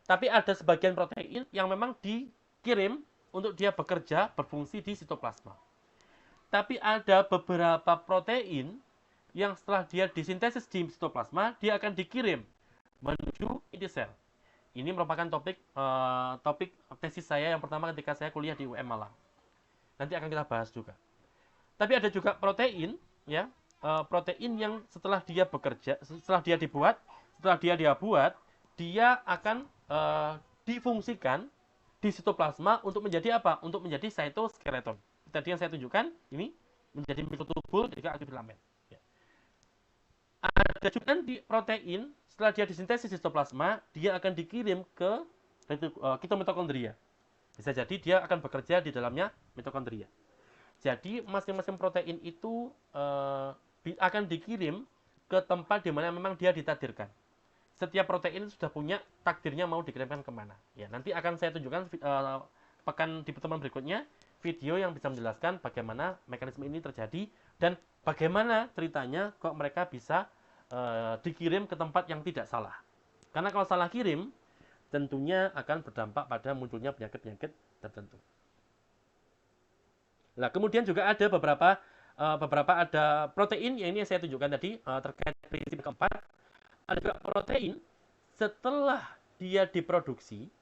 Tapi ada sebagian protein yang memang dikirim untuk dia bekerja, berfungsi di sitoplasma. Tapi ada beberapa protein yang setelah dia disintesis di sitoplasma, dia akan dikirim menuju inti sel. Ini merupakan topik tesis saya yang pertama ketika saya kuliah di UM Malang. Nanti akan kita bahas juga. Tapi ada juga protein, ya, protein yang setelah dia bekerja, setelah dia dibuat, dia akan difungsikan di sitoplasma untuk menjadi apa? Untuk menjadi cytoskeleton. Tadi yang saya tunjukkan ini menjadi mikrotubul juga aktin filamen. Ya. Ada juga di protein setelah dia disintesis di sitoplasma, dia akan dikirim ke mitokondria. Bisa jadi dia akan bekerja di dalamnya mitokondria. Jadi masing-masing protein itu akan dikirim ke tempat di mana memang dia ditakdirkan. Setiap protein sudah punya takdirnya mau dikirimkan kemana. Ya, nanti akan saya tunjukkan pekan di pertemuan berikutnya video yang bisa menjelaskan bagaimana mekanisme ini terjadi dan bagaimana ceritanya kok mereka bisa dikirim ke tempat yang tidak salah. Karena kalau salah kirim, tentunya akan berdampak pada munculnya penyakit-penyakit tertentu. Nah, kemudian juga ada beberapa beberapa ada protein, yang ini yang saya tunjukkan tadi terkait prinsip keempat. Ada juga protein setelah dia diproduksi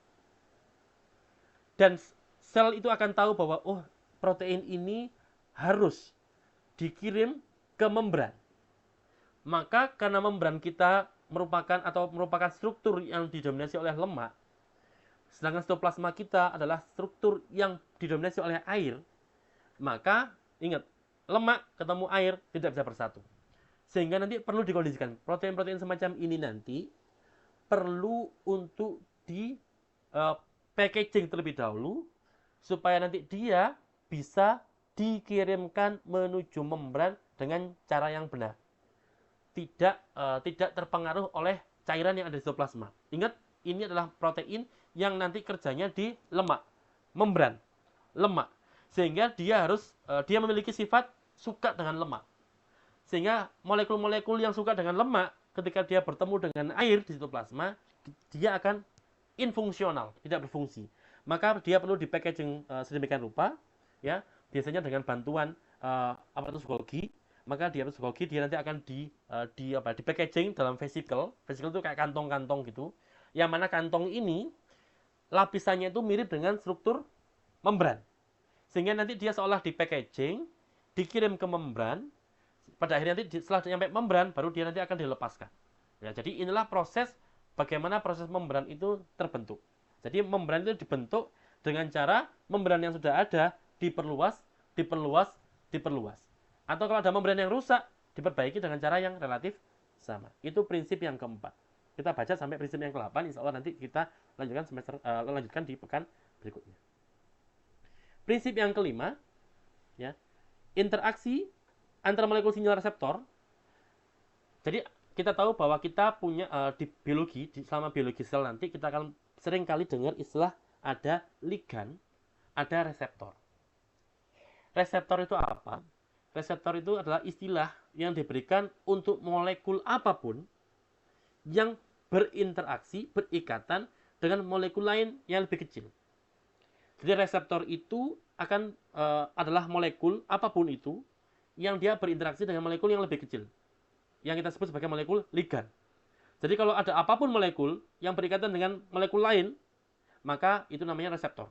dan sel itu akan tahu bahwa oh, protein ini harus dikirim ke membran. Maka karena membran kita merupakan struktur yang didominasi oleh lemak, sedangkan sitoplasma kita adalah struktur yang didominasi oleh air, maka ingat, lemak ketemu air tidak bisa bersatu. Sehingga nanti perlu dikondisikan. Protein-protein semacam ini nanti perlu untuk di packaging terlebih dahulu supaya nanti dia bisa dikirimkan menuju membran dengan cara yang benar. Tidak terpengaruh oleh cairan yang ada di sitoplasma. Ingat, ini adalah protein yang nanti kerjanya di lemak, membran, lemak. Sehingga dia memiliki sifat suka dengan lemak. Sehingga molekul-molekul yang suka dengan lemak ketika dia bertemu dengan air di sitoplasma, dia akan infungsional, tidak berfungsi. Maka dia perlu dipackaging sedemikian rupa, ya, biasanya dengan bantuan aparatus Golgi. Maka di aparatus Golgi dia nanti akan di packaging dalam vesicle. Vesicle itu kayak kantong-kantong gitu. Yang mana kantong ini lapisannya itu mirip dengan struktur membran. Sehingga nanti dia seolah di packaging, dikirim ke membran. Pada akhirnya nanti setelah sampai membran baru dia nanti akan dilepaskan. Ya, jadi inilah proses bagaimana proses membran itu terbentuk. Jadi membran itu dibentuk dengan cara membran yang sudah ada diperluas. Atau kalau ada membran yang rusak, diperbaiki dengan cara yang relatif sama. Itu prinsip yang keempat. Kita baca sampai prinsip yang ke-8, insya Allah nanti kita lanjutkan di pekan berikutnya. Prinsip yang kelima, ya, interaksi antara molekul sinyal reseptor. Jadi kita tahu bahwa kita punya di biologi, selama biologi sel nanti kita akan sering kali dengar istilah ada ligan, ada reseptor. Reseptor itu apa? Reseptor itu adalah istilah yang diberikan untuk molekul apapun yang berinteraksi, berikatan dengan molekul lain yang lebih kecil. Jadi reseptor itu adalah molekul apapun itu yang dia berinteraksi dengan molekul yang lebih kecil, yang kita sebut sebagai molekul ligan. Jadi kalau ada apapun molekul yang berikatan dengan molekul lain, maka itu namanya reseptor.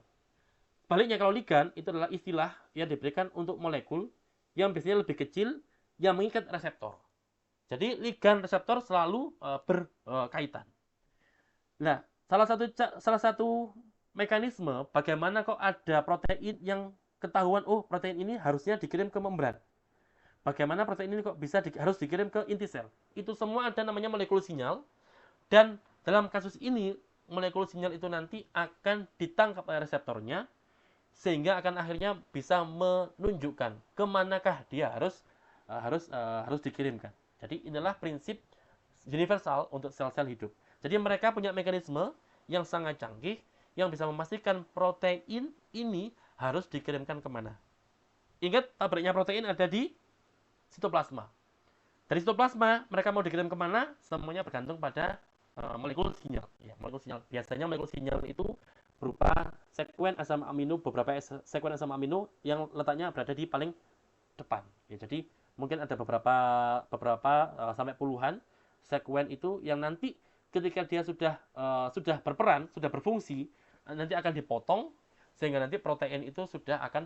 Baliknya kalau ligan itu adalah istilah yang diberikan untuk molekul yang biasanya lebih kecil yang mengikat reseptor. Jadi ligan reseptor selalu berkaitan. Nah, salah satu mekanisme bagaimana kok ada protein yang ketahuan, oh protein ini harusnya dikirim ke membran. Bagaimana protein ini kok bisa harus dikirim ke inti sel. Itu semua ada namanya molekul sinyal. Dan dalam kasus ini, molekul sinyal itu nanti akan ditangkap oleh reseptornya, sehingga akan akhirnya bisa menunjukkan kemanakah dia harus dikirimkan. Jadi inilah prinsip universal untuk sel-sel hidup. Jadi mereka punya mekanisme yang sangat canggih yang bisa memastikan protein ini harus dikirimkan kemana. Ingat, pabriknya protein ada di sitoplasma. Dari sitoplasma mereka mau dikirim kemana? Semuanya bergantung pada molekul sinyal. Ya, molekul sinyal. Biasanya molekul sinyal itu berupa sekuen asam amino, beberapa sekuen asam amino yang letaknya berada di paling depan. Ya, jadi mungkin ada beberapa sampai puluhan sekuen itu yang nanti ketika dia sudah berperan, sudah berfungsi, nanti akan dipotong sehingga nanti protein itu sudah akan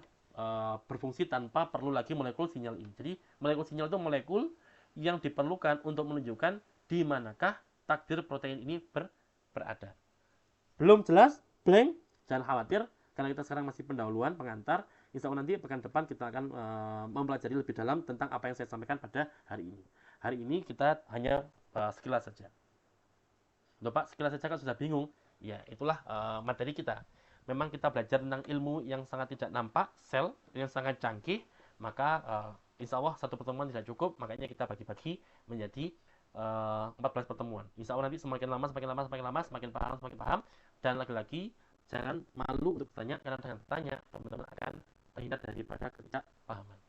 berfungsi tanpa perlu lagi molekul sinyal ini. Jadi molekul sinyal itu molekul yang diperlukan untuk menunjukkan di manakah takdir protein ini berada. Belum jelas? Blank, jangan khawatir karena kita sekarang masih pendahuluan, pengantar. Insya Allah nanti pekan depan kita akan mempelajari lebih dalam tentang apa yang saya sampaikan pada hari ini. Hari ini kita hanya sekilas saja. Loh Pak, sekilas saja kan sudah bingung. Ya, itulah materi kita. Memang kita belajar tentang ilmu yang sangat tidak nampak, sel yang sangat canggih, maka insya Allah satu pertemuan tidak cukup, makanya kita bagi-bagi menjadi 14 pertemuan. Insya Allah nanti semakin lama, semakin paham. Dan lagi-lagi jangan malu untuk bertanya, karena dengan bertanya teman-teman akan terhindar daripada ketidakpahaman.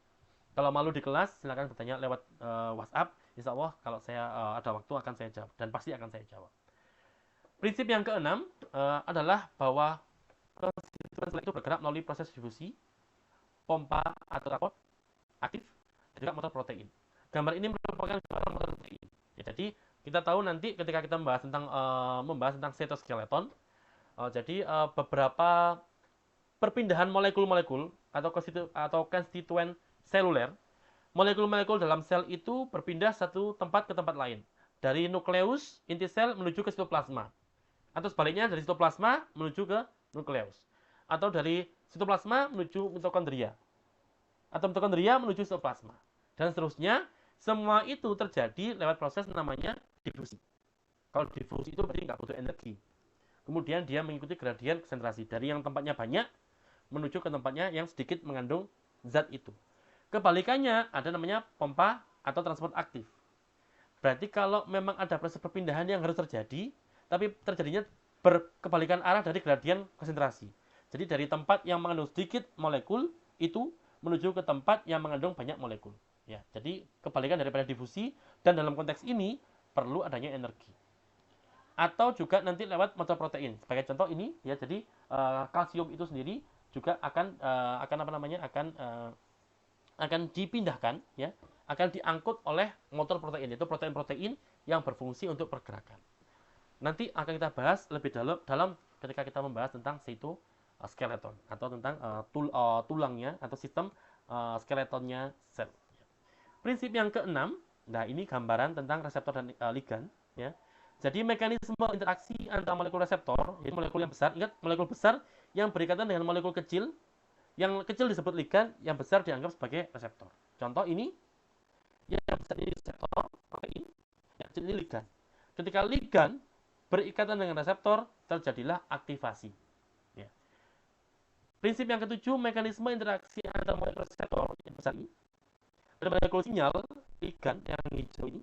Kalau malu di kelas silakan bertanya lewat WhatsApp. Insya Allah kalau saya ada waktu akan saya jawab dan pasti akan saya jawab. Prinsip yang keenam adalah bahwa konstituen sel itu bergerak melalui proses difusi, pompa atau raport aktif, juga motor protein. Gambar ini merupakan gambaran motor protein. Ya, jadi kita tahu nanti ketika kita membahas tentang cytoskeleton, jadi beberapa perpindahan molekul-molekul atau konstituen seluler, molekul-molekul dalam sel itu berpindah satu tempat ke tempat lain. Dari nukleus inti sel menuju ke sitoplasma. Atau sebaliknya dari sitoplasma menuju ke nukleus. Atau dari sitoplasma menuju mitokondria. Atau mitokondria menuju sitoplasma. Dan seterusnya, semua itu terjadi lewat proses namanya difusi. Kalau difusi itu berarti nggak butuh energi. Kemudian dia mengikuti gradien konsentrasi. Dari yang tempatnya banyak menuju ke tempatnya yang sedikit mengandung zat itu. Kebalikannya ada namanya pompa atau transport aktif. Berarti kalau memang ada proses perpindahan yang harus terjadi, tapi terjadinya berkebalikan arah dari gradien konsentrasi. Jadi dari tempat yang mengandung sedikit molekul itu menuju ke tempat yang mengandung banyak molekul. Ya, jadi kebalikan daripada difusi, dan dalam konteks ini perlu adanya energi. Atau juga nanti lewat motor protein. Sebagai contoh ini ya, jadi kalsium itu sendiri juga akan dipindahkan ya, akan diangkut oleh motor protein, yaitu protein-protein yang berfungsi untuk pergerakan. Nanti akan kita bahas lebih dalam ketika kita membahas tentang cytoskeleton atau tentang tulangnya atau sistem skeletonnya sel. Prinsip yang keenam, nah ini gambaran tentang reseptor dan ligan ya. Jadi mekanisme interaksi antara molekul reseptor, yaitu molekul yang besar, ingat molekul besar yang berikatan dengan molekul kecil, yang kecil disebut ligan, yang besar dianggap sebagai reseptor. Contoh ini, yang besar ini reseptor protein, yang kecil ini ligan. Ketika ligan berikatan dengan reseptor, terjadilah aktivasi. Ya. Prinsip yang ketujuh, mekanisme interaksi antara molekul reseptor yang besar ini, dan molekul sinyal ligan yang hijau ini,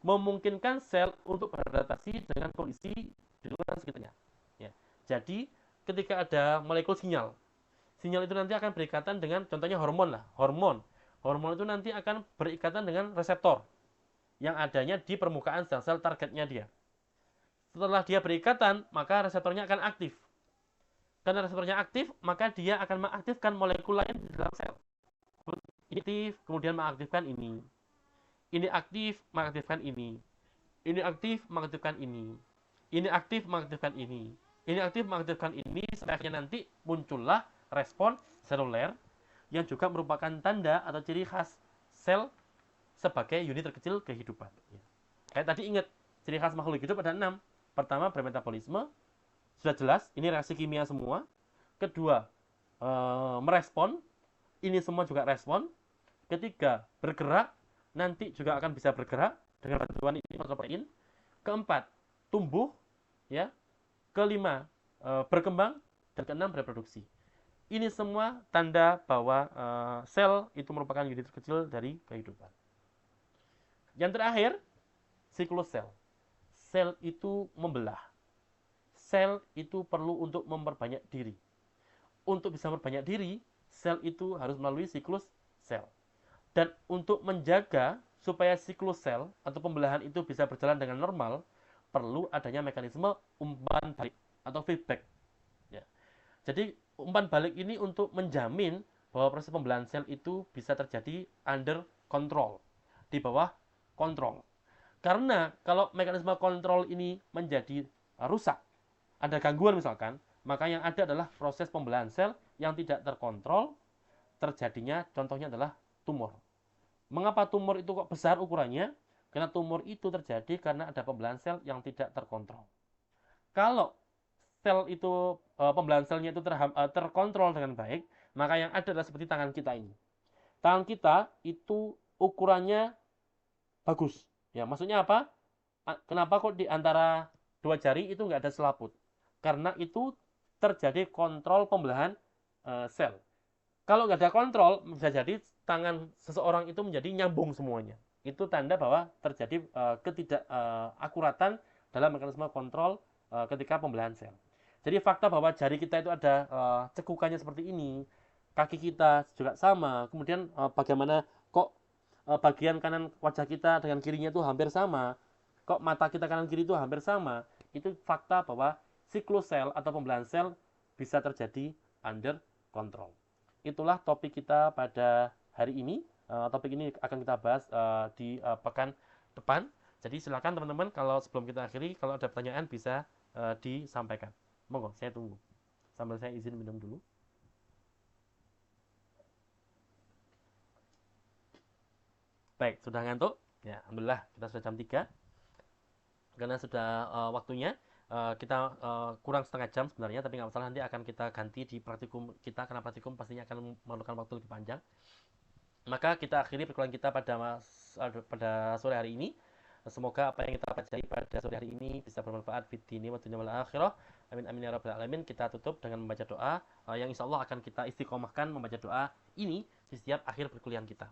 memungkinkan sel untuk beradaptasi dengan kondisi di lingkungan sekitarnya. Ya. Jadi ketika ada molekul sinyal itu nanti akan berikatan dengan contohnya hormon lah. Hormon itu nanti akan berikatan dengan reseptor yang adanya di permukaan sel-sel targetnya dia. Setelah dia berikatan, maka reseptornya akan aktif. Karena reseptornya aktif, maka dia akan mengaktifkan molekul lain di dalam sel. Ini aktif, kemudian mengaktifkan ini. Ini aktif, mengaktifkan ini. Ini aktif, mengaktifkan ini. Ini aktif, mengaktifkan ini. Ini aktif, mengaktifkan ini. Sampai akhirnya nanti muncullah respon seluler yang juga merupakan tanda atau ciri khas sel sebagai unit terkecil kehidupan. Kayak tadi ingat, ciri khas makhluk hidup ada 6. Pertama, bermetabolisme. Sudah jelas, ini reaksi kimia semua. Kedua, merespon. Ini semua juga respon. Ketiga, bergerak. Nanti juga akan bisa bergerak dengan bantuan ini protein. Keempat, tumbuh, ya. Kelima, berkembang, dan keenam, reproduksi. Ini semua tanda bahwa sel itu merupakan unit terkecil dari kehidupan. Yang terakhir, siklus sel. Sel itu membelah. Sel itu perlu untuk memperbanyak diri. Untuk bisa memperbanyak diri, sel itu harus melalui siklus sel. Dan untuk menjaga supaya siklus sel atau pembelahan itu bisa berjalan dengan normal, perlu adanya mekanisme umpan balik atau feedback. Ya. Jadi umpan balik ini untuk menjamin bahwa proses pembelahan sel itu bisa terjadi under control, di bawah kontrol. Karena kalau mekanisme kontrol ini menjadi rusak, ada gangguan misalkan, maka yang ada adalah proses pembelahan sel yang tidak terkontrol, terjadinya contohnya adalah tumor. Mengapa tumor itu kok besar ukurannya? Karena tumor itu terjadi karena ada pembelahan sel yang tidak terkontrol. Kalau sel itu pembelahan selnya itu terkontrol dengan baik, maka yang ada adalah seperti tangan kita ini. Tangan kita itu ukurannya bagus. Ya, maksudnya apa? Kenapa kok di antara dua jari itu nggak ada selaput? Karena itu terjadi kontrol pembelahan sel. Kalau nggak ada kontrol, bisa jadi tangan seseorang itu menjadi nyambung semuanya. Itu tanda bahwa terjadi ketidakakuratan dalam mekanisme kontrol ketika pembelahan sel. Jadi fakta bahwa jari kita itu ada cekukannya seperti ini, kaki kita juga sama, kemudian bagaimana kok bagian kanan wajah kita dengan kirinya itu hampir sama, kok mata kita kanan kiri itu hampir sama, itu fakta bahwa siklus sel atau pembelahan sel bisa terjadi under control. Itulah topik kita pada hari ini. topik ini akan kita bahas di pekan depan. Jadi silakan teman-teman, kalau sebelum kita akhiri, kalau ada pertanyaan bisa disampaikan. Monggo, saya tunggu. Sambil saya izin minum dulu. Baik, sudah ngantuk? Ya, alhamdulillah kita sudah jam 3. Karena sudah waktunya, kita kurang setengah jam sebenarnya, tapi nggak masalah, nanti akan kita ganti di praktikum kita, karena praktikum pastinya akan memerlukan waktu lebih panjang. Maka kita akhiri perkuliahan kita pada sore hari ini. Semoga apa yang kita pelajari pada sore hari ini bisa bermanfaat fid dini wa dunya wal akhirah. Amin amin ya rabbal alamin. Kita tutup dengan membaca doa yang insya Allah akan kita istiqomahkan membaca doa ini di setiap akhir perkuliahan kita.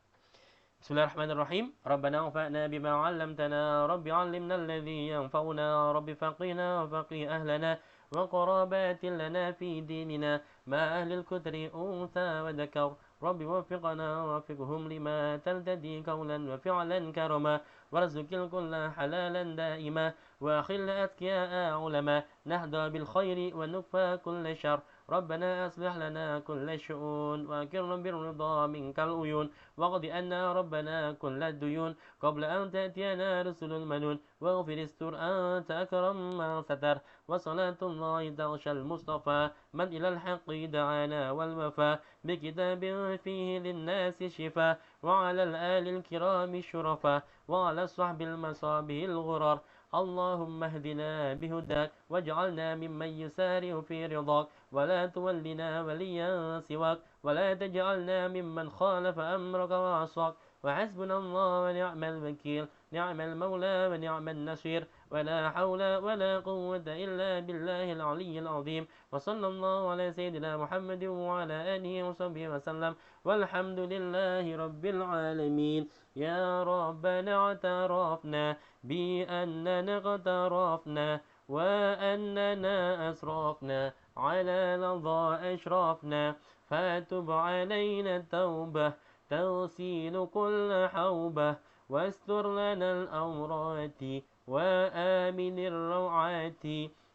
Bismillahirrahmanirrahim. Rabbana anfa'na bima 'allamtana, Rabbi 'allimna alladhi yanfa'una, Rabbi faqina wa faqih ahlana wa qarabatin lana fi dinina ma ahli al-kutri untha wa dhakar. رب وفقنا ووفقهم لما ترتدي قولا وفعلا كرما وارزق الكل حلالا دائما وأخل أتقياء علما نهدى بالخير ونكفى كل شر ربنا أصلح لنا كل الشؤون وأكرم بالرضا منك العيون واقض أنا ربنا كل الديون قبل أن تأتينا رسل المنون واغفر استر أنت أكرم ما ستر وصلاة الله تغشى المصطفى من إلى الحق دعانا والوفاء بكتاب فيه للناس شفاء وعلى الآل الكرام الشرفاء وعلى الصحب المصابه الغرر اللهم اهدنا بهداك واجعلنا ممن يسارع في رضاك ولا تولنا وليا سواك ولا تجعلنا ممن خالف أمرك وعصاك وحسبنا الله ونعم الوكيل نعم المولى ونعم النصير ولا حول ولا قوة إلا بالله العلي العظيم وصلى الله على سيدنا محمد وعلى آله وصحبه وسلم والحمد لله رب العالمين يا ربنا اعترفنا بأننا اقترفنا وأننا أسرفنا على لظى أشرفنا فتب علينا التوبة تغسيل كل حوبة واستر لنا الأورات وآمن الروعات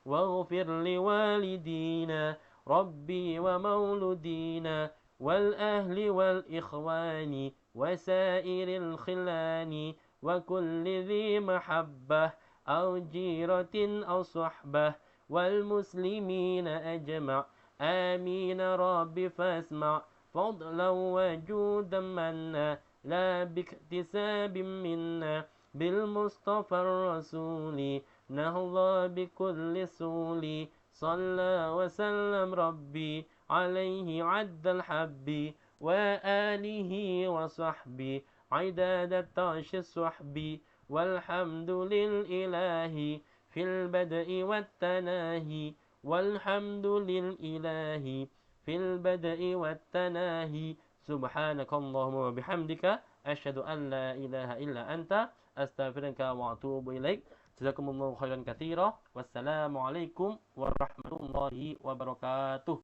واغفر لوالدينا ربي ومولدينا والأهل والإخوان وسائر الخلان وكل ذي محبة أو جيرة أو صحبة والمسلمين أجمع آمين رب فاسمع فضلا وجودا منا لا باكتساب منا بالمصطفى الرسول نهضى بكل سول صلى وسلم ربي عليه عد الحب وآله وصحبه عداد الطاش الصحب والحمد للإله في البدء والتناهي والحمد للإله في البدء والتناهي سبحانك اللهم وبحمدك أشهد أن لا إله إلا أنت أستغفرك وأتوب إليك جزاكم الله خيرا كثيرا والسلام عليكم ورحمة الله وبركاته.